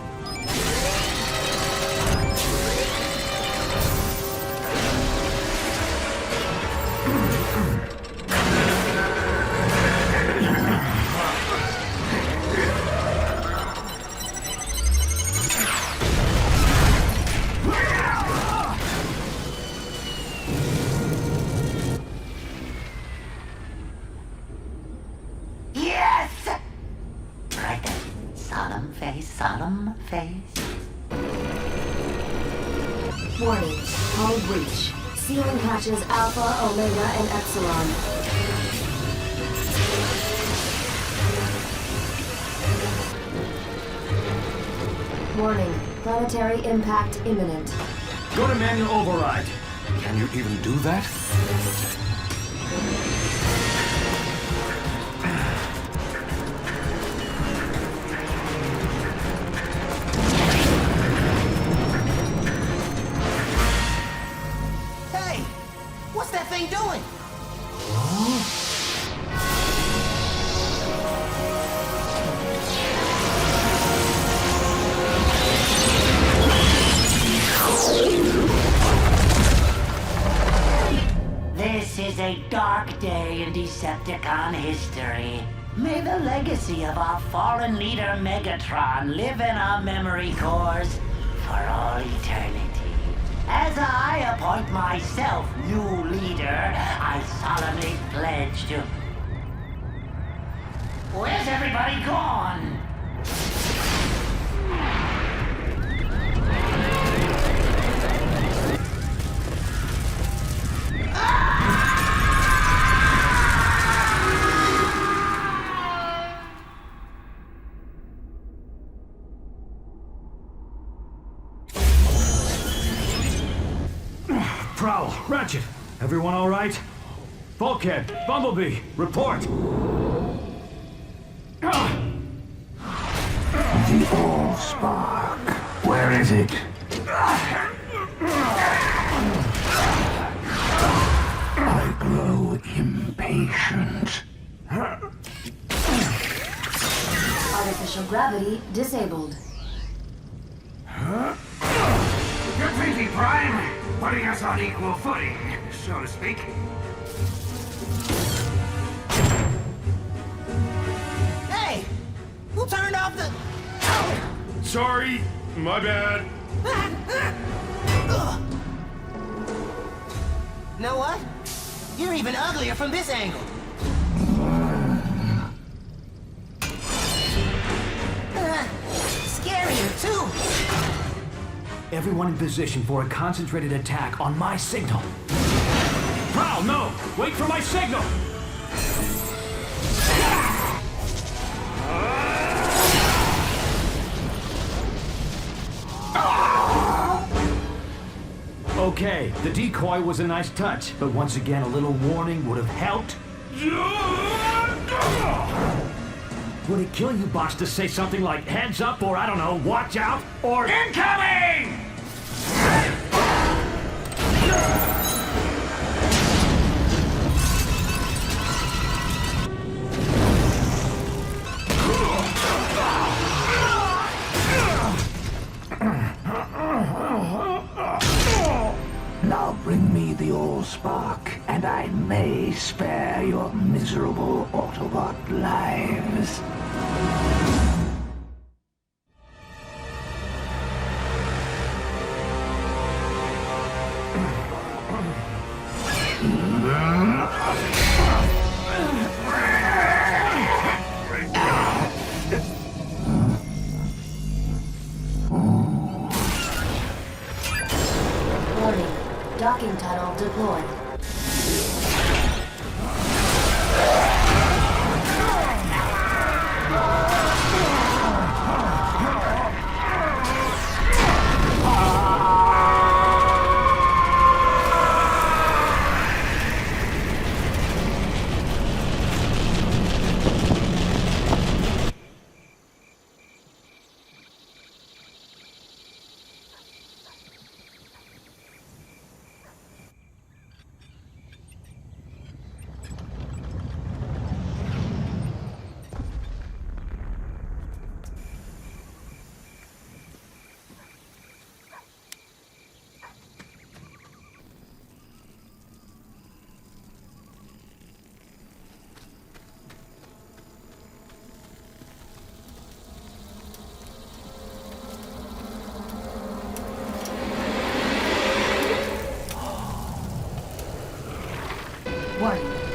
Solemn face. Warning. Hull breach. Sealing hatches Alpha, Omega, and Epsilon. Warning. Planetary impact imminent. Go to manual override. Can you even do that? What's that thing doing? This is a dark day in Decepticon history. May the legacy of our fallen leader Megatron live in our memory cores for all eternity. As I appoint myself new leader, I solemnly pledge to... Where's everybody gone? Prowl, Ratchet, everyone all right? Bulkhead, Bumblebee, report. The Allspark. Where is it? I grow impatient. Artificial gravity disabled. Good thinking, Prime. Putting us on equal footing, so to speak. Hey! Who turned off the... Sorry, my bad. Know what? You're even uglier from this angle. Scarier, too. Everyone in position for a concentrated attack on my signal. Prowl, no! Wait for my signal! Okay, the decoy was a nice touch, but once again, a little warning would have helped. Would it kill you, boss, to say something like heads up, or I don't know, watch out, or incoming? Now bring me the Allspark, and I may spare your miserable Autobot lives. Docking tunnel deployed.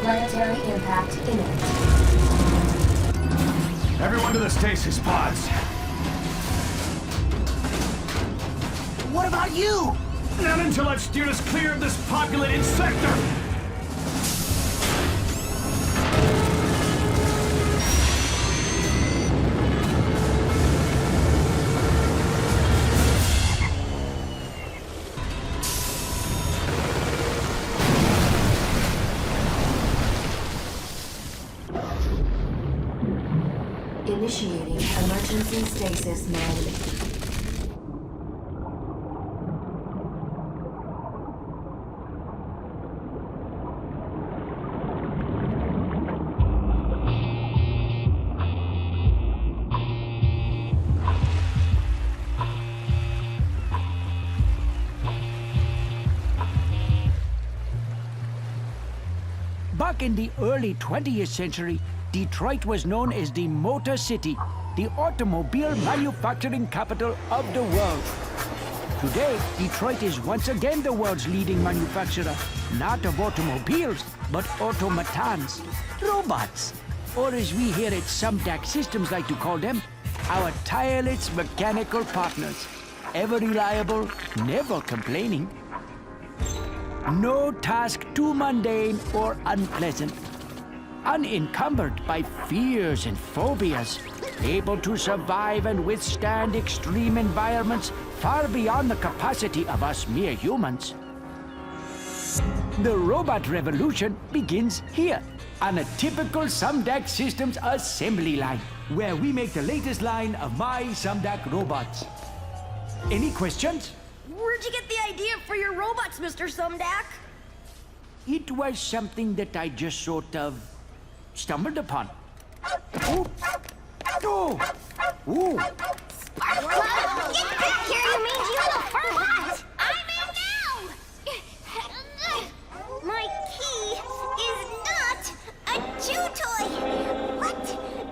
Planetary impact imminent. Everyone to the stasis pods. What about you? Not until I've steered us clear of this populated sector! Initiating emergency stasis mode. Back in the early 20th century, Detroit was known as the Motor City, the automobile manufacturing capital of the world. Today, Detroit is once again the world's leading manufacturer, not of automobiles, but automatons, robots, or as we here at Sumdac Systems like to call them, our tireless mechanical partners, ever reliable, never complaining. No task too mundane or unpleasant. Unencumbered by fears and phobias, able to survive and withstand extreme environments far beyond the capacity of us mere humans. The robot revolution begins here, on a typical Sumdac Systems assembly line, where we make the latest line of my Sumdac robots. Any questions? Where'd you get the idea for your robots, Mr. Sumdac? It was something that I just sort of stumbled upon. Oh! Oh! Ooh! Sparkle! Get back here, you mangy little furhat! I'm in now! My key is not a chew toy! Let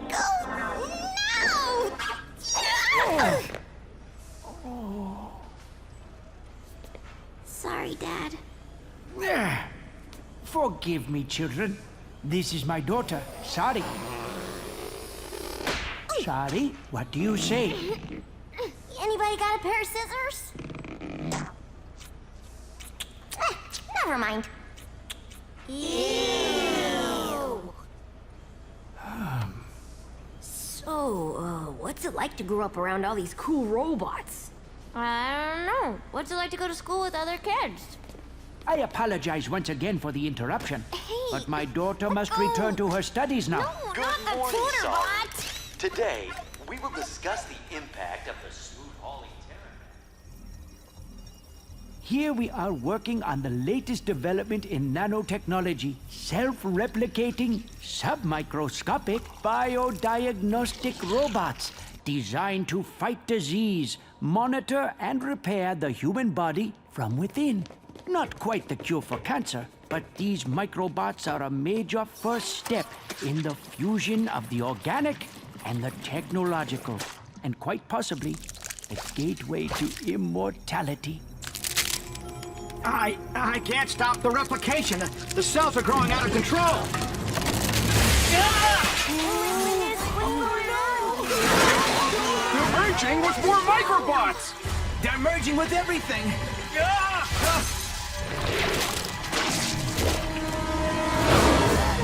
go now! Sorry, Dad. Forgive me, children. This is my daughter, Sari. Sari, what do you say? Anybody got a pair of scissors? Never mind. Ew. So, what's it like to grow up around all these cool robots? I don't know. What's it like to go to school with other kids? I apologize once again for the interruption, but my daughter must return to her studies now. No, Good not the morning, tutor Sari. bot! Today, we will discuss the impact of the smooth hauling terror. Here we are working on the latest development in nanotechnology, self-replicating, submicroscopic, biodiagnostic robots designed to fight disease, monitor and repair the human body from within. Not quite the cure for cancer, but these microbots are a major first step in the fusion of the organic and the technological, and quite possibly a gateway to immortality. I can't stop the replication. The cells are growing out of control. They're merging with more microbots! They're merging with everything.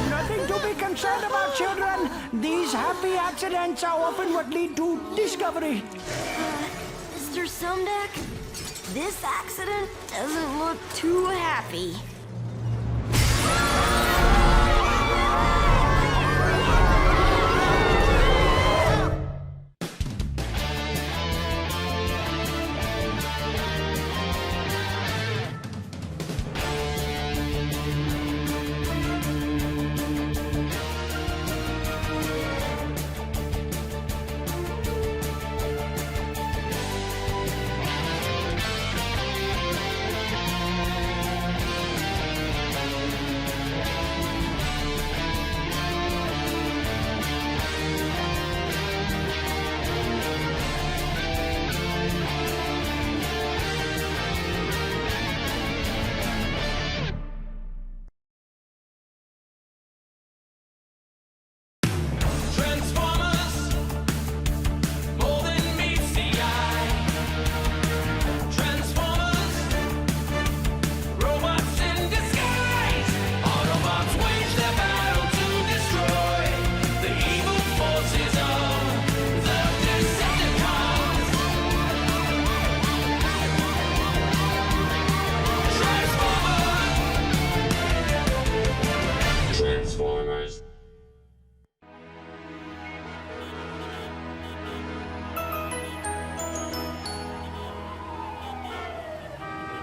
Nothing to be concerned about, children. These happy accidents are often what lead to discovery. Mr. Sumdeck, this accident doesn't look too happy.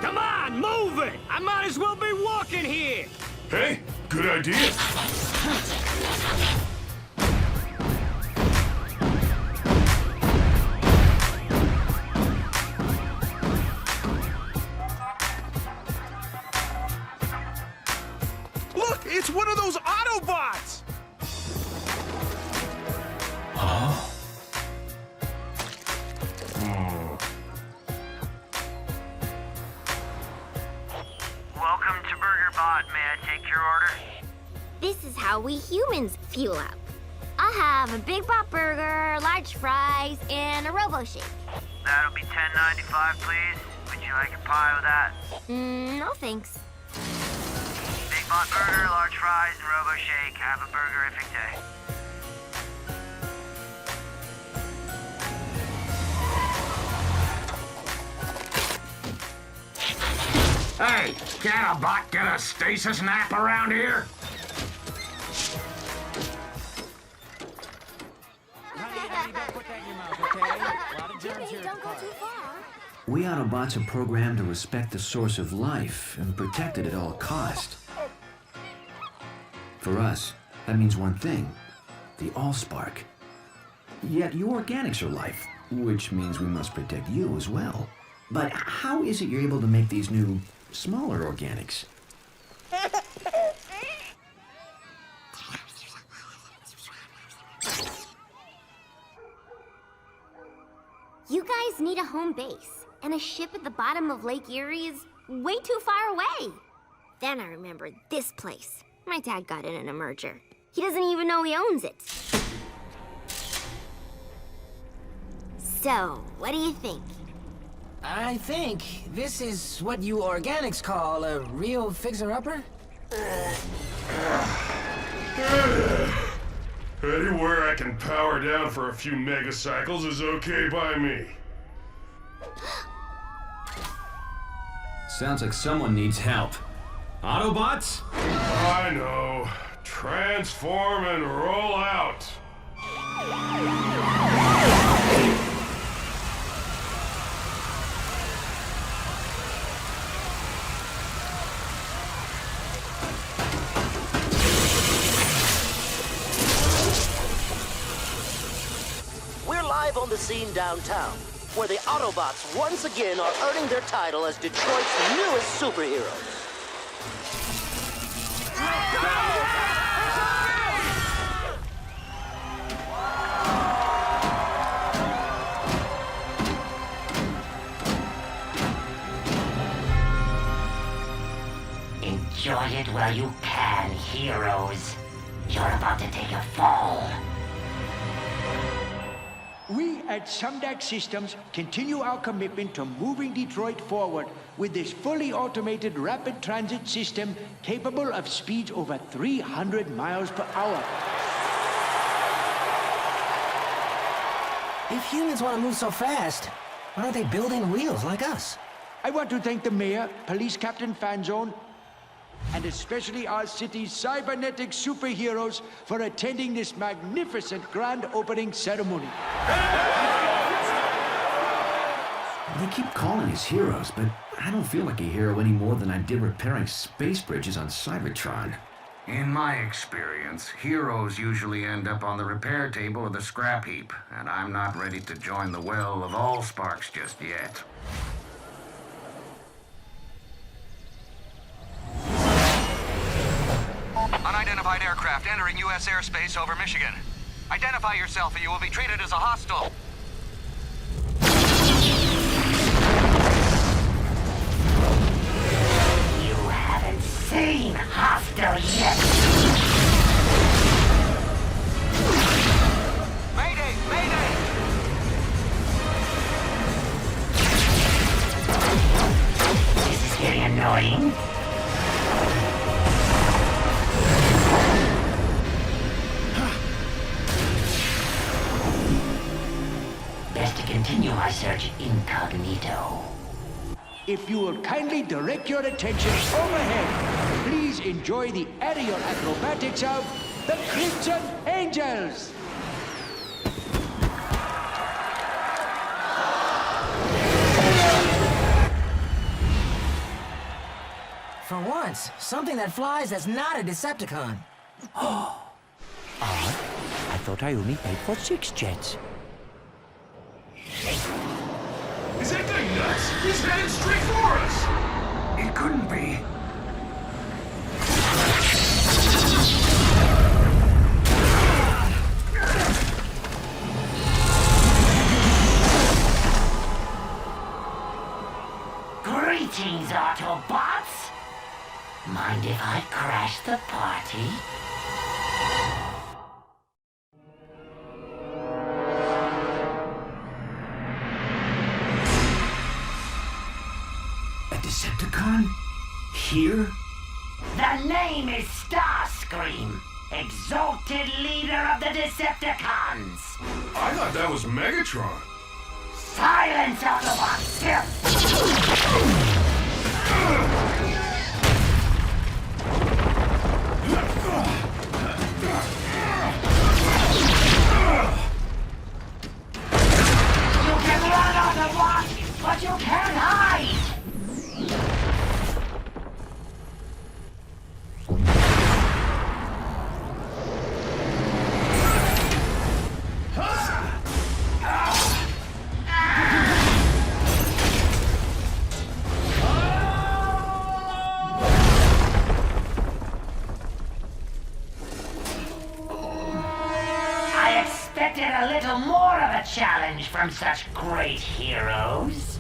Come on, move it! I might as well be walking here! Hey, good idea. Look, it's one of those Autobots! Huh? Welcome to BurgerBot. May I take your order? This is how we humans fuel up. I'll have a Big Bot Burger, large fries, and a Robo Shake. That'll be $10.95, please. Would you like a pie with that? No thanks. Big Bot Burger, large fries, and Robo Shake. Have a burgerific day. Hey, can a bot get a stasis nap around here? We Autobots are programmed to respect the source of life and protect it at all cost. For us, that means one thing, the Allspark. Yet you organics are life, which means we must protect you as well. But how is it you're able to make these new, smaller organics? You guys need a home base, and a ship at the bottom of Lake Erie is way too far away. Then I remembered this place. My dad got it in a merger. He doesn't even know he owns it. So, what do you think? I think this is what you organics call a real fixer-upper? Anywhere I can power down for a few megacycles is okay by me. Sounds like someone needs help. Autobots? I know. Transform and roll out. We're live on the scene downtown, where the Autobots once again are earning their title as Detroit's newest superheroes. Enjoy it while you can, heroes. You're about to take a fall. We at Sumdac Systems continue our commitment to moving Detroit forward with this fully automated rapid transit system capable of speeds over 300 miles per hour. If humans want to move so fast, why aren't they building wheels like us? I want to thank the mayor, Police Captain Fanzone, and especially our city's cybernetic superheroes for attending this magnificent grand opening ceremony. They keep calling us heroes, but I don't feel like a hero any more than I did repairing space bridges on Cybertron. In my experience, heroes usually end up on the repair table or the scrap heap, and I'm not ready to join the well of Allsparks just yet. Unidentified aircraft entering U.S. airspace over Michigan. Identify yourself or you will be treated as a hostile. You haven't seen hostile yet. Mayday! Mayday! This is getting annoying. Best to continue my search incognito. If you will kindly direct your attention overhead, please enjoy the aerial acrobatics of the Crimson Angels. For once, something that flies that's not a Decepticon. Odd. I thought I only paid for 6 jets. Is that guy nuts? He's headed straight for us! It couldn't be. Greetings, Autobots! Mind if I crash the party? Decepticon? Here? The name is Starscream, exalted leader of the Decepticons. I thought that was Megatron. Silence, Autobots! You can run, Autobots, but you can't hide! A little more of a challenge from such great heroes.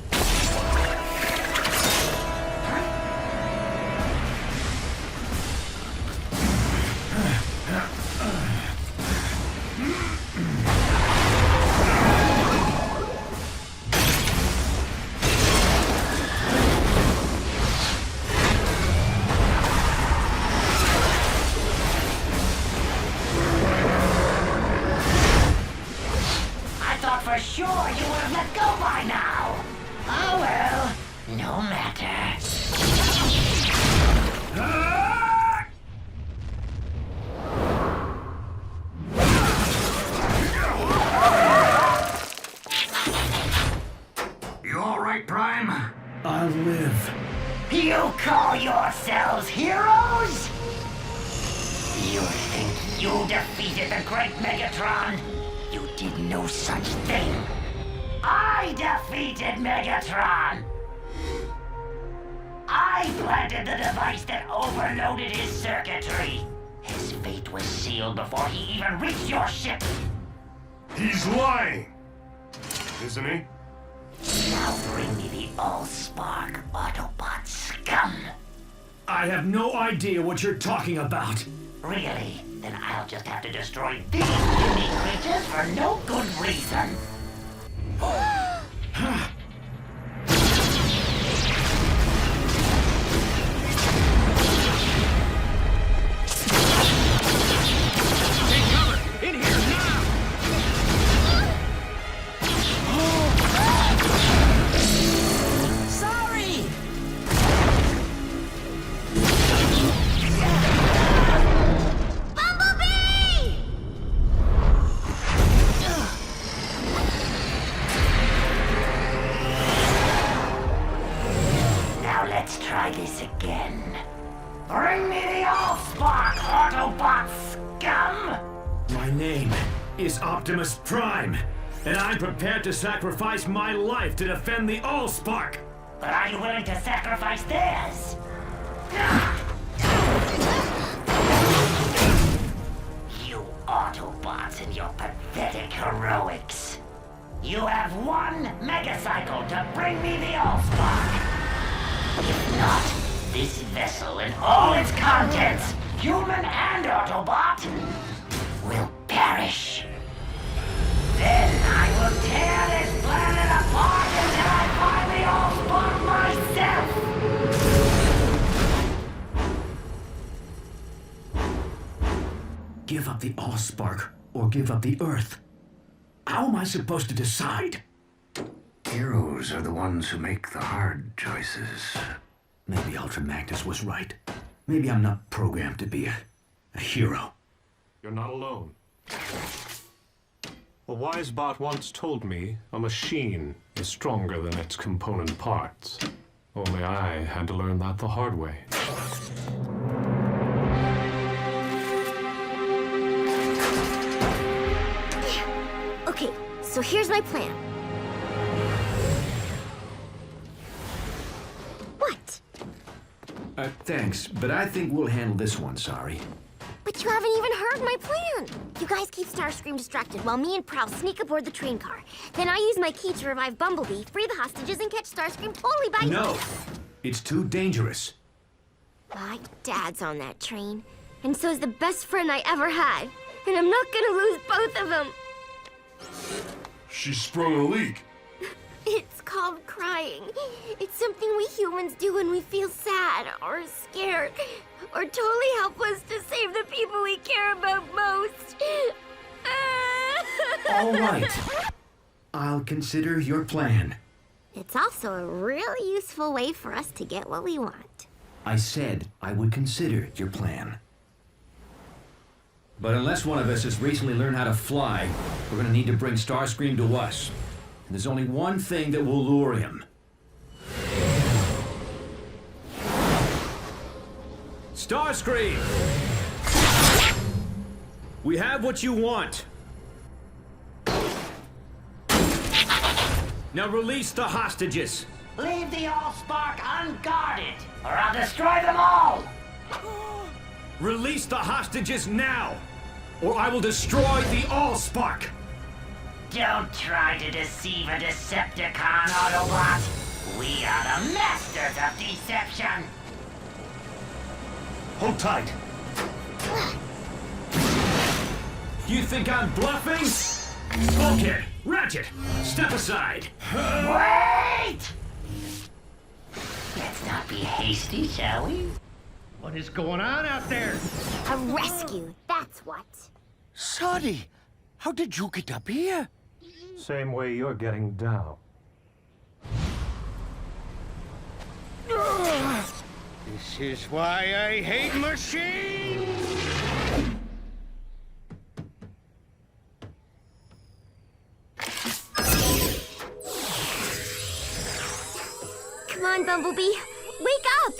For sure, you would have let go by now. Oh well, no matter. You all right, Prime? I'll live. You call yourselves heroes? You think you defeated the great Megatron? You did no such thing. I defeated Megatron. I planted the device that overloaded his circuitry. His fate was sealed before he even reached your ship. He's lying, isn't he? Now bring me the Allspark, Autobot scum. I have no idea what you're talking about. Really? Then I'll just have to destroy these unique creatures for no good reason. Take cover! In here now! Sorry! Bumblebee! Now let's try this again. Bring me the Allspark, Autobot scum! My name is Optimus Prime, and I'm prepared to sacrifice my life to defend the Allspark. But are you willing to sacrifice theirs? You Autobots and your pathetic heroics. You have one megacycle to bring me the Allspark. If not, this vessel and all its contents, human and Autobot, will perish. Then I will tear this planet apart until I find the Allspark myself! Give up the Allspark or give up the Earth. How am I supposed to decide? Heroes are the ones who make the hard choices. Maybe Ultra Magnus was right. Maybe I'm not programmed to be a hero. You're not alone. A wise bot once told me a machine is stronger than its component parts. Only I had to learn that the hard way. Okay, so here's my plan. What? Thanks, but I think we'll handle this one, sorry. But you haven't even heard my plan. You guys keep Starscream distracted while me and Prowl sneak aboard the train car. Then I use my key to revive Bumblebee, free the hostages, and catch Starscream totally by... No! It's too dangerous. My dad's on that train, and so's the best friend I ever had. And I'm not gonna lose both of them. She sprung a leak. It's called crying. It's something we humans do when we feel sad or scared or totally helpless to save the people we care about most. All right. I'll consider your plan. It's also a really useful way for us to get what we want. I said I would consider your plan. But unless one of us has recently learned how to fly, we're gonna need to bring Starscream to us. And there's only one thing that will lure him. Starscream! We have what you want. Now release the hostages. Leave the Allspark unguarded, or I'll destroy them all! Release the hostages now, or I will destroy the Allspark! Don't try to deceive a Decepticon, Autobot! We are the masters of deception! Hold tight. Do you think I'm bluffing? Bulkhead, Ratchet, step aside. Wait! Let's not be hasty, shall we? What is going on out there? A rescue, that's what. Sonny, how did you get up here? Same way you're getting down. This is why I hate machines! Come on, Bumblebee, wake up!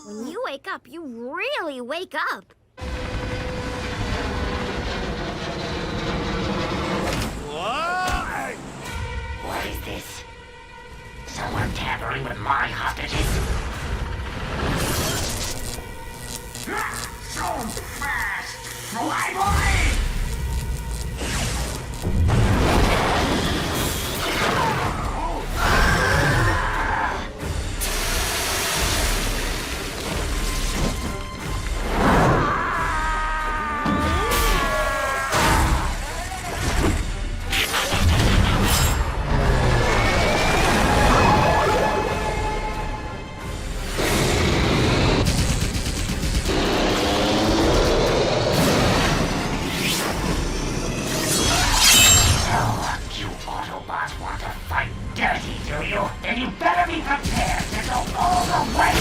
When you wake up, you really wake up. What is this? Someone tampering with my hostages? So fast! Fly, boy! Then you better be prepared to go all the way!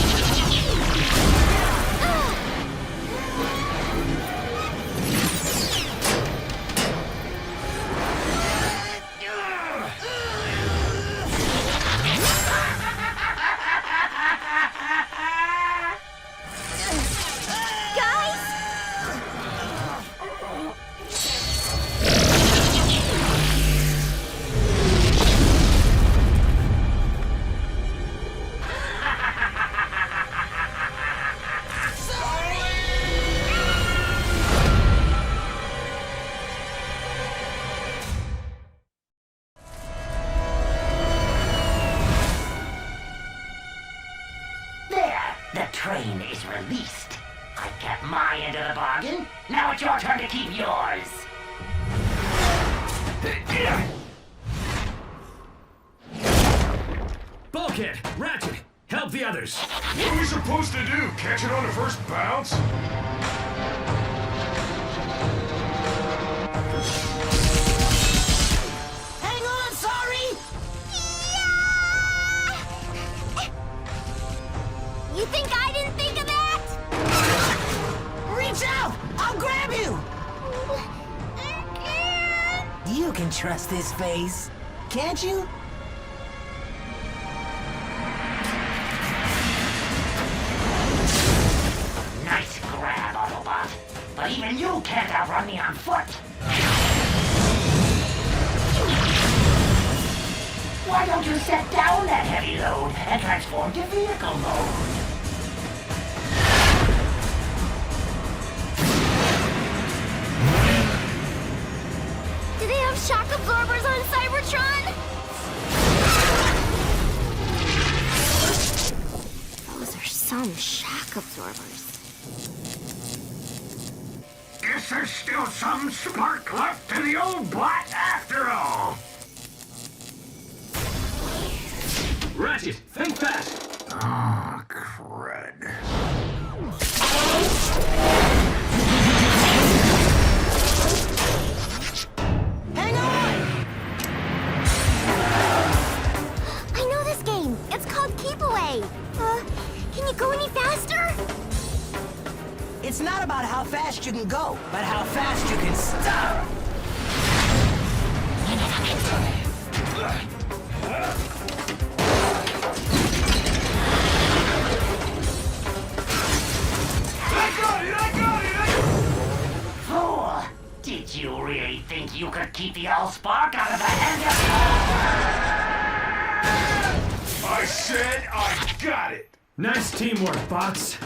Train is released. I kept my end of the bargain. Now it's your turn to keep yours. Bulkhead, Ratchet, help the others. What are we supposed to do? Catch it on the first bounce? Hang on, sorry! You think I didn't think of that? Reach out! I'll grab you! You can trust this face, can't you? Nice grab, Autobot. But even you can't outrun me on foot. Why don't you set down that heavy load and transform to vehicle mode? Do they have shock absorbers on Cybertron? Those are some shock absorbers. Guess there's still some spark left to the old bot after all. Ratchet, think fast! Ah, crud. Hang on! I know this game. It's called Keep Away. Can you go any faster? It's not about how fast you can go, but how fast you can stop. Fool! Did you really think you could keep the Allspark out of the hand of... I said I got it! Nice teamwork, bots.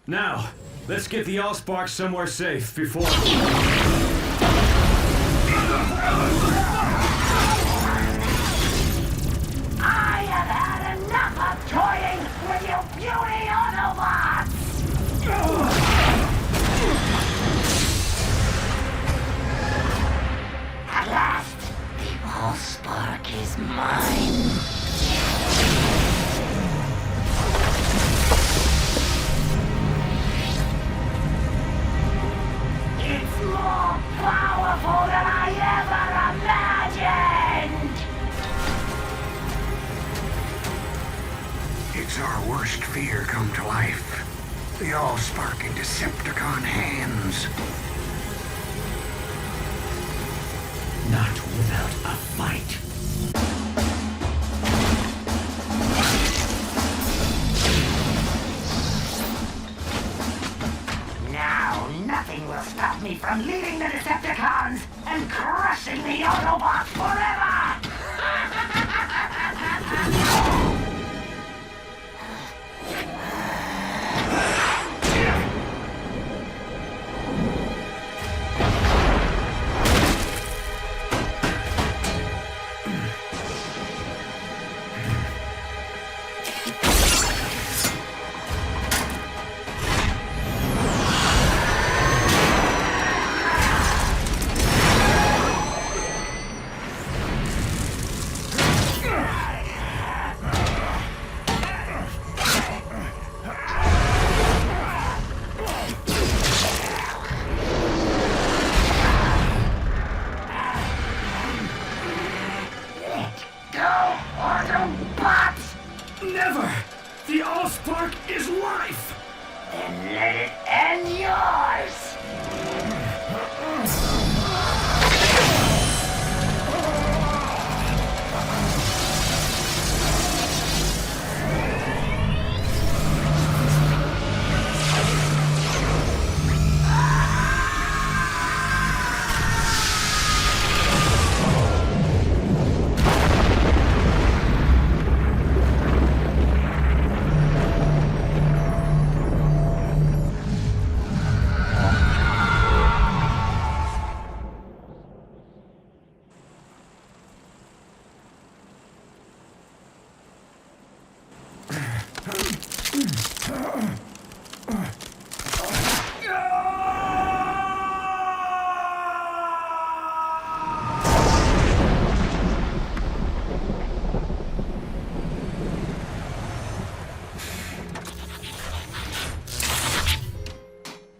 Now, let's get the Allspark somewhere safe before... It's our worst fear come to life. The all-sparking Decepticon hands. Not without a fight. Now, nothing will stop me from leading the Decepticons and crushing the Autobots forever! Never! The Allspark is life! Then let it end yours!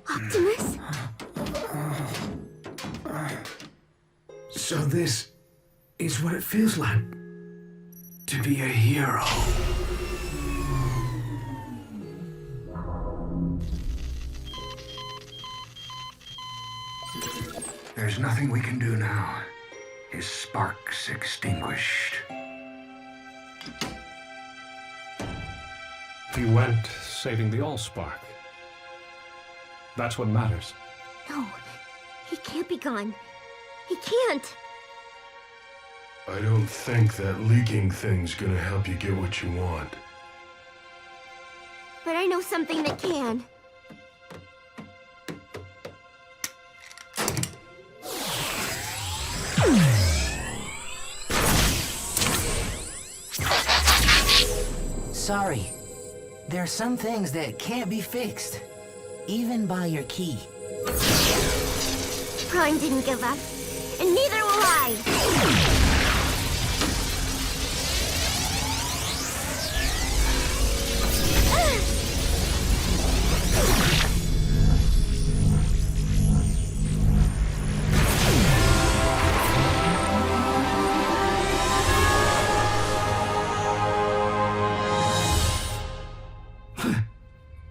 Optimus? So this is what it feels like to be a hero. There's nothing we can do now. His spark's extinguished. He went saving the Allspark. That's what matters. No, he can't be gone. He can't. I don't think that leaking thing's gonna help you get what you want. But I know something that can. Sorry. There are some things that can't be fixed, even by your key. Prime didn't give up, and neither will I.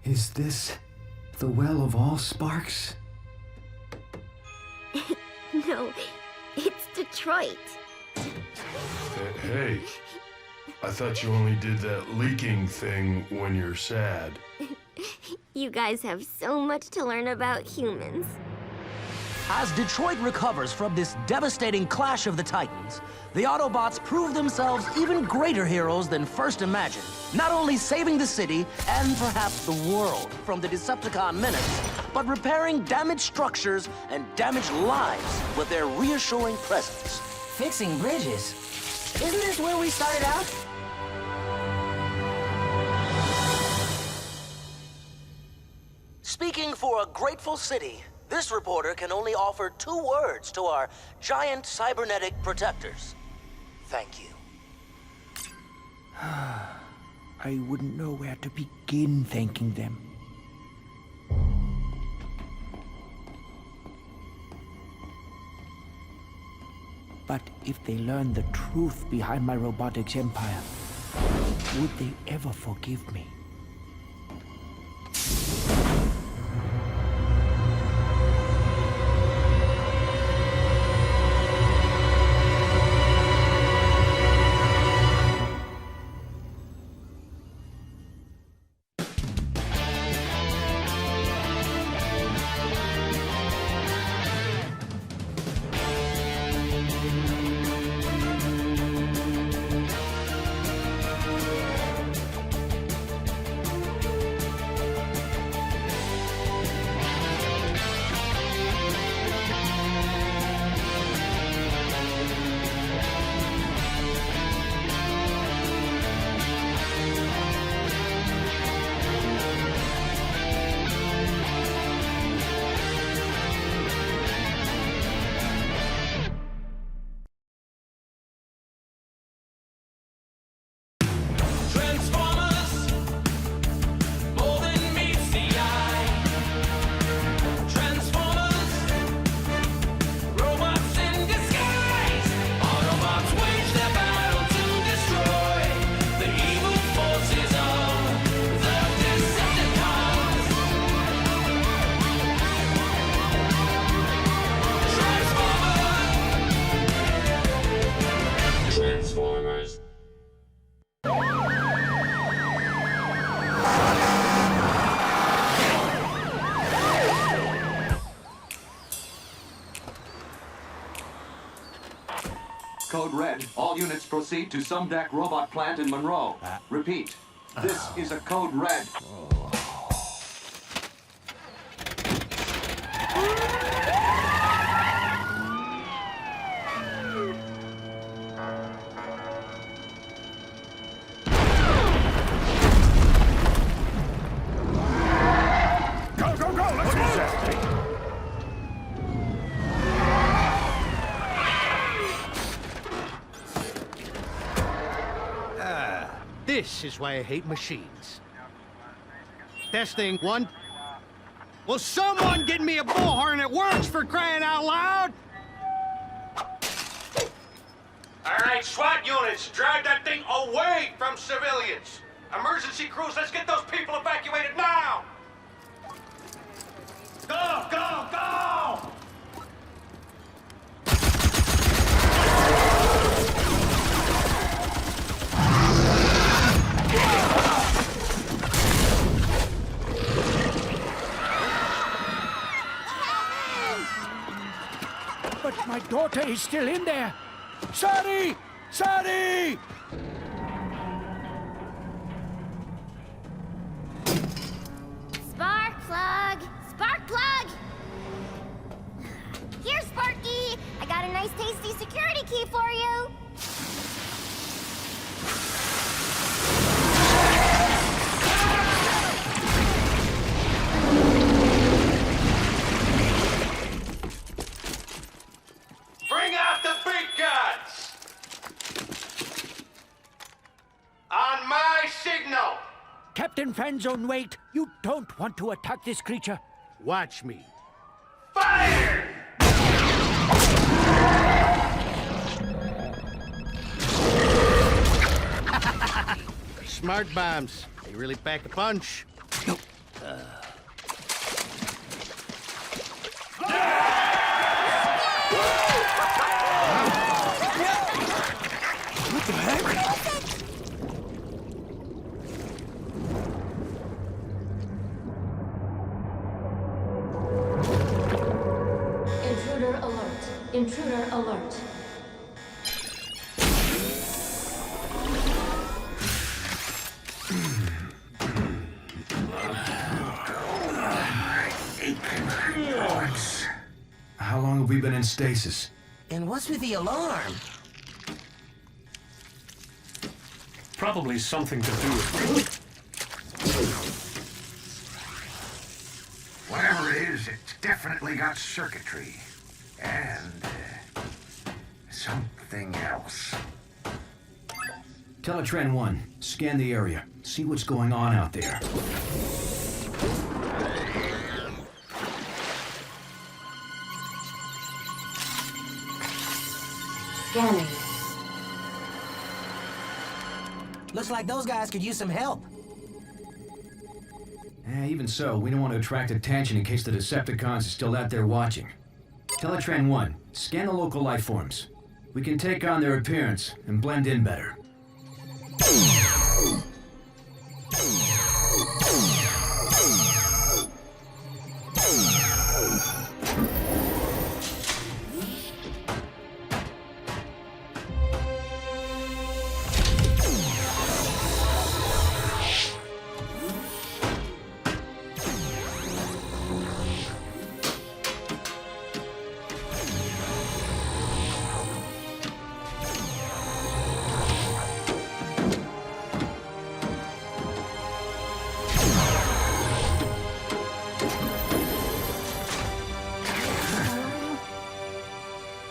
Is this the Well of All Sparks? No, it's Detroit. Hey, I thought you only did that leaking thing when you're sad. You guys have so much to learn about humans. As Detroit recovers from this devastating clash of the Titans, the Autobots prove themselves even greater heroes than first imagined, not only saving the city and perhaps the world from the Decepticon menace, but repairing damaged structures and damaged lives with their reassuring presence. Fixing bridges? Isn't this where we started out? Speaking for a grateful city, this reporter can only offer 2 words to our giant cybernetic protectors. Thank you. I wouldn't know where to begin thanking them. But if they learn the truth behind my robotics empire, Would they ever forgive me? Code Red. All units proceed to Sumdac Robot Plant in Monroe. Repeat. This is a Code Red. Go, go, go! Let's move! This is why I hate machines. Testing, one. Will someone get me a bullhorn that works, for crying out loud? All right, SWAT units, drive that thing away from civilians. Emergency crews, let's get those people evacuated now! Go, go, go! But my daughter is still in there. Sorry! Sorry! Spark plug! Spark plug! Here, Sparky! I got a nice tasty security key for you! Bring out the big guns! On my signal! Captain Fanzone, wait! You don't want to attack this creature. Watch me. Fire! Smart bombs. They really pack a punch. What the heck? Intruder alert. Intruder alert. How long have we been in stasis? And what's with the alarm? Probably something to do with... Whatever it is, it's definitely got circuitry. And... something else. Teletran 1, scan the area. See what's going on out there. Scanning. Looks like those guys could use some help. Even so, we don't want to attract attention in case the Decepticons are still out there watching. Teletran 1, scan the local life forms. We can take on their appearance and blend in better.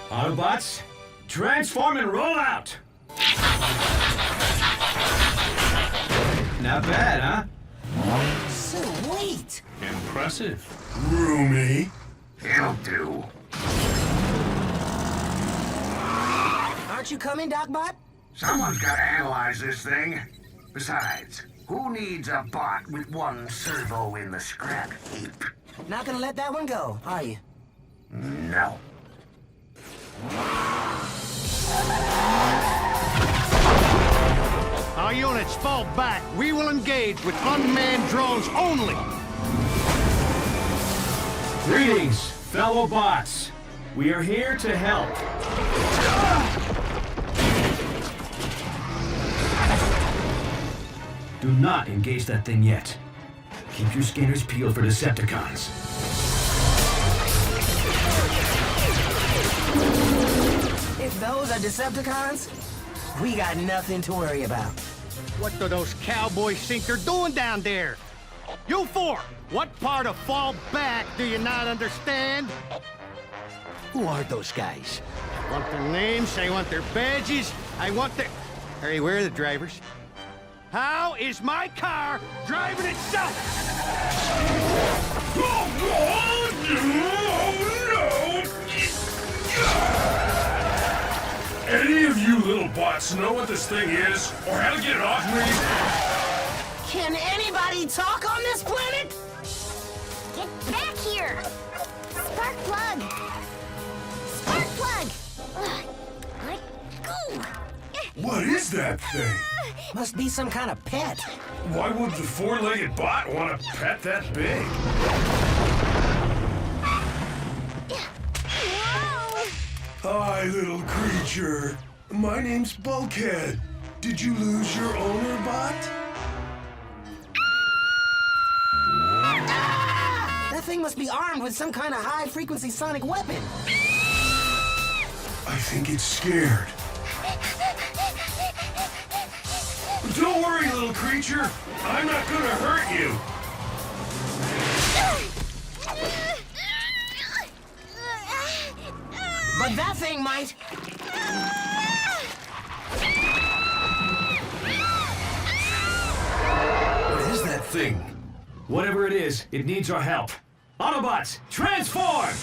Autobots, transform and roll out! Not bad, huh? Sweet! Impressive. Roomy. He'll do. Aren't you coming, Docbot? Someone's got to analyze this thing. Besides, who needs a bot with one servo in the scrap heap? Not gonna let that one go, are you? No. Our units fall back. We will engage with unmanned drones only. Greetings, fellow bots. We are here to help. Do not engage that thing yet. Keep your scanners peeled for Decepticons. If those are Decepticons, we got nothing to worry about. What do those cowboys think they're doing down there? You four, what part of fall back do you not understand? Who are those guys? I want their names, I want their badges, I want their... Hey, where are the drivers? How is my car driving itself? Any of you little bots know what this thing is, or how to get it off me? Can anybody talk on this planet? Get back here! Spark plug! Spark plug! Ugh, let go! What is that thing? Must be some kind of pet. Why would the four-legged bot want a pet that big? Hi, little creature. My name's Bulkhead. Did you lose your owner, bot? That thing must be armed with some kind of high-frequency sonic weapon. I think it's scared. Don't worry, little creature. I'm not gonna hurt you. But that thing might. What is that thing? Whatever it is, it needs our help. Autobots, transform!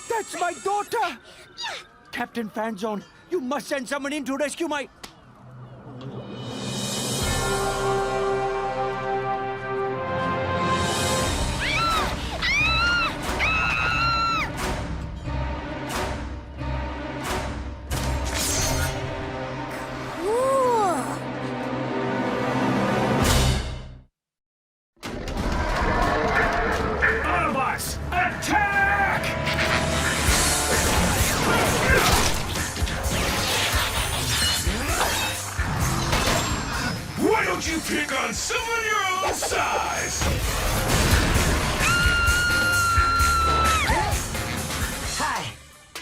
That's my daughter! Captain Fanzone, you must send someone in to rescue my... Autobots, attack! Why don't you pick on someone your own size?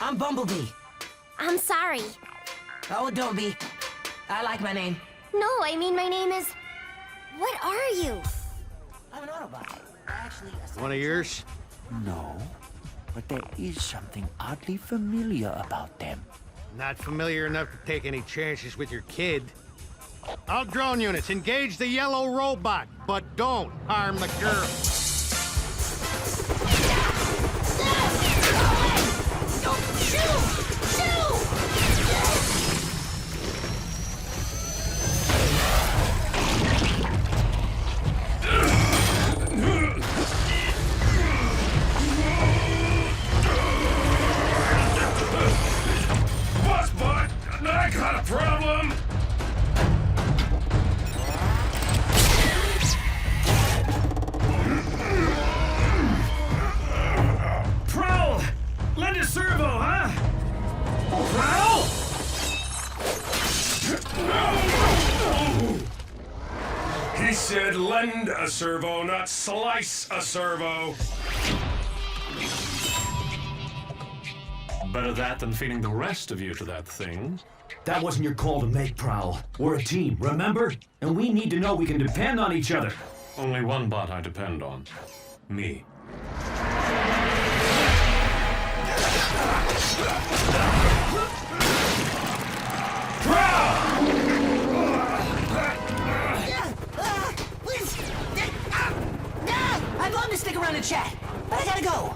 I'm Bumblebee. I'm sorry. Oh, don't be. I like my name. No, I mean my name is... What are you? I'm an Autobot. Actually, One of yours? No, but there is something oddly familiar about them. Not familiar enough to take any chances with your kid. All drone units, engage the yellow robot, but don't harm the girl. I got a problem! Prowl! Lend a servo, huh? Prowl! He said lend a servo, not slice a servo. Better that than feeding the rest of you to that thing. That wasn't your call to make, Prowl. We're a team, remember? And we need to know we can depend on each other. Only one bot I depend on. Me. I'd love to stick around and chat, but I gotta go.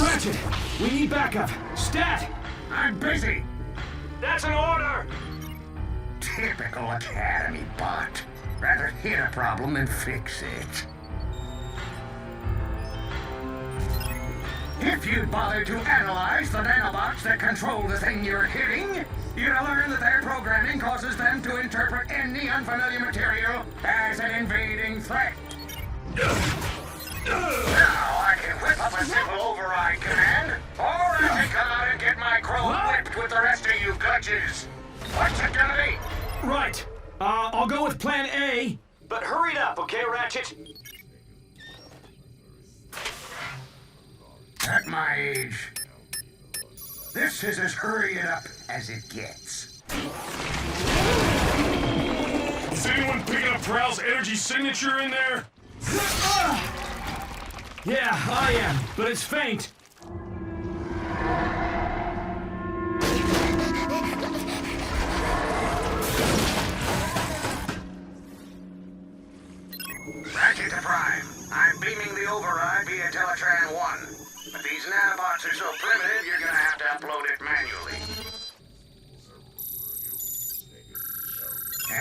Ratchet! We need backup! Stat! I'm busy! That's an order! Typical Academy bot. Rather hit a problem than fix it. If you'd bother to analyze the nanobots that control the thing you're hitting, you'd learn that their programming causes them to interpret any unfamiliar material as an invading threat. Now I can whip up a simple override command, or I can come out and get my chrome whipped with the rest of you gudges. What's it gonna be? Right. I'll go with plan A. But hurry it up, okay, Ratchet? At my age, this is as hurry it up as it gets. Is anyone picking up Prowl's energy signature in there? Yeah, I am, but it's faint. Ratchet to Prime. I'm beaming the override via Teletran 1. But these nanobots are so primitive, you're gonna have to upload it manually.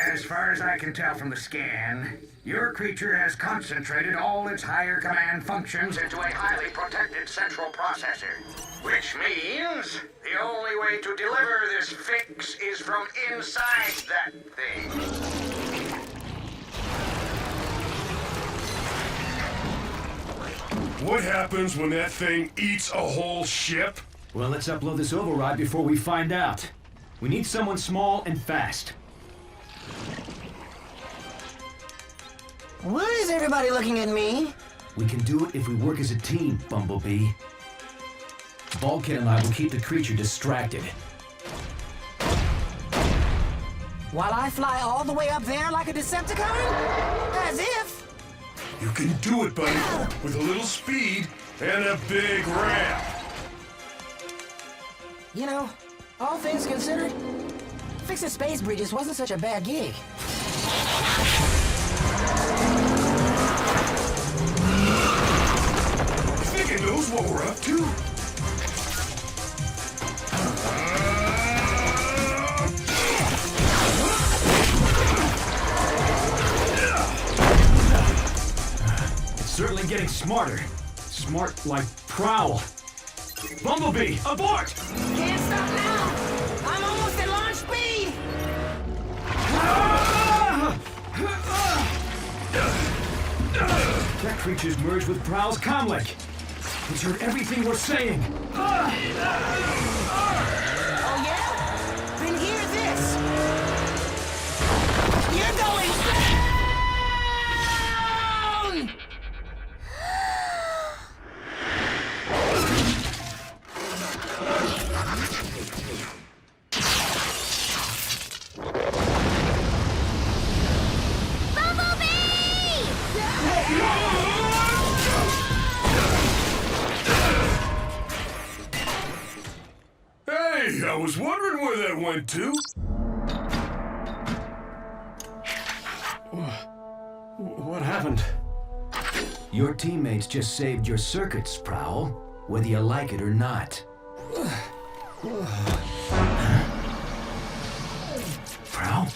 As far as I can tell from the scan, your creature has concentrated all its higher command functions into a highly protected central processor. Which means the only way to deliver this fix is from inside that thing. What happens when that thing eats a whole ship? Well, let's upload this override before we find out. We need someone small and fast. Why is everybody looking at me? We can do it if we work as a team, Bumblebee. Bulkhead and I will keep the creature distracted. While I fly all the way up there like a Decepticon? As if... You can do it, buddy, with a little speed and a big ramp. You know, all things considered, fixing space bridges wasn't such a bad gig. You think it knows what we're up to? Certainly getting smarter. Smart like Prowl. Bumblebee, abort! Can't stop now! I'm almost at launch speed! That creature's merged with Prowl's comlink. He's heard everything we're saying. Oh, yeah? Then hear this! You're going down! Hey, I was wondering where that went to. What happened? Your teammates just saved your circuits, Prowl, whether you like it or not. Prowl?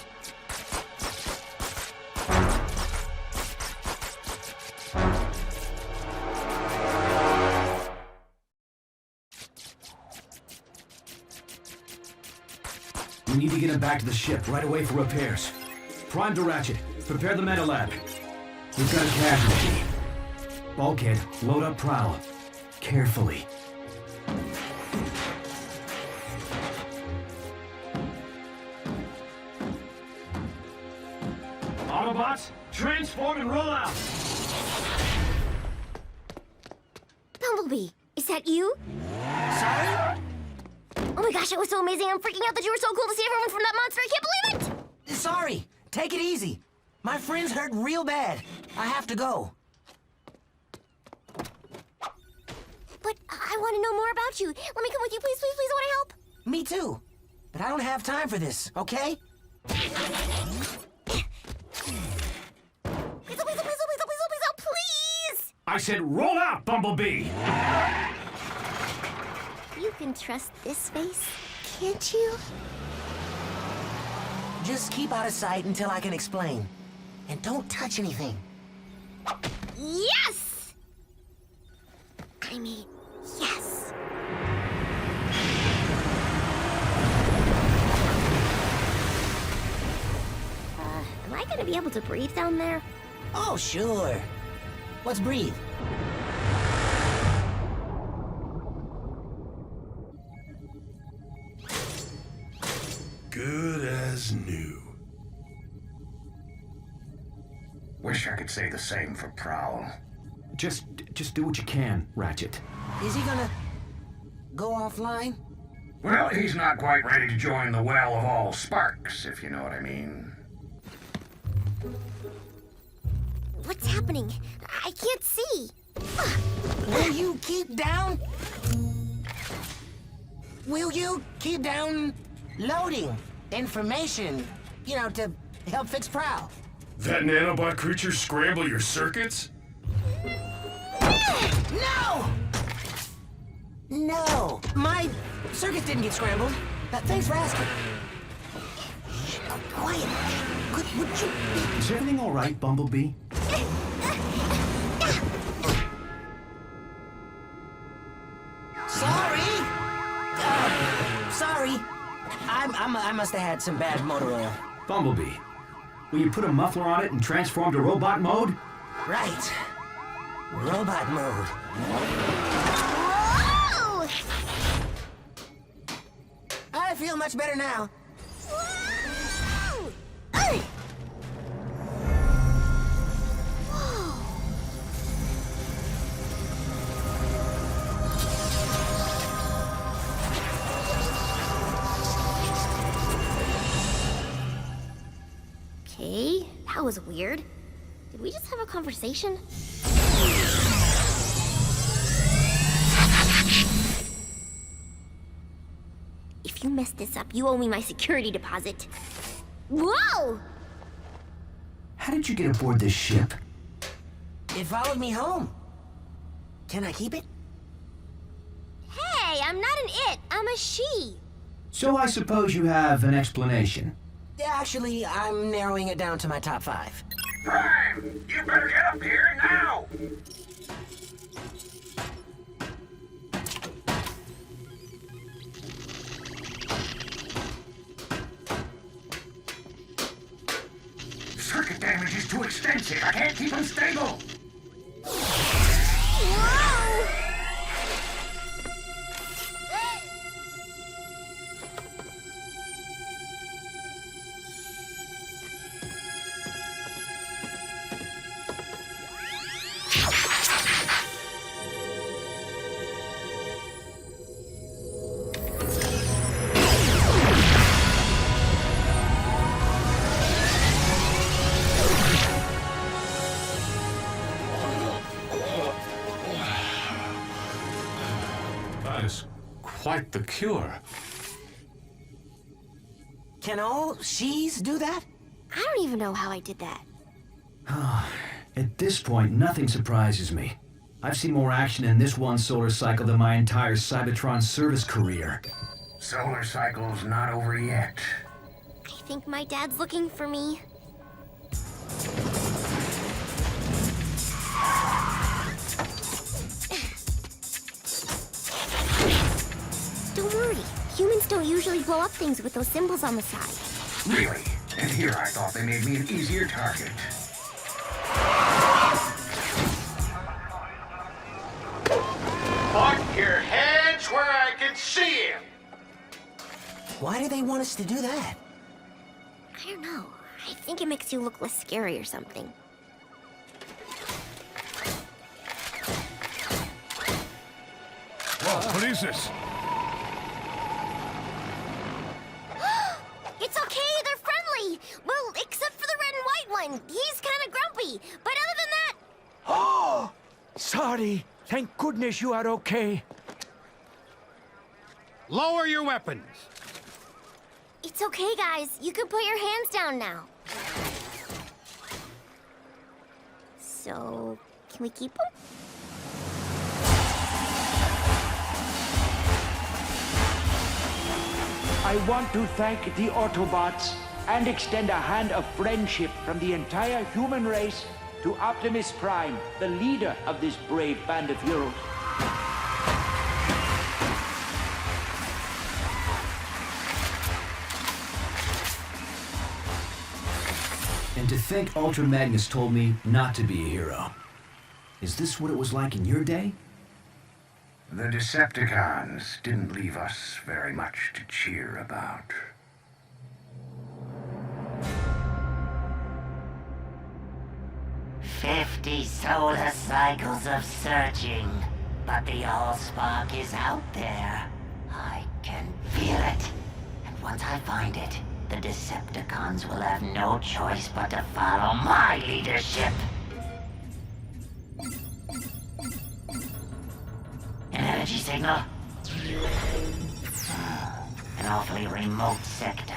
We need to get him back to the ship right away for repairs. Prime to Ratchet. Prepare the meta lab. We've got a casualty. Bulkhead, load up Prowl. Carefully. Autobots, transform and roll out! Bumblebee, is that you? Sorry? Oh my gosh, it was so amazing. I'm freaking out that you were so cool to see everyone from that monster. I can't believe it! Sorry. Take it easy. My friend's hurt real bad. I have to go. But I want to know more about you. Let me come with you, please, please, please. I want to help. Me too. But I don't have time for this, okay? Please! I said roll out, Bumblebee! You can trust this face, can't you? Just keep out of sight until I can explain. And don't touch anything. Yes! I mean, yes. Am I gonna be able to breathe down there? Oh, sure. Let's breathe. Good as new. Wish I could say the same for Prowl. Just do what you can, Ratchet. Is he gonna go offline? Well, he's not quite ready to join the well of all sparks, if you know what I mean. What's happening? I can't see. Will you keep down? Will you keep down loading information, you know, to help fix Prowl? That nanobot creature scramble your circuits? No! No! My circuits didn't get scrambled. Thanks for asking. Shh, quiet. Would you... Is everything all right, Bumblebee? Sorry! Sorry. I must have had some bad motor oil. Bumblebee, will you put a muffler on it and transform to robot mode? Right. Robot mode. Whoa! I feel much better now. Whoa! Okay, that was weird. Did we just have a conversation? If you mess this up, you owe me my security deposit. Whoa! How did you get aboard this ship? It followed me home. Can I keep it? Hey, I'm not an it, I'm a she. So I suppose you have an explanation. Actually, I'm narrowing it down to my top 5. Prime! You better get up here now! Circuit damage is too extensive. I can't keep them stable. Whoa! That is quite the cure. Can all she's do that? I don't even know how I did that. At this point, nothing surprises me. I've seen more action in this one solar cycle than my entire Cybertron service career. Solar cycle's not over yet. I think my dad's looking for me. Don't worry. Humans don't usually blow up things with those symbols on the side. Really? And here I thought they made me an easier target. Put your hands where I can see him! Why do they want us to do that? I don't know. I think it makes you look less scary or something. Whoa, what is this? It's okay, they're friendly! Well, except for the red and white one. He's kind of grumpy. But other than that... Oh! Sorry. Thank goodness you are okay. Lower your weapons. It's okay, guys. You can put your hands down now. So, can we keep them? I want to thank the Autobots and extend a hand of friendship from the entire human race to Optimus Prime, the leader of this brave band of heroes. And to think Ultra Magnus told me not to be a hero. Is this what it was like in your day? The Decepticons didn't leave us very much to cheer about. "50 solar cycles of searching, but the Allspark is out there. I can feel it. And once I find it, the Decepticons will have no choice but to follow my leadership." An energy signal? An awfully remote sector.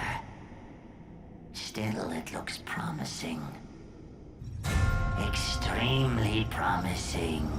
Still, it looks promising. Extremely promising.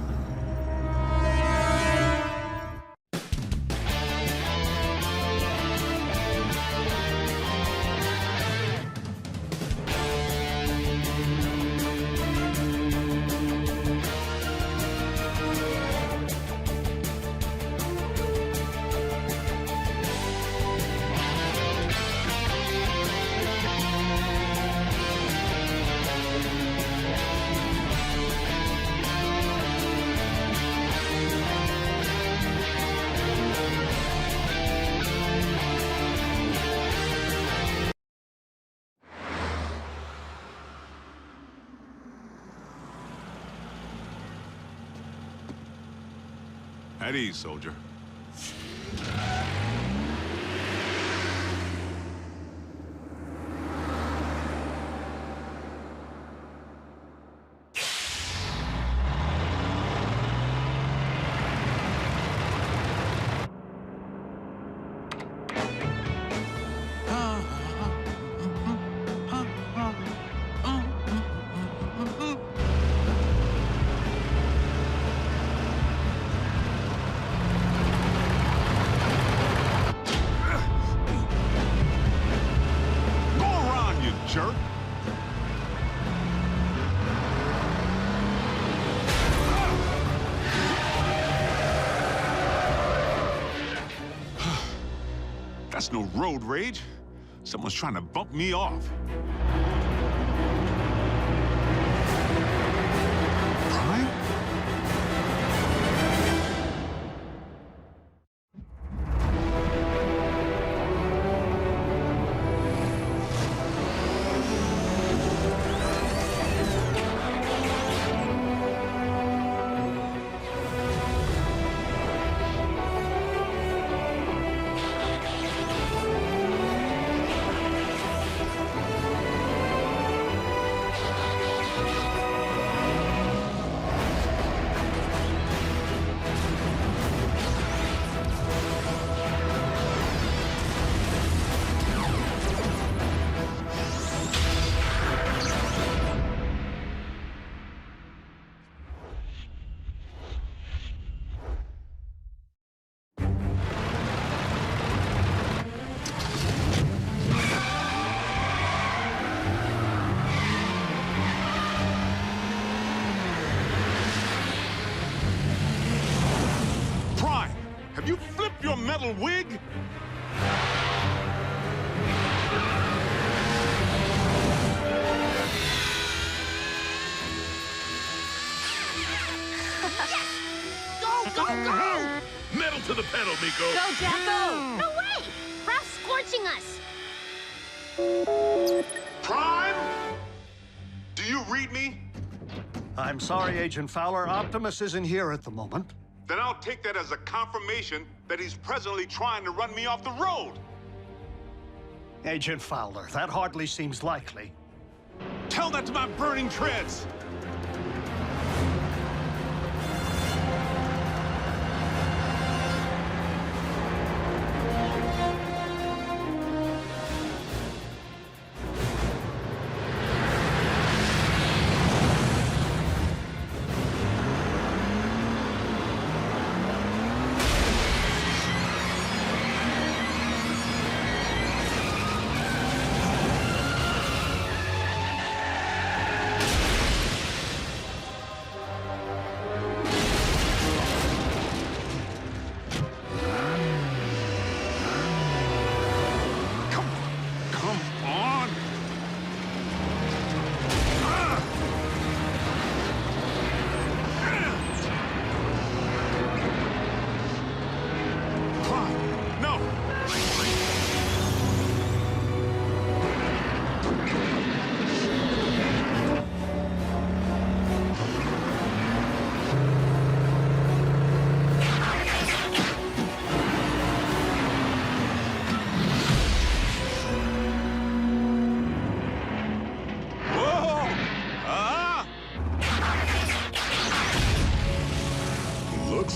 At ease, soldier. Jerk. That's no road rage. Someone's trying to bump me off. Prime? Have you flipped your metal wig? Go! Metal to the pedal, Miko. Go, Jacko! No way! Proud's scorching us. Prime? Do you read me? I'm sorry, Agent Fowler. Optimus isn't here at the moment. Then I'll take that as a confirmation that he's presently trying to run me off the road. Agent Fowler, that hardly seems likely. Tell that to my burning treads.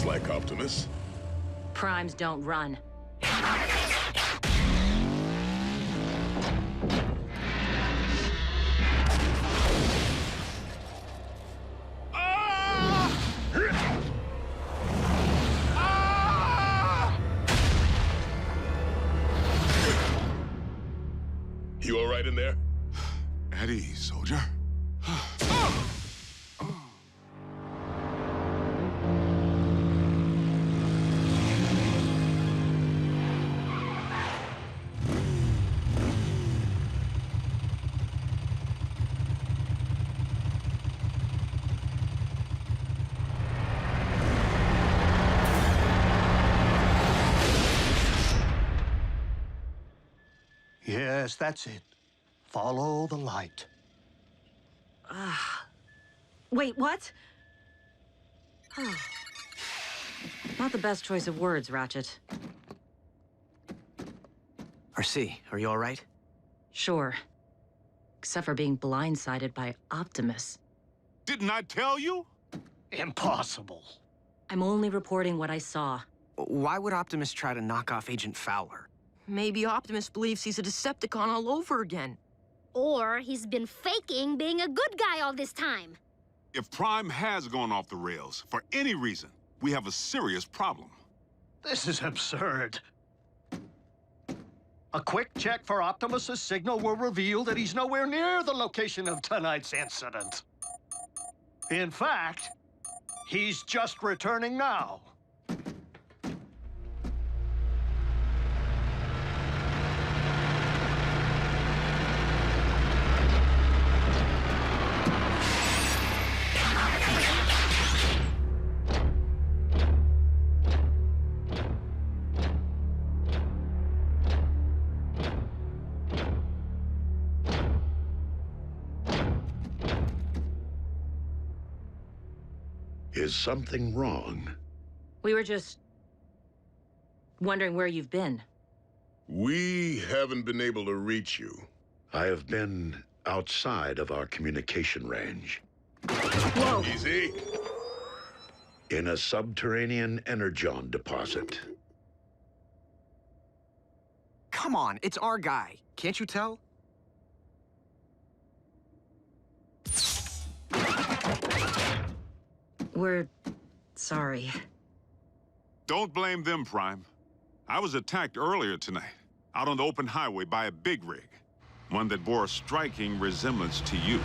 Like Optimus. Primes don't run. You all right in there? At ease, soldier. Yes, that's it. Follow the light. Wait, what? Oh. Not the best choice of words, Ratchet. RC, are you all right? Sure. Except for being blindsided by Optimus. Didn't I tell you? Impossible. I'm only reporting what I saw. Why would Optimus try to knock off Agent Fowler? Maybe Optimus believes he's a Decepticon all over again. Or he's been faking being a good guy all this time. If Prime has gone off the rails, for any reason, we have a serious problem. This is absurd. A quick check for Optimus's signal will reveal that he's nowhere near the location of tonight's incident. In fact, he's just returning now. Is something wrong? We were just wondering where you've been. We haven't been able to reach you. I have been outside of our communication range. Whoa! Easy. In a subterranean Energon deposit. Come on, it's our guy. Can't you tell? We're sorry. Don't blame them, Prime. I was attacked earlier tonight, out on the open highway by a big rig. One that bore a striking resemblance to you.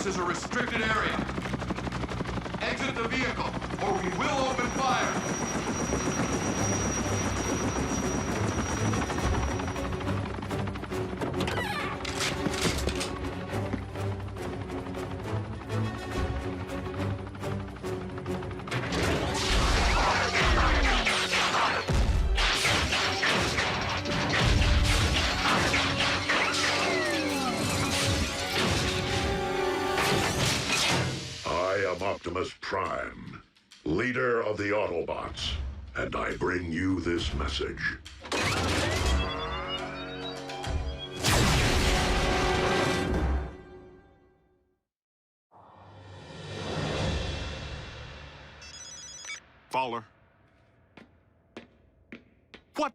This is a restricted area. Exit the vehicle, or we will open fire. Optimus Prime, leader of the Autobots, and I bring you this message. Fowler. What?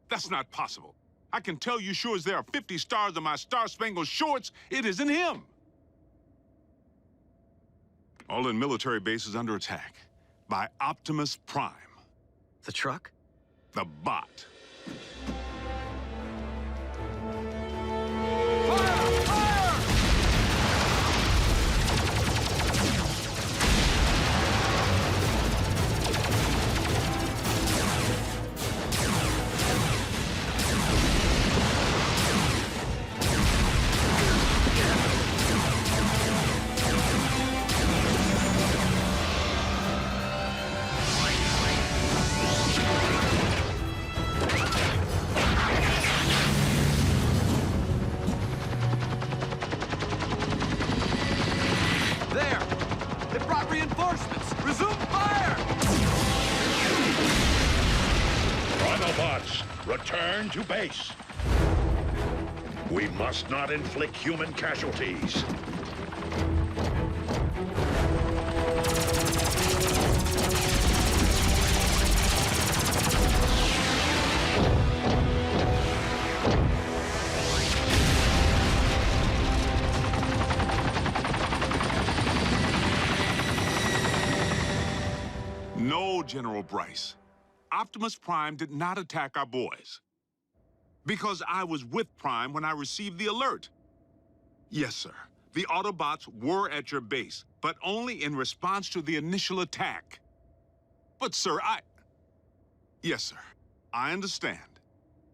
That's not possible. I can tell you sure as there are 50 stars on my Star-Spangled Shorts, it isn't him. All in military bases under attack by Optimus Prime. The truck? The bot. Reinforcements! Resume fire! Autobots, return to base. We must not inflict human casualties. No, General Bryce. Optimus Prime did not attack our boys. Because I was with Prime when I received the alert. Yes, sir. The Autobots were at your base, but only in response to the initial attack. But, sir, Yes, sir. I understand.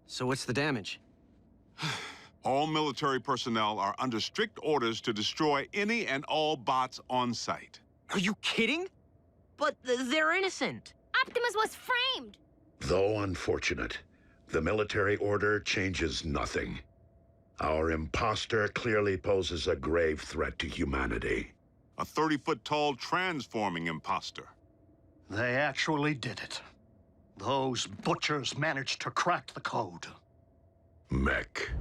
So what's the damage? All military personnel are under strict orders to destroy any and all bots on site. Are you kidding? But they're innocent. Optimus was framed. Though unfortunate, the military order changes nothing. Our imposter clearly poses a grave threat to humanity. A 30-foot-tall transforming imposter. They actually did it. Those butchers managed to crack the code. Mech.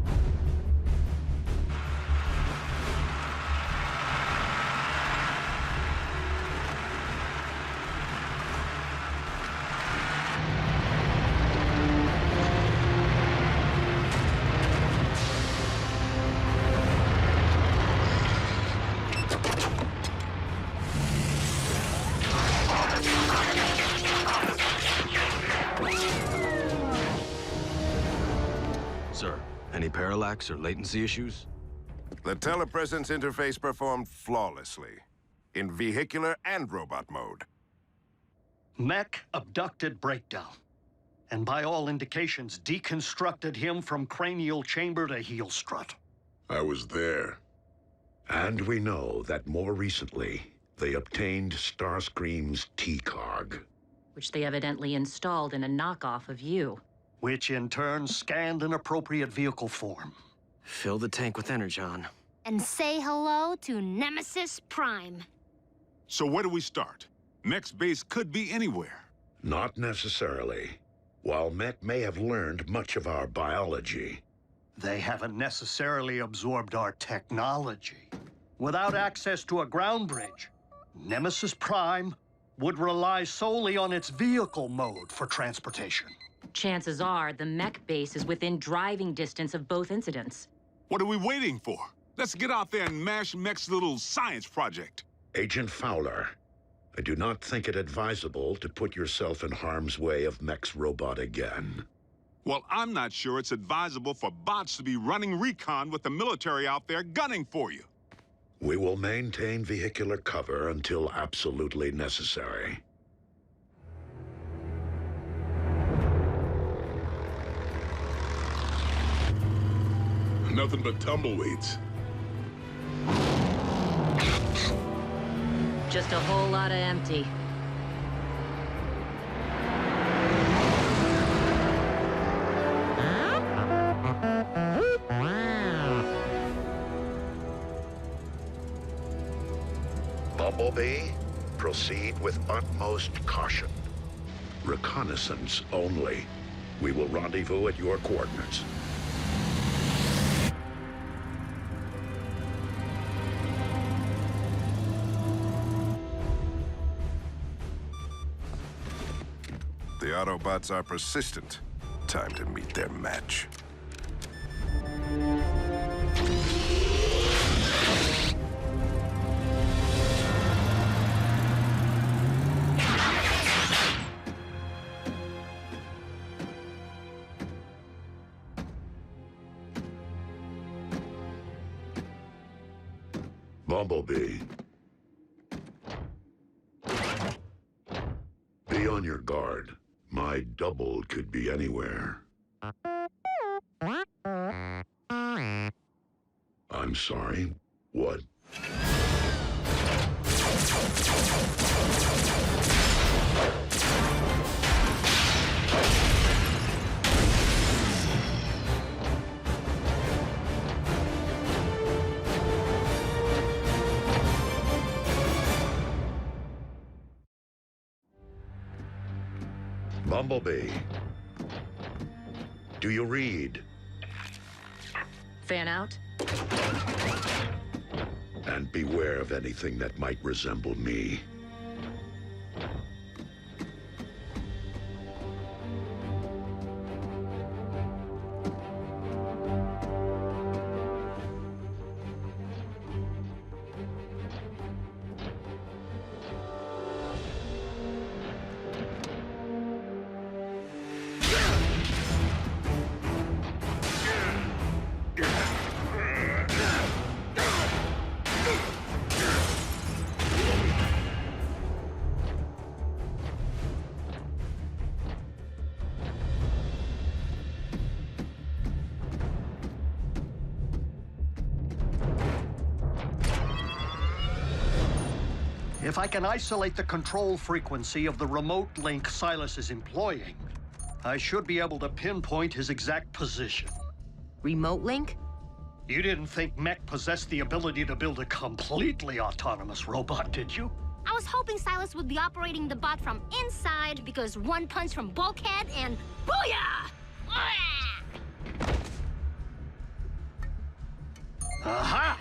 Sir, any parallax or latency issues? The telepresence interface performed flawlessly, in vehicular and robot mode. Mech abducted Breakdown, and by all indications, deconstructed him from cranial chamber to heel strut. I was there. And we know that more recently, they obtained Starscream's T-Cog. Which they evidently installed in a knockoff of you. Which in turn scanned an appropriate vehicle form. Fill the tank with Energon. And say hello to Nemesis Prime. So where do we start? Mech's base could be anywhere. Not necessarily. While Mech may have learned much of our biology, they haven't necessarily absorbed our technology. Without access to a ground bridge, Nemesis Prime would rely solely on its vehicle mode for transportation. Chances are the mech base is within driving distance of both incidents. What are we waiting for? Let's get out there and mash Mech's little science project. Agent Fowler, I do not think it advisable to put yourself in harm's way of Mech's robot again. Well, I'm not sure it's advisable for bots to be running recon with the military out there gunning for you. We will maintain vehicular cover until absolutely necessary. Nothing but tumbleweeds. Just a whole lot of empty. Bumblebee, proceed with utmost caution. Reconnaissance only. We will rendezvous at your coordinates. The Autobots are persistent. Time to meet their match. Bumblebee. Be on your guard. My double could be anywhere. I'm sorry. What? Bumblebee. Do you read? Fan out? And beware of anything that might resemble me. If I can isolate the control frequency of the remote link Silas is employing, I should be able to pinpoint his exact position. Remote link? You didn't think Mech possessed the ability to build a completely autonomous robot, did you? I was hoping Silas would be operating the bot from inside because one punch from Bulkhead and booyah! Aha!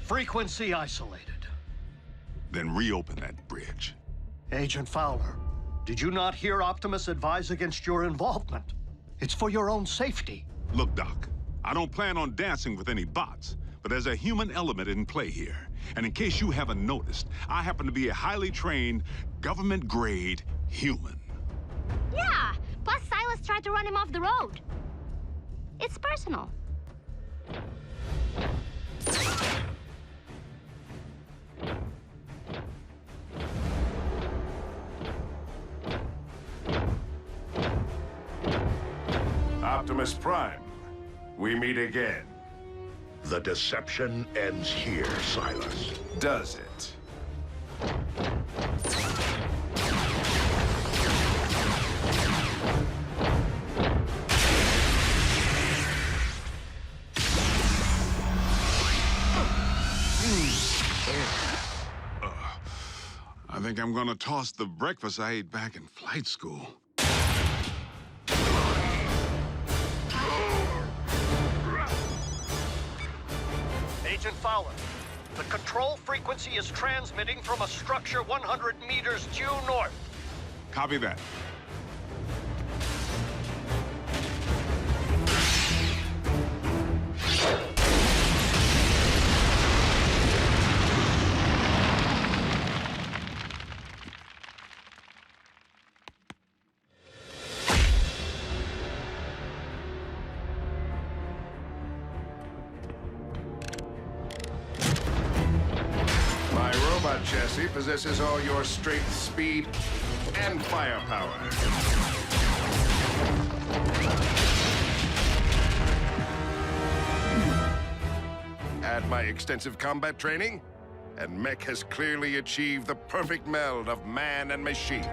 Frequency isolated. Then reopen that bridge. Agent Fowler, did you not hear Optimus advise against your involvement? It's for your own safety. Look, Doc, I don't plan on dancing with any bots, but there's a human element in play here. And in case you haven't noticed, I happen to be a highly trained, government-grade human. Yeah, plus Silas tried to run him off the road. It's personal. Optimus Prime, we meet again. The deception ends here, Silas. Does it? I think I'm gonna toss the breakfast I ate back in flight school. Agent Fowler, the control frequency is transmitting from a structure 100 meters due north. Copy that. galaxy possesses all your strength, speed, and firepower. Add my extensive combat training, and Mech has clearly achieved the perfect meld of man and machine.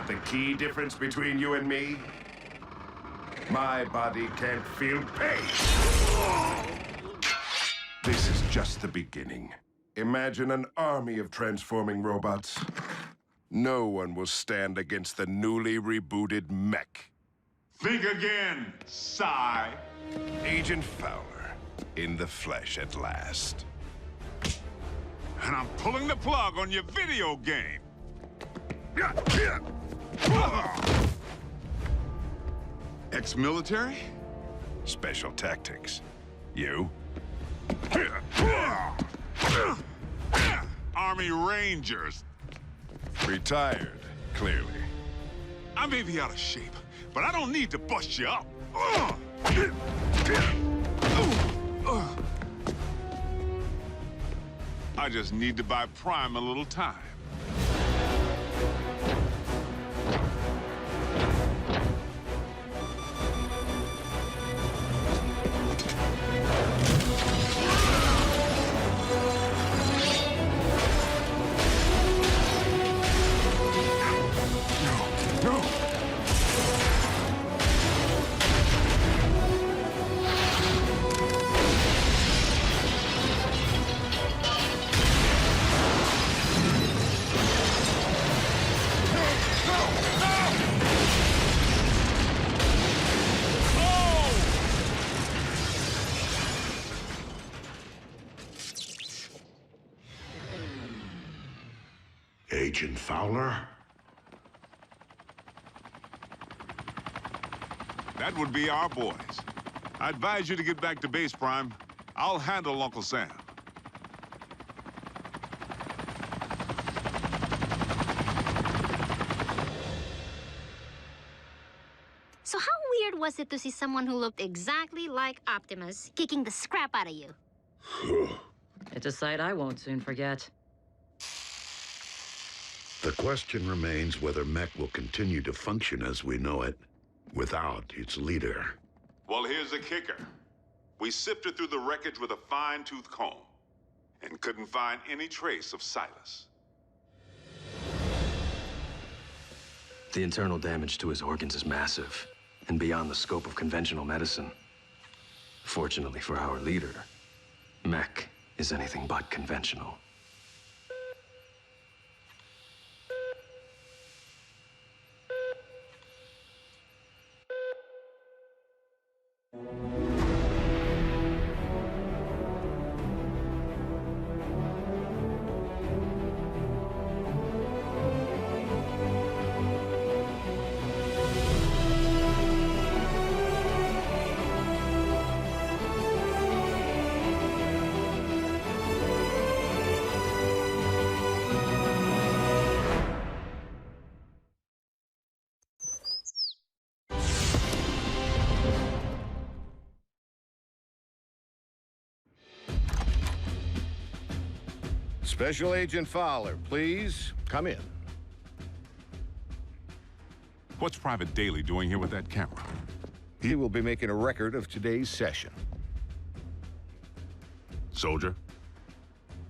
The key difference between you and me? My body can't feel pain. This is just the beginning. Imagine an army of transforming robots. No one will stand against the newly rebooted Mech. Think again, sigh. Agent Fowler, in the flesh at last. And I'm pulling the plug on your video game. Ex-military? Special tactics. You? Army Rangers. Retired, clearly. I may be out of shape, but I don't need to bust you up. I just need to buy Prime a little time. Agent Fowler? That would be our boys. I advise you to get back to base, Prime. I'll handle Uncle Sam. So how weird was it to see someone who looked exactly like Optimus kicking the scrap out of you? It's a sight I won't soon forget. The question remains whether Mech will continue to function as we know it, without its leader. Well, here's the kicker. We sifted through the wreckage with a fine-tooth comb, and couldn't find any trace of Silas. The internal damage to his organs is massive, and beyond the scope of conventional medicine. Fortunately for our leader, Mech is anything but conventional. Special Agent Fowler, please come in. What's Private Daly doing here with that camera? He will be making a record of today's session. Soldier,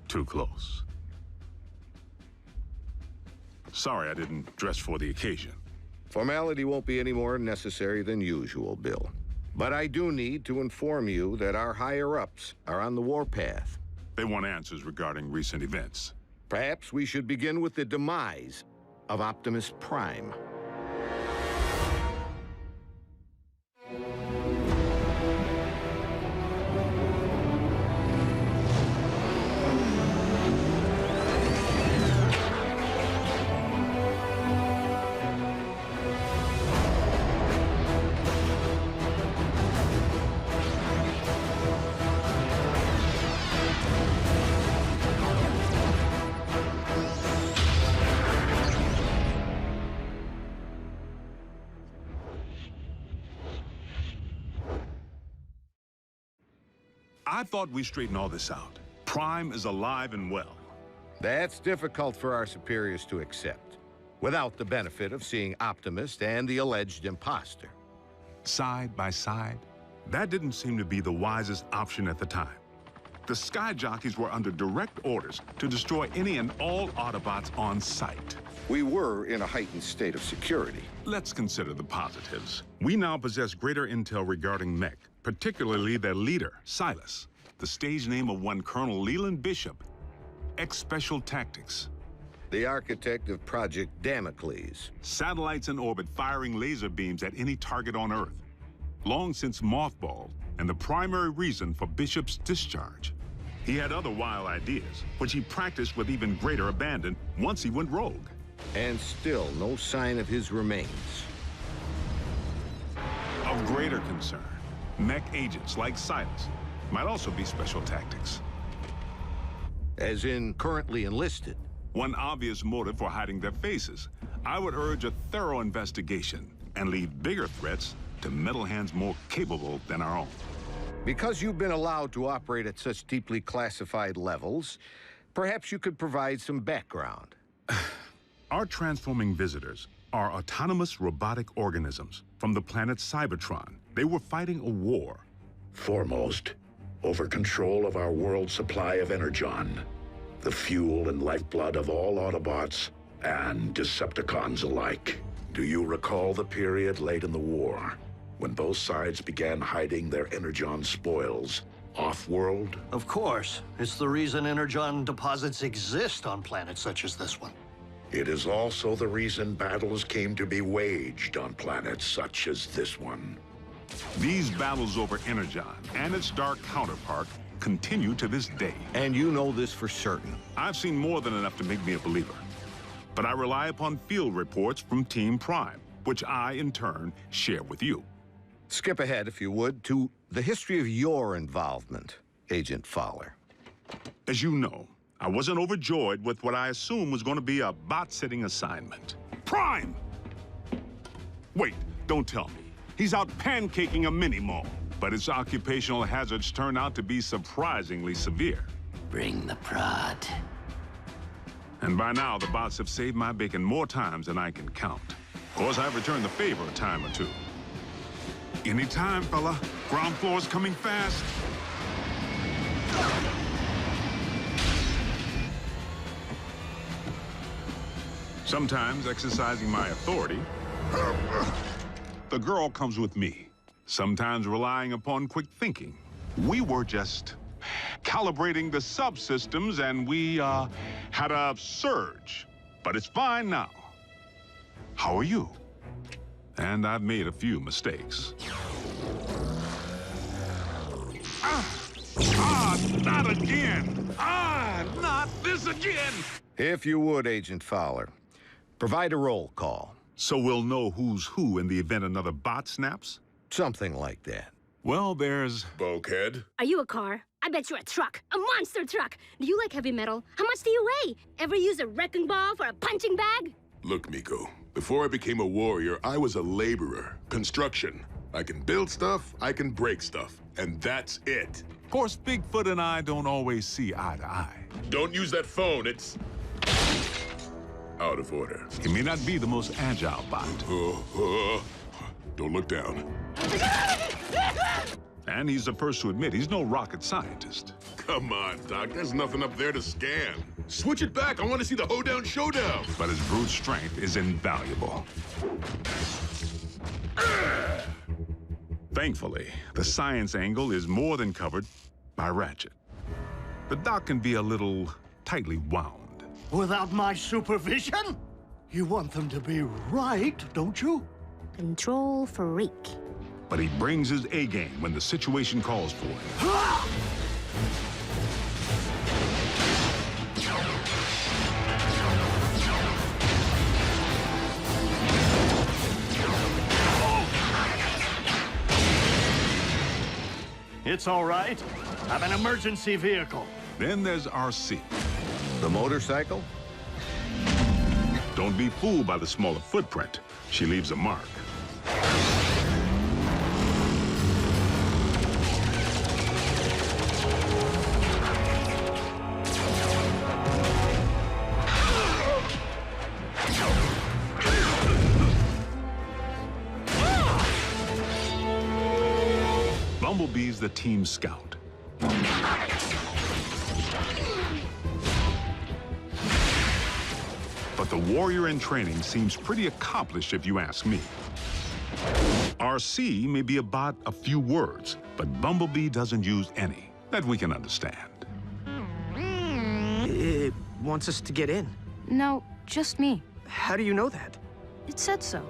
too close. Sorry I didn't dress for the occasion. Formality won't be any more necessary than usual, Bill. But I do need to inform you that our higher-ups are on the warpath. They want answers regarding recent events. Perhaps we should begin with the demise of Optimus Prime. I thought we straightened all this out. Prime is alive and well. That's difficult for our superiors to accept, without the benefit of seeing Optimus and the alleged imposter. Side by side, that didn't seem to be the wisest option at the time. The Sky Jockeys were under direct orders to destroy any and all Autobots on sight. We were in a heightened state of security. Let's consider the positives. We now possess greater intel regarding Mech, particularly their leader, Silas, the stage name of one Colonel Leland Bishop, ex-Special Tactics. The architect of Project Damocles. Satellites in orbit firing laser beams at any target on Earth. Long since mothballed, and the primary reason for Bishop's discharge. He had other wild ideas, which he practiced with even greater abandon once he went rogue. And still no sign of his remains. Of greater concern, Mech agents like Silas might also be Special Tactics. As in currently enlisted. One obvious motive for hiding their faces. I would urge a thorough investigation and leave bigger threats to metal hands more capable than our own. Because you've been allowed to operate at such deeply classified levels, perhaps you could provide some background. Our transforming visitors are autonomous robotic organisms from the planet Cybertron. They were fighting a war. Foremost, over control of our world's supply of Energon, the fuel and lifeblood of all Autobots and Decepticons alike. Do you recall the period late in the war, when both sides began hiding their Energon spoils off-world? Of course. It's the reason Energon deposits exist on planets such as this one. It is also the reason battles came to be waged on planets such as this one. These battles over Energon and its dark counterpart continue to this day. And you know this for certain. I've seen more than enough to make me a believer. But I rely upon field reports from Team Prime, which I, in turn, share with you. Skip ahead, if you would, to the history of your involvement, Agent Fowler. As you know, I wasn't overjoyed with what I assumed was going to be a bot-sitting assignment. Prime! Wait, don't tell me. He's out pancaking a mini-mall, but his occupational hazards turn out to be surprisingly severe. Bring the prod. And by now, the bots have saved my bacon more times than I can count. Of course, I've returned the favor a time or two. Anytime, fella. Ground floor's coming fast. Sometimes exercising my authority, the girl comes with me. Sometimes relying upon quick thinking. We were just calibrating the subsystems and we had a surge. But it's fine now. How are you? And I've made a few mistakes. Not again! Not this again! If you would, Agent Fowler, provide a roll call. So we'll know who's who in the event another bot snaps? Something like that. Well, there's... Bulkhead? Are you a car? I bet you're a truck. A monster truck. Do you like heavy metal? How much do you weigh? Ever use a wrecking ball for a punching bag? Look, Miko, before I became a warrior, I was a laborer. Construction. I can build stuff, I can break stuff, and that's it. Of course, Bigfoot and I don't always see eye to eye. Don't use that phone, it's... out of order. He may not be the most agile bot. Don't look down. And he's the first to admit he's no rocket scientist. Come on, Doc, there's nothing up there to scan. Switch it back, I want to see the hoedown showdown. But his brute strength is invaluable. Thankfully, the science angle is more than covered by Ratchet. The doc can be a little tightly wound. Without my supervision? You want them to be right, don't you? Control freak. But he brings his A-game when the situation calls for it. It's all right. I'm an emergency vehicle. Then there's RC. The motorcycle? Don't be fooled by the smaller footprint. She leaves a mark. Bumblebee's the team scout. But the warrior in training seems pretty accomplished if you ask me. RC may be about a few words, but Bumblebee doesn't use any that we can understand. It wants us to get in. No, just me. How do you know that? It said so.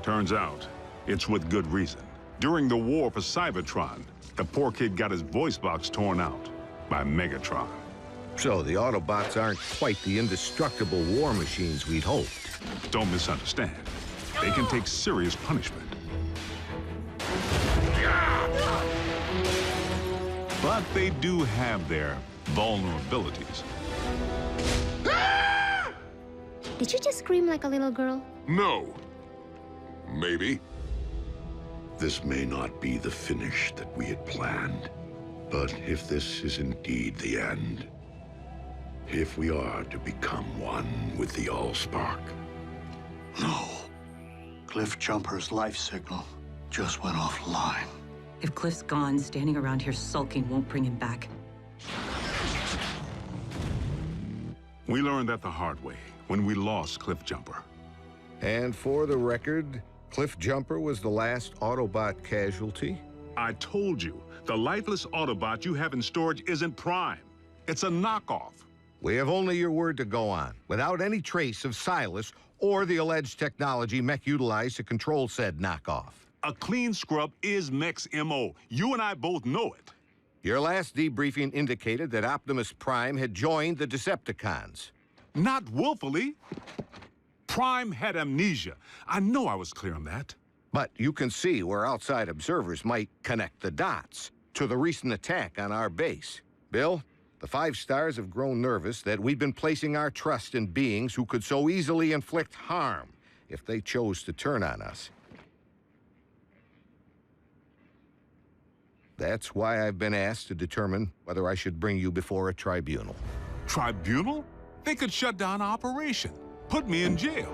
Turns out, it's with good reason. During the war for Cybertron, the poor kid got his voice box torn out by Megatron. So the Autobots aren't quite the indestructible war machines we'd hoped. Don't misunderstand. They can take serious punishment. But they do have their vulnerabilities. Did you just scream like a little girl? No. Maybe. This may not be the finish that we had planned, but if this is indeed the end, if we are to become one with the Allspark. No. Cliff Jumper's life signal just went offline. If Cliff's gone, standing around here sulking won't bring him back. We learned that the hard way when we lost Cliff Jumper. And for the record, Cliff Jumper was the last Autobot casualty? I told you, the lifeless Autobot you have in storage isn't Prime. It's a knockoff. We have only your word to go on, without any trace of Silas or the alleged technology Mech utilized to control said knockoff. A clean scrub is Mech's MO. You and I both know it. Your last debriefing indicated that Optimus Prime had joined the Decepticons. Not willfully. Prime had amnesia. I know I was clear on that. But you can see where outside observers might connect the dots to the recent attack on our base. Bill, the 5 stars have grown nervous that we've been placing our trust in beings who could so easily inflict harm if they chose to turn on us. That's why I've been asked to determine whether I should bring you before a tribunal. Tribunal? They could shut down operation. Put me in jail.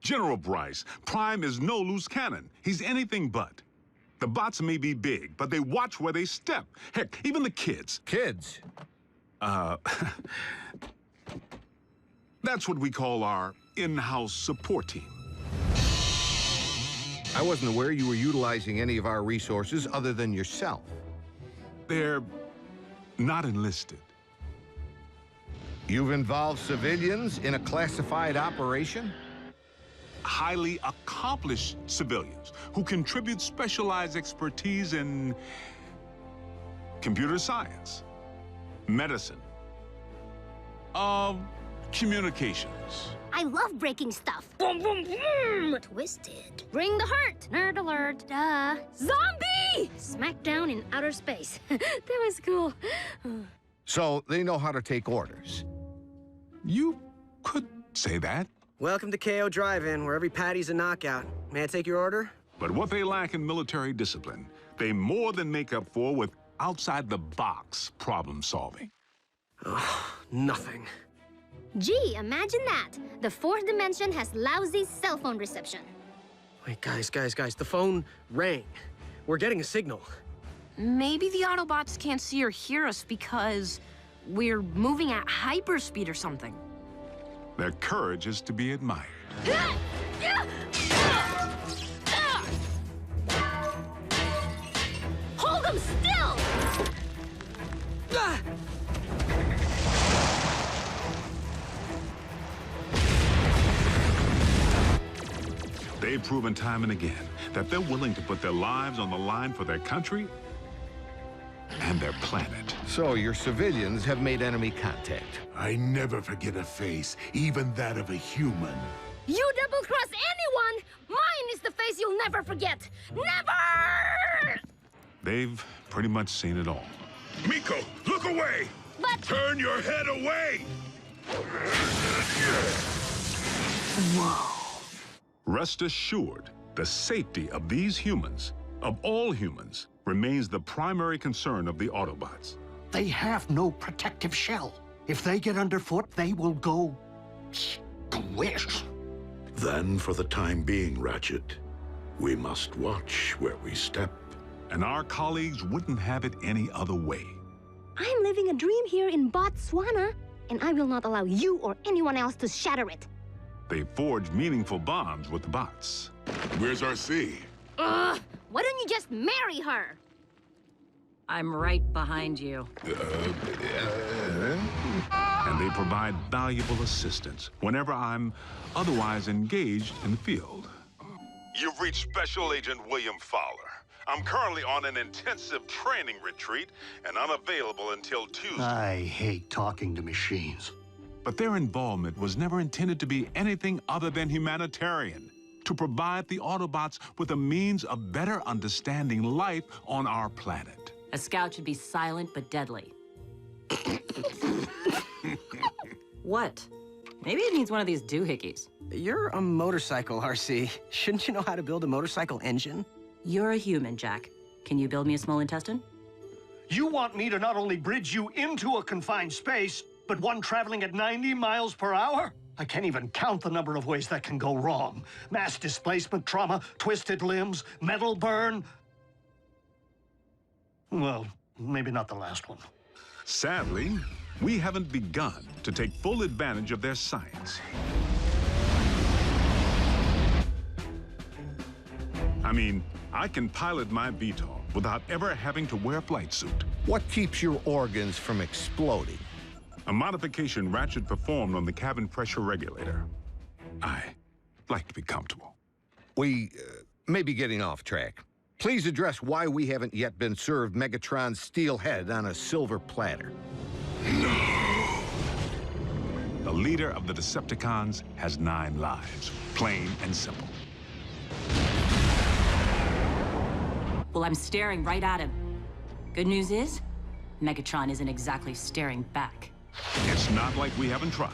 General Bryce, Prime is no loose cannon. He's anything but. The bots may be big, but they watch where they step. Heck, even the kids. Kids? That's what we call our in-house support team. I wasn't aware you were utilizing any of our resources other than yourself. They're not enlisted. You've involved civilians in a classified operation? Highly accomplished civilians who contribute specialized expertise in computer science, medicine, communications. I love breaking stuff. Boom, boom, boom! Twisted. Bring the hurt. Nerd alert. Duh. Zombie! Smackdown in outer space. That was cool. So they know how to take orders. You could say that. Welcome to KO Drive-In, where every patty's a knockout. May I take your order? But what they lack in military discipline, they more than make up for with outside-the-box problem solving. Oh, nothing. Gee, imagine that. The 4th dimension has lousy cell phone reception. Wait, guys, the phone rang. We're getting a signal. Maybe the Autobots can't see or hear us because we're moving at hyperspeed or something. Their courage is to be admired. Hold them still! They've proven time and again that they're willing to put their lives on the line for their country and their planet. So your civilians have made enemy contact. I never forget a face, even that of a human. You double-cross anyone, mine is the face you'll never forget. Never! They've pretty much seen it all. Miko, look away! But... Turn your head away! Whoa. Rest assured, the safety of these humans, of all humans, remains the primary concern of the Autobots. They have no protective shell. If they get underfoot, they will go squish. Then, for the time being, Ratchet, we must watch where we step. And our colleagues wouldn't have it any other way. I'm living a dream here in Botswana, and I will not allow you or anyone else to shatter it. They forged meaningful bonds with the bots. Where's RC? Ugh! Why don't you just marry her? I'm right behind you. And they provide valuable assistance whenever I'm otherwise engaged in the field. You've reached Special Agent William Fowler. I'm currently on an intensive training retreat and unavailable until Tuesday. I hate talking to machines. But their involvement was never intended to be anything other than humanitarian, to provide the Autobots with a means of better understanding life on our planet. A scout should be silent but deadly. What? Maybe it needs one of these doohickeys. You're a motorcycle, RC. Shouldn't you know how to build a motorcycle engine? You're a human, Jack. Can you build me a small intestine? You want me to not only bridge you into a confined space, but one traveling at 90 miles per hour? I can't even count the number of ways that can go wrong. Mass displacement trauma, twisted limbs, metal burn. Well, maybe not the last one. Sadly, we haven't begun to take full advantage of their science. I mean, I can pilot my VTOL without ever having to wear a flight suit. What keeps your organs from exploding? A modification Ratchet performed on the cabin pressure regulator. I like to be comfortable. We may be getting off track. Please address why we haven't yet been served Megatron's steel head on a silver platter. No! The leader of the Decepticons has 9 lives, plain and simple. Well, I'm staring right at him. Good news is, Megatron isn't exactly staring back. It's not like we haven't tried.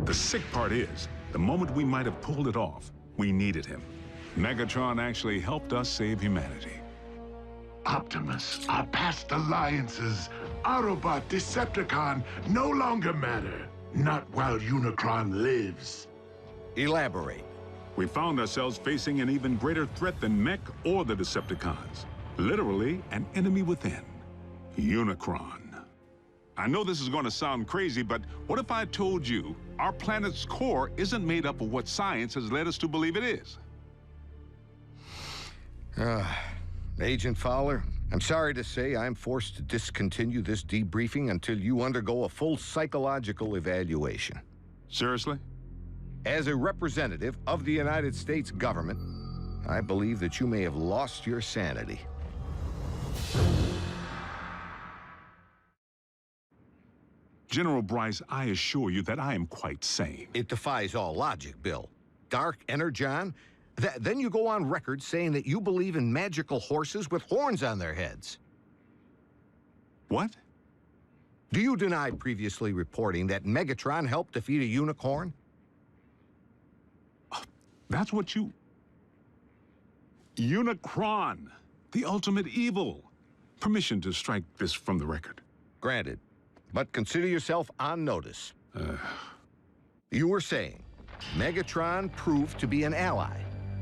The sick part is, the moment we might have pulled it off, we needed him. Megatron actually helped us save humanity. Optimus, our past alliances, Autobot, Decepticon, no longer matter. Not while Unicron lives. Elaborate. We found ourselves facing an even greater threat than Mech or the Decepticons. Literally, an enemy within. Unicron. I know this is going to sound crazy, but what if I told you our planet's core isn't made up of what science has led us to believe it is? Agent Fowler, I'm sorry to say I'm forced to discontinue this debriefing until you undergo a full psychological evaluation. Seriously? As a representative of the United States government, I believe that you may have lost your sanity. General Bryce, I assure you that I am quite sane. It defies all logic, Bill. Dark Energon? Then you go on record saying that you believe in magical horses with horns on their heads. What? Do you deny previously reporting that Megatron helped defeat a unicorn? That's what you... Unicron, the ultimate evil. Permission to strike this from the record. Granted, but consider yourself on notice. You were saying Megatron proved to be an ally.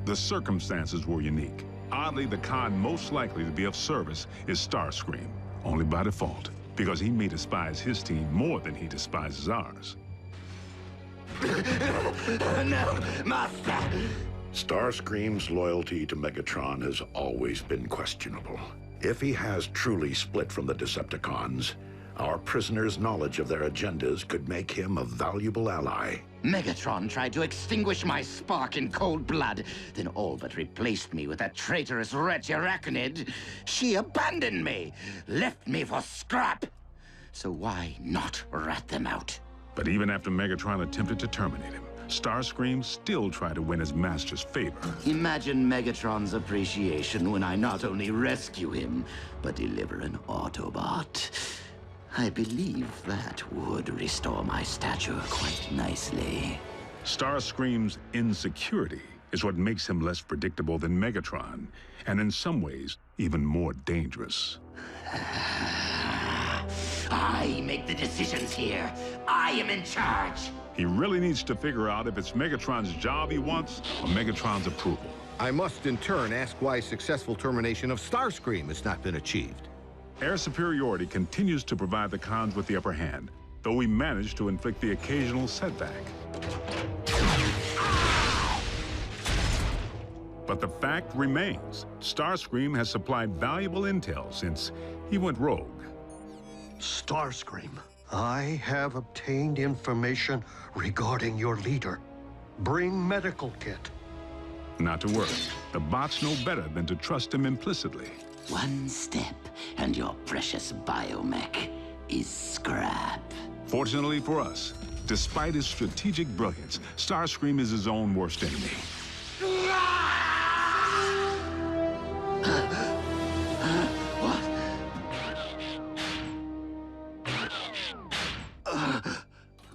The circumstances were unique. Oddly, the con most likely to be of service is Starscream, only by default, because he may despise his team more than he despises ours. No, Master! Starscream's loyalty to Megatron has always been questionable. If he has truly split from the Decepticons, our prisoner's knowledge of their agendas could make him a valuable ally. Megatron tried to extinguish my spark in cold blood, then all but replaced me with that traitorous wretch Arachnid. She abandoned me, left me for scrap. So why not rat them out? But even after Megatron attempted to terminate him, Starscream still tried to win his master's favor. Imagine Megatron's appreciation when I not only rescue him, but deliver an Autobot. I believe that would restore my stature quite nicely. Starscream's insecurity is what makes him less predictable than Megatron, and in some ways, even more dangerous. I make the decisions here. I am in charge. He really needs to figure out if it's Megatron's job he wants or Megatron's approval. I must in turn ask why successful termination of Starscream has not been achieved. Air superiority continues to provide the cons with the upper hand, though we manage to inflict the occasional setback. But the fact remains, Starscream has supplied valuable intel since he went rogue. Starscream, I have obtained information regarding your leader. Bring medical kit. Not to worry, the bots know better than to trust him implicitly. One step, and your precious biomech is scrap. Fortunately for us, despite his strategic brilliance, Starscream is his own worst enemy.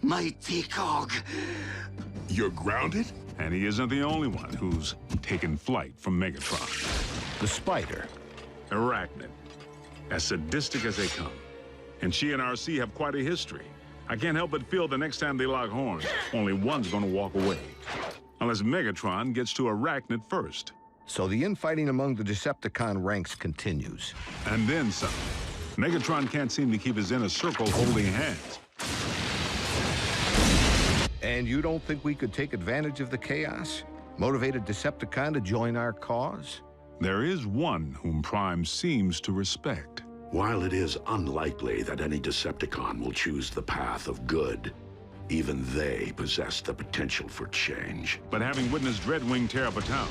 Mighty Cog. You're grounded? And he isn't the only one who's taken flight from Megatron. The Spider. Arachnid. As sadistic as they come. And she and RC have quite a history. I can't help but feel the next time they lock horns, only one's gonna walk away. Unless Megatron gets to Arachnid first. So the infighting among the Decepticon ranks continues. And then some. Megatron can't seem to keep his inner circle holding hands. And you don't think we could take advantage of the chaos? Motivate a Decepticon to join our cause? There is one whom Prime seems to respect. While it is unlikely that any Decepticon will choose the path of good, even they possess the potential for change. But having witnessed Dreadwing tear up a town,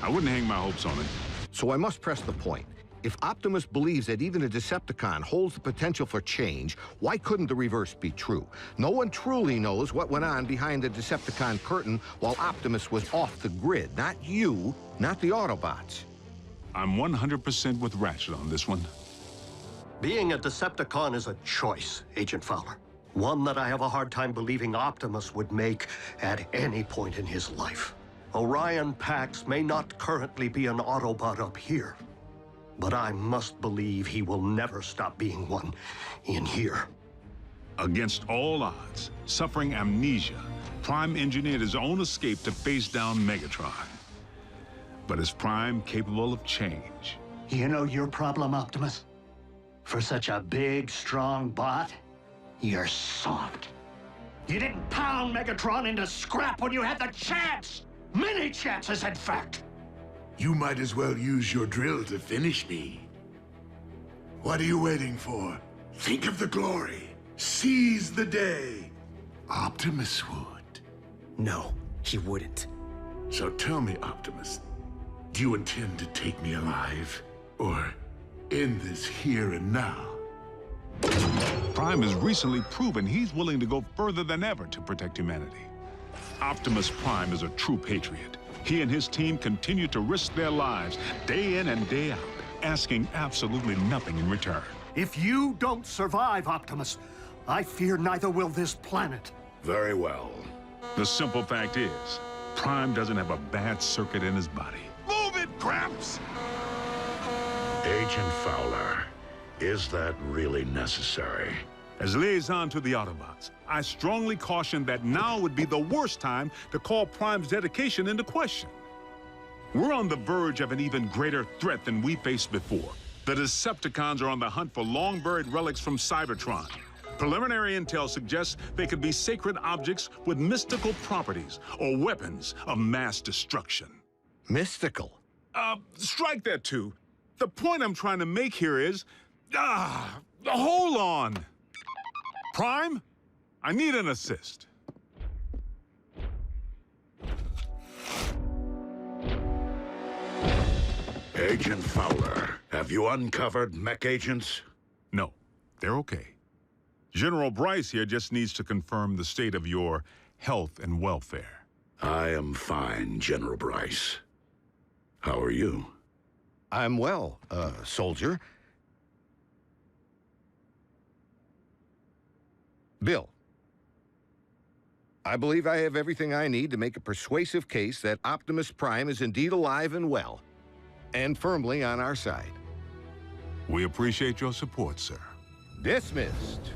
I wouldn't hang my hopes on it. So I must press the point. If Optimus believes that even a Decepticon holds the potential for change, why couldn't the reverse be true? No one truly knows what went on behind the Decepticon curtain while Optimus was off the grid. Not you, not the Autobots. I'm 100% with Ratchet on this one. Being a Decepticon is a choice, Agent Fowler. One that I have a hard time believing Optimus would make at any point in his life. Orion Pax may not currently be an Autobot up here, but I must believe he will never stop being one in here. Against all odds, suffering amnesia, Prime engineered his own escape to face down Megatron. But is Prime capable of change? You know your problem, Optimus? For such a big, strong bot, you're soft. You didn't pound Megatron into scrap when you had the chance! Many chances, in fact! You might as well use your drill to finish me. What are you waiting for? Think of the glory. Seize the day. Optimus would. No, he wouldn't. So tell me, Optimus, do you intend to take me alive? Or end this here and now? Prime has recently proven he's willing to go further than ever to protect humanity. Optimus Prime is a true patriot. He and his team continue to risk their lives day in and day out, asking absolutely nothing in return. If you don't survive, Optimus, I fear neither will this planet. Very well. The simple fact is, Prime doesn't have a bad circuit in his body. Move it, Gramps! Agent Fowler, is that really necessary? As liaison to the Autobots, I strongly caution that now would be the worst time to call Prime's dedication into question. We're on the verge of an even greater threat than we faced before. The Decepticons are on the hunt for long-buried relics from Cybertron. Preliminary intel suggests they could be sacred objects with mystical properties or weapons of mass destruction. Mystical? Strike that too. The point I'm trying to make here is... hold on! Prime, I need an assist. Agent Fowler, have you uncovered mech agents? No, they're okay. General Bryce here just needs to confirm the state of your health and welfare. I am fine, General Bryce. How are you? I'm well, soldier. Bill, I believe I have everything I need to make a persuasive case that Optimus Prime is indeed alive and well, and firmly on our side. We appreciate your support, sir. Dismissed.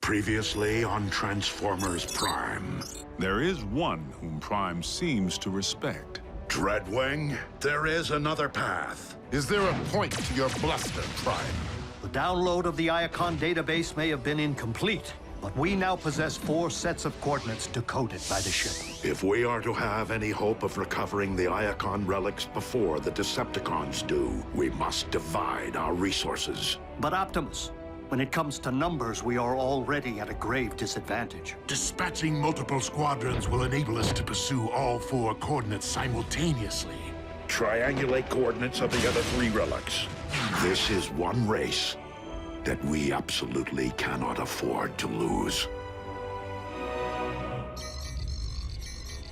Previously on Transformers Prime. There is one whom Prime seems to respect. Dreadwing, there is another path. Is there a point to your bluster, Prime? The download of the Iacon database may have been incomplete, but we now possess 4 sets of coordinates decoded by the ship. If we are to have any hope of recovering the Iacon relics before the Decepticons do, we must divide our resources. But Optimus, when it comes to numbers, we are already at a grave disadvantage. Dispatching multiple squadrons will enable us to pursue all 4 coordinates simultaneously. Triangulate coordinates of the other 3 relics. This is one race that we absolutely cannot afford to lose.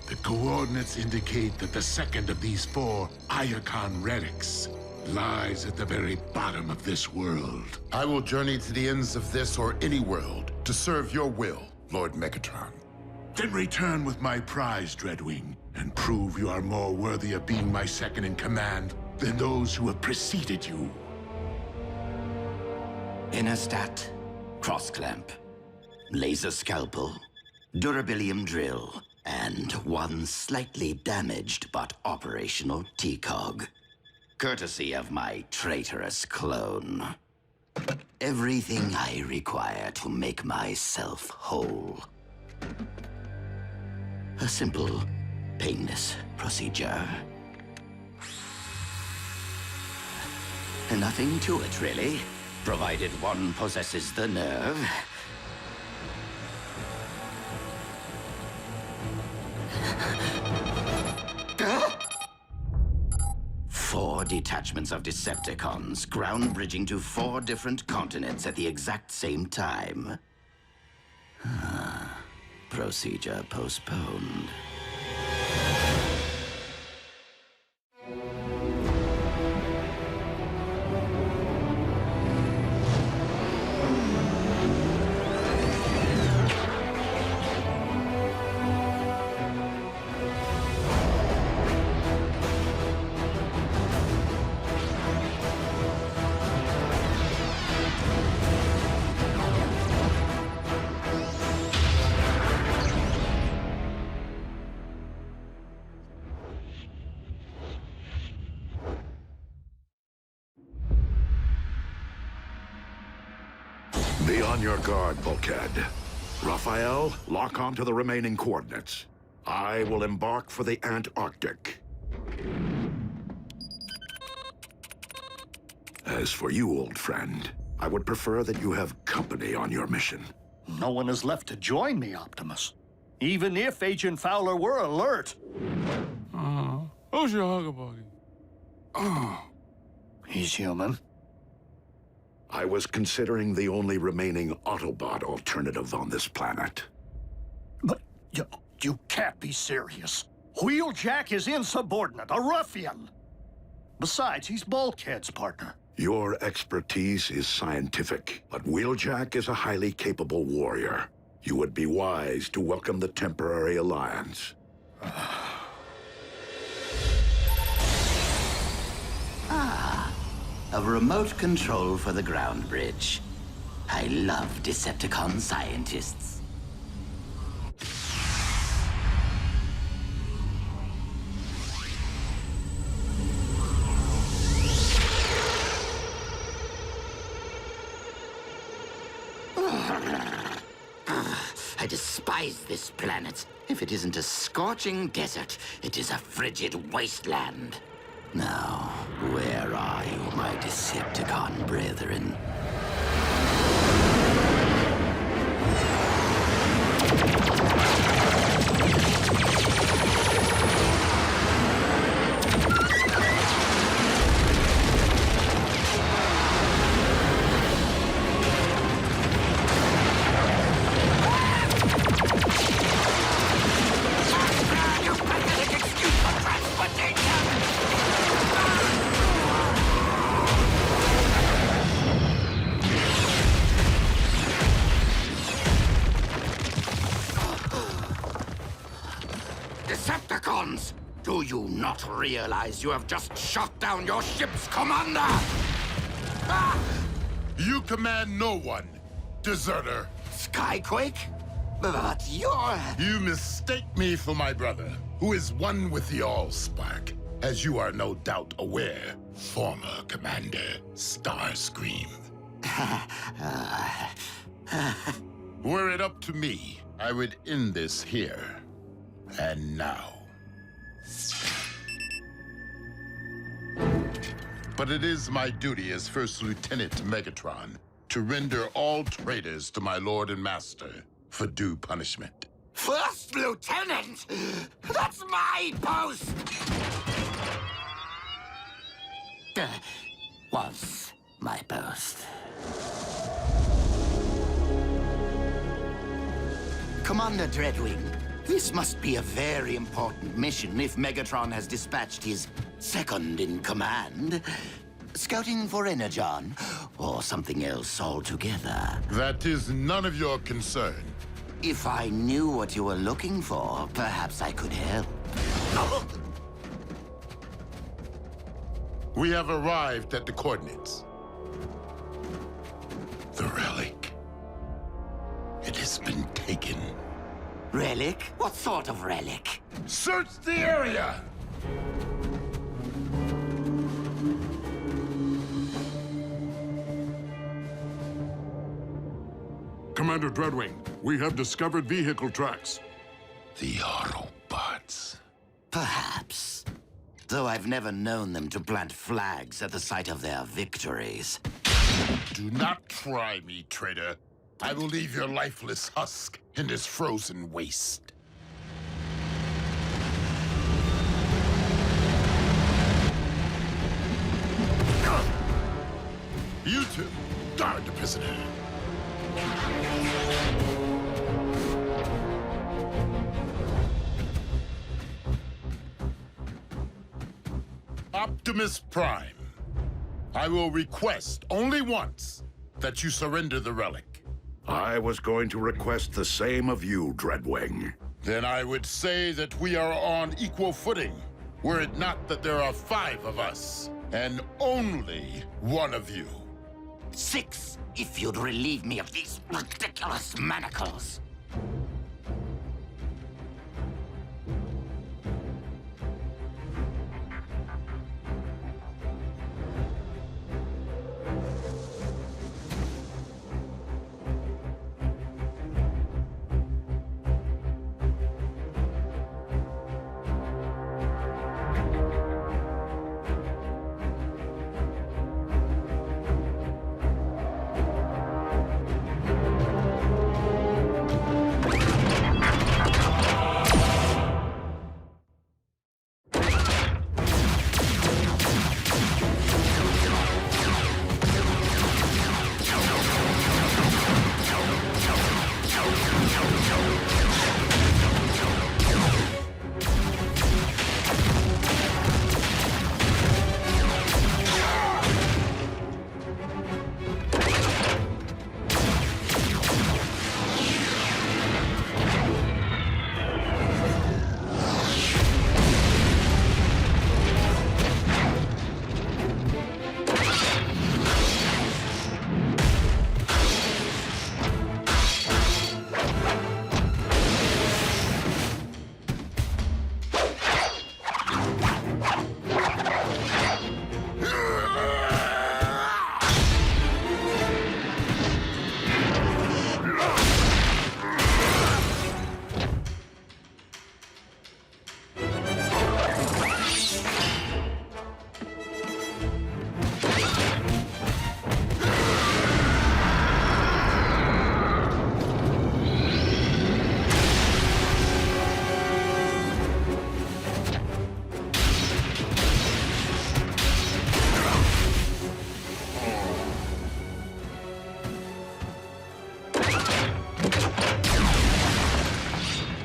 The coordinates indicate that the second of these 4 Iacon relics lies at the very bottom of this world. I will journey to the ends of this or any world to serve your will, Lord Megatron. Then return with my prize, Dreadwing, and prove you are more worthy of being my second in command than those who have preceded you. Interstat, cross-clamp, laser scalpel, durabilium drill, and one slightly damaged but operational T-cog. Courtesy of my traitorous clone. Everything I require to make myself whole. A simple, painless procedure. Nothing to it, really, provided one possesses the nerve. 4 detachments of Decepticons, ground bridging to 4 different continents at the exact same time. Procedure postponed. Be on your guard, Bulkhead. Raphael, lock on to the remaining coordinates. I will embark for the Antarctic. As for you, old friend, I would prefer that you have company on your mission. No one is left to join me, Optimus. Even if Agent Fowler were alert. Who's your hugger-buggy? He's human. I was considering the only remaining Autobot alternative on this planet. But you can't be serious. Wheeljack is insubordinate, a ruffian. Besides, he's Bulkhead's partner. Your expertise is scientific, but Wheeljack is a highly capable warrior. You would be wise to welcome the temporary alliance. A remote control for the ground bridge. I love Decepticon scientists. I despise this planet. If it isn't a scorching desert, it is a frigid wasteland. Now, where are you, my Decepticon brethren? Decepticons! Do you not realize you have just shot down your ship's commander? Ah! You command no one, deserter. Skyquake? But you're... You mistake me for my brother, who is one with the Allspark, as you are no doubt aware, former Commander Starscream. Were it up to me, I would end this here and now. But it is my duty as First Lieutenant Megatron to render all traitors to my Lord and Master for due punishment. First Lieutenant? That's my post! Was my post. Commander Dreadwing, this must be a very important mission if Megatron has dispatched his second-in-command. Scouting for Energon, or something else altogether. That is none of your concern. If I knew what you were looking for, perhaps I could help. We have arrived at the coordinates. The relic. It has been taken. Relic? What sort of relic? Search the area! Commander Dreadwing, we have discovered vehicle tracks. The Autobots. Perhaps. Though I've never known them to plant flags at the site of their victories. Do not try me, traitor. I will leave your lifeless husk in this frozen waste. You two, guard the prisoner. Optimus Prime, I will request only once that you surrender the relic. I was going to request the same of you, Dreadwing. Then I would say that we are on equal footing, were it not that there are 5 of us, and only one of you. 6, if you'd relieve me of these ridiculous manacles.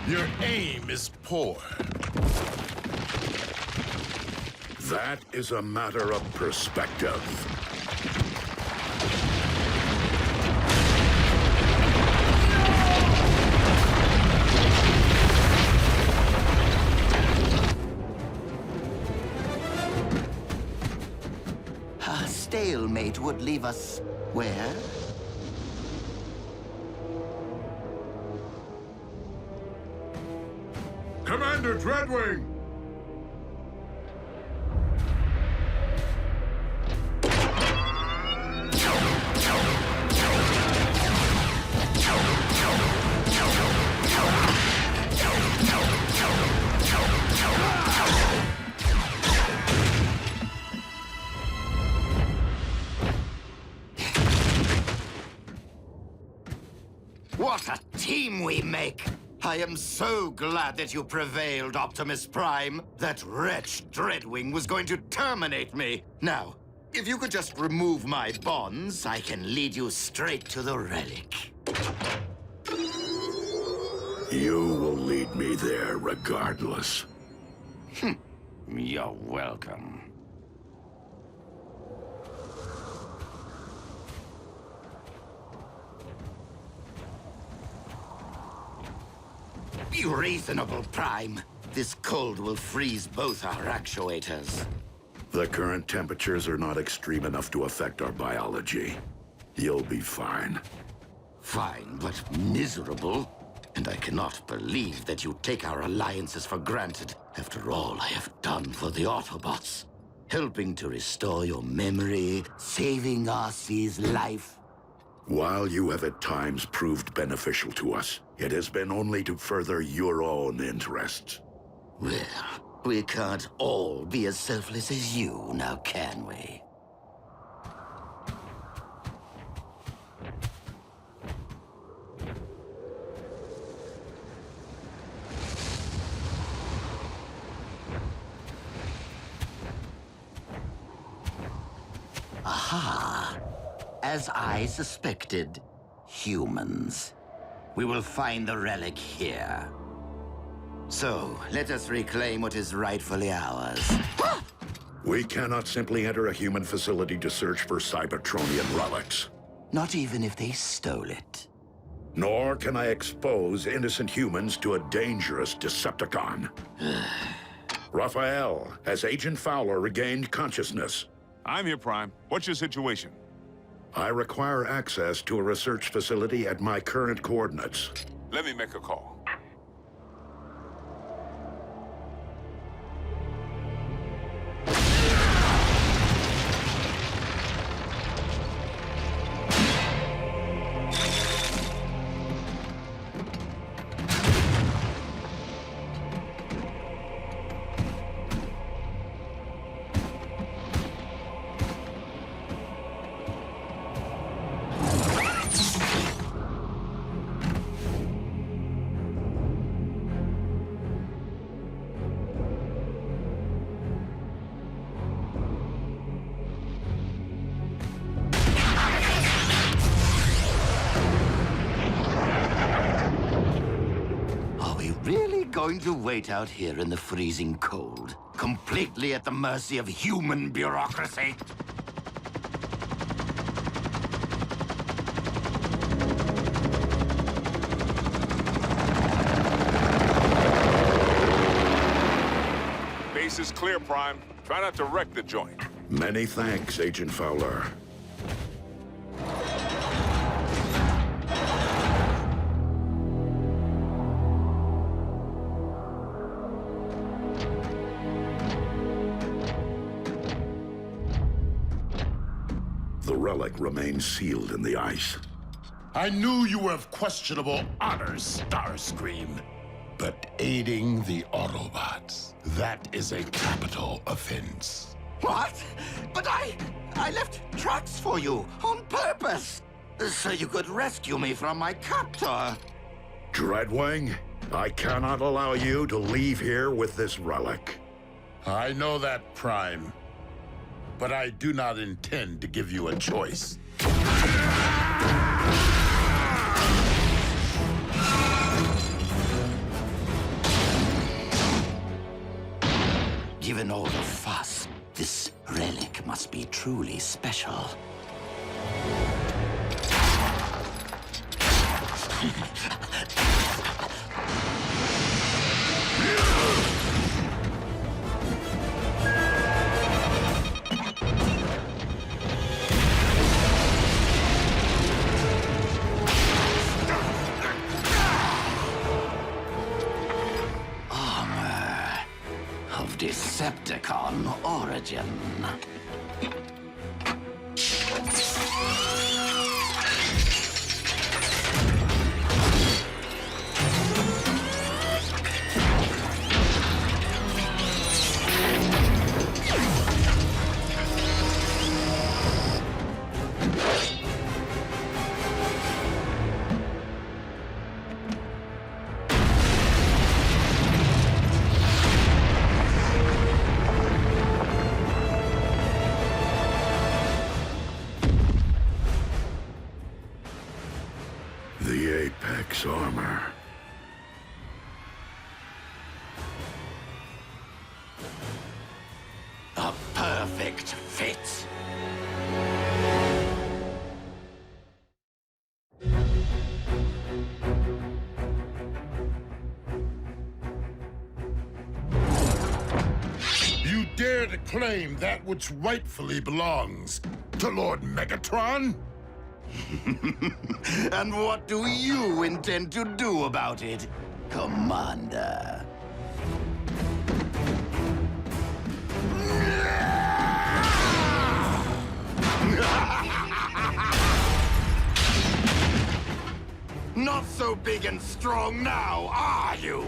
Your aim is poor. That is a matter of perspective. fate would leave us where? Commander Dreadwing! What a team we make! I am so glad that you prevailed, Optimus Prime. That wretch Dreadwing was going to terminate me. Now, if you could just remove my bonds, I can lead you straight to the relic. You will lead me there regardless. You're welcome. Be reasonable, Prime. This cold will freeze both our actuators. The current temperatures are not extreme enough to affect our biology. You'll be fine. Fine, but miserable. And I cannot believe that you take our alliances for granted after all I have done for the Autobots. Helping to restore your memory, saving Arcee's life. While you have at times proved beneficial to us, it has been only to further your own interests. Well, we can't all be as selfless as you, now can we? Aha! As I suspected, humans. We will find the relic here. So, let us reclaim what is rightfully ours. We cannot simply enter a human facility to search for Cybertronian relics. Not even if they stole it. Nor can I expose innocent humans to a dangerous Decepticon. Raphael, has Agent Fowler regained consciousness? I'm here, Prime. What's your situation? I require access to a research facility at my current coordinates. Let me make a call. Going to wait out here in the freezing cold, completely at the mercy of human bureaucracy? Base is clear, Prime. Try not to wreck the joint. Many thanks, Agent Fowler. The relic remains sealed in the ice. I knew you were of questionable honor, Starscream. But aiding the Autobots, that is a capital offense. What? But I left tracks for you on purpose, so you could rescue me from my captor. Dreadwing, I cannot allow you to leave here with this relic. I know that, Prime. But I do not intend to give you a choice. Given all the fuss, this relic must be truly special. Decepticon origin. The Apex armor. A perfect fit. You dare to claim that which rightfully belongs to Lord Megatron? And what do you intend to do about it, Commander? Not so big and strong now, are you?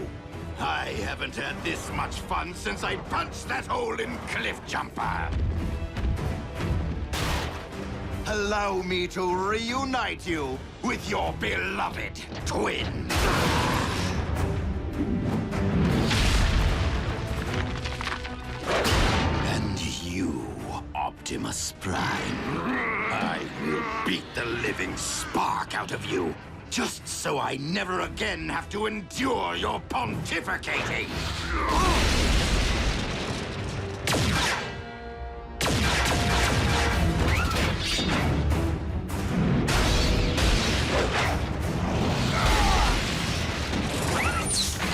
I haven't had this much fun since I punched that hole in Cliffjumper. Allow me to reunite you with your beloved twin. And you, Optimus Prime, I will beat the living spark out of you, just so I never again have to endure your pontificating.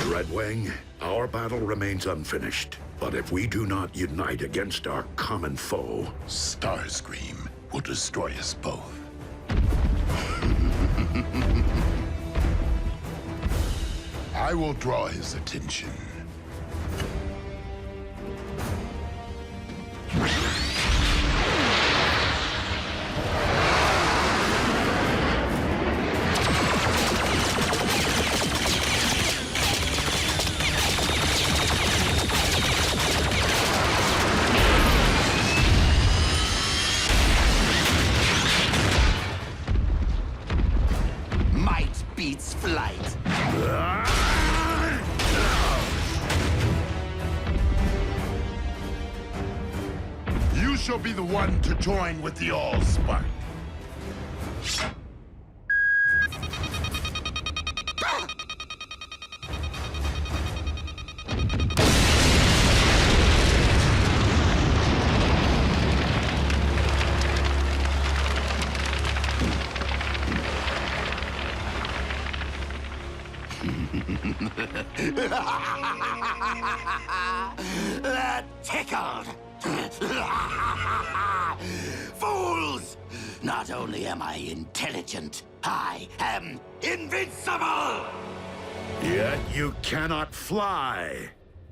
Red Wing, our battle remains unfinished. But if we do not unite against our common foe, Starscream will destroy us both. I will draw his attention. Might beats flight. You shall be the one to join with the Allspark. That tickled. Fools! Not only am I intelligent, I am invincible! yet you cannot fly.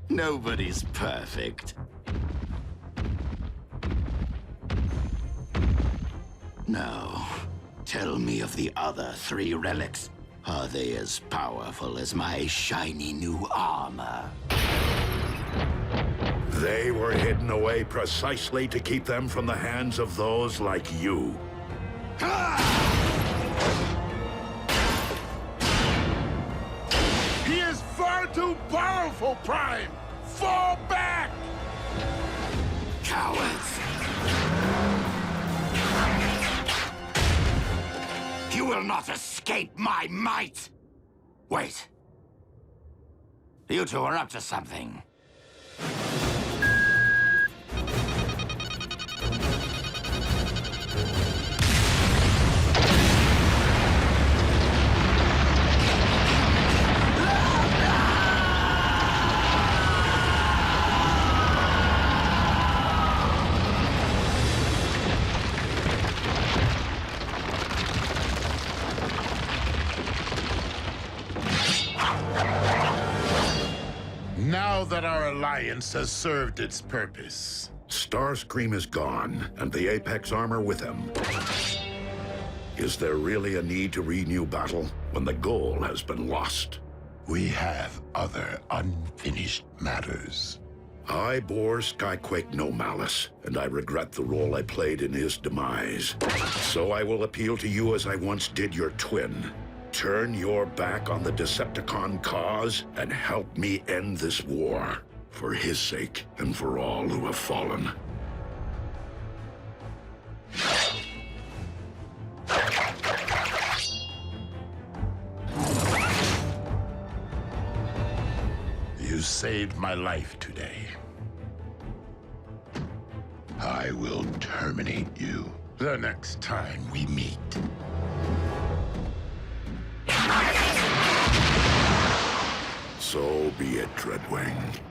Nobody's perfect. Now, tell me of the other 3 relics. Are they as powerful as my shiny new armor? They were hidden away precisely to keep them from the hands of those like you. He is far too powerful, Prime! Fall back! Cowards! You will not escape my might! Wait. You 2 are up to something. Now that our alliance has served its purpose. Starscream is gone, and the Apex armor with him. Is there really a need to renew battle when the goal has been lost? We have other unfinished matters. I bore Skyquake no malice, and I regret the role I played in his demise. So I will appeal to you as I once did your twin. Turn your back on the Decepticon cause and help me end this war. For his sake and for all who have fallen. You saved my life today. I will terminate you the next time we meet. So be it, Dreadwing.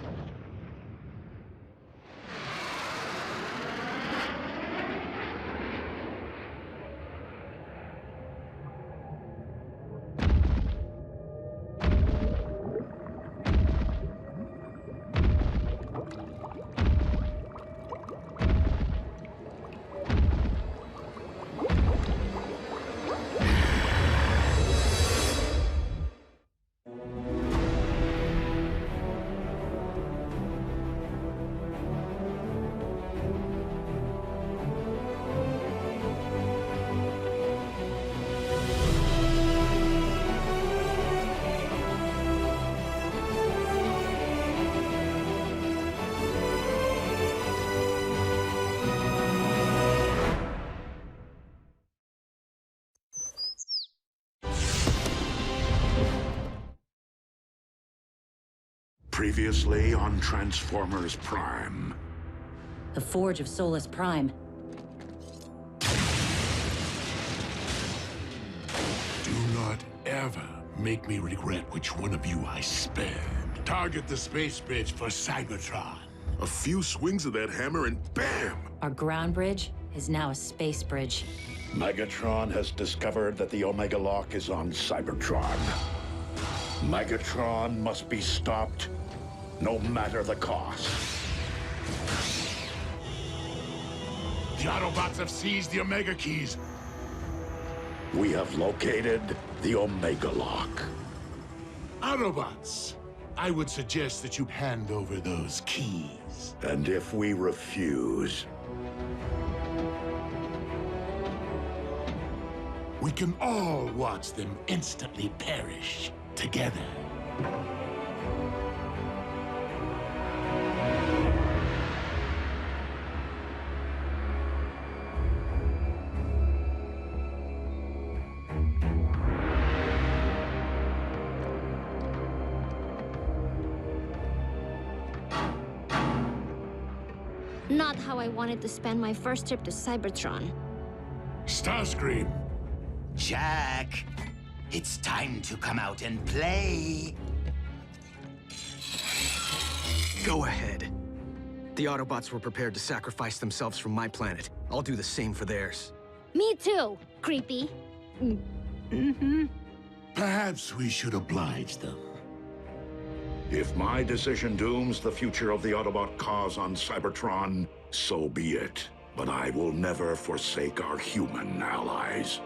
Previously on Transformers Prime. The Forge of Solus Prime. Do not ever make me regret which one of you I spared. Target the space bridge for Cybertron. A few swings of that hammer and bam! Our ground bridge is now a space bridge. Megatron has discovered that the Omega Lock is on Cybertron. Megatron must be stopped, no matter the cost. The Autobots have seized the Omega Keys. We have located the Omega Lock. Autobots, I would suggest that you hand over those keys. And if we refuse, we can all watch them instantly perish together. Not how I wanted to spend my first trip to Cybertron. Starscream. Jack, it's time to come out and play. Go ahead. The Autobots were prepared to sacrifice themselves for my planet. I'll do the same for theirs. Me too, creepy. Perhaps we should oblige them. if my decision dooms the future of the Autobot cause on Cybertron, so be it. But I will never forsake our human allies.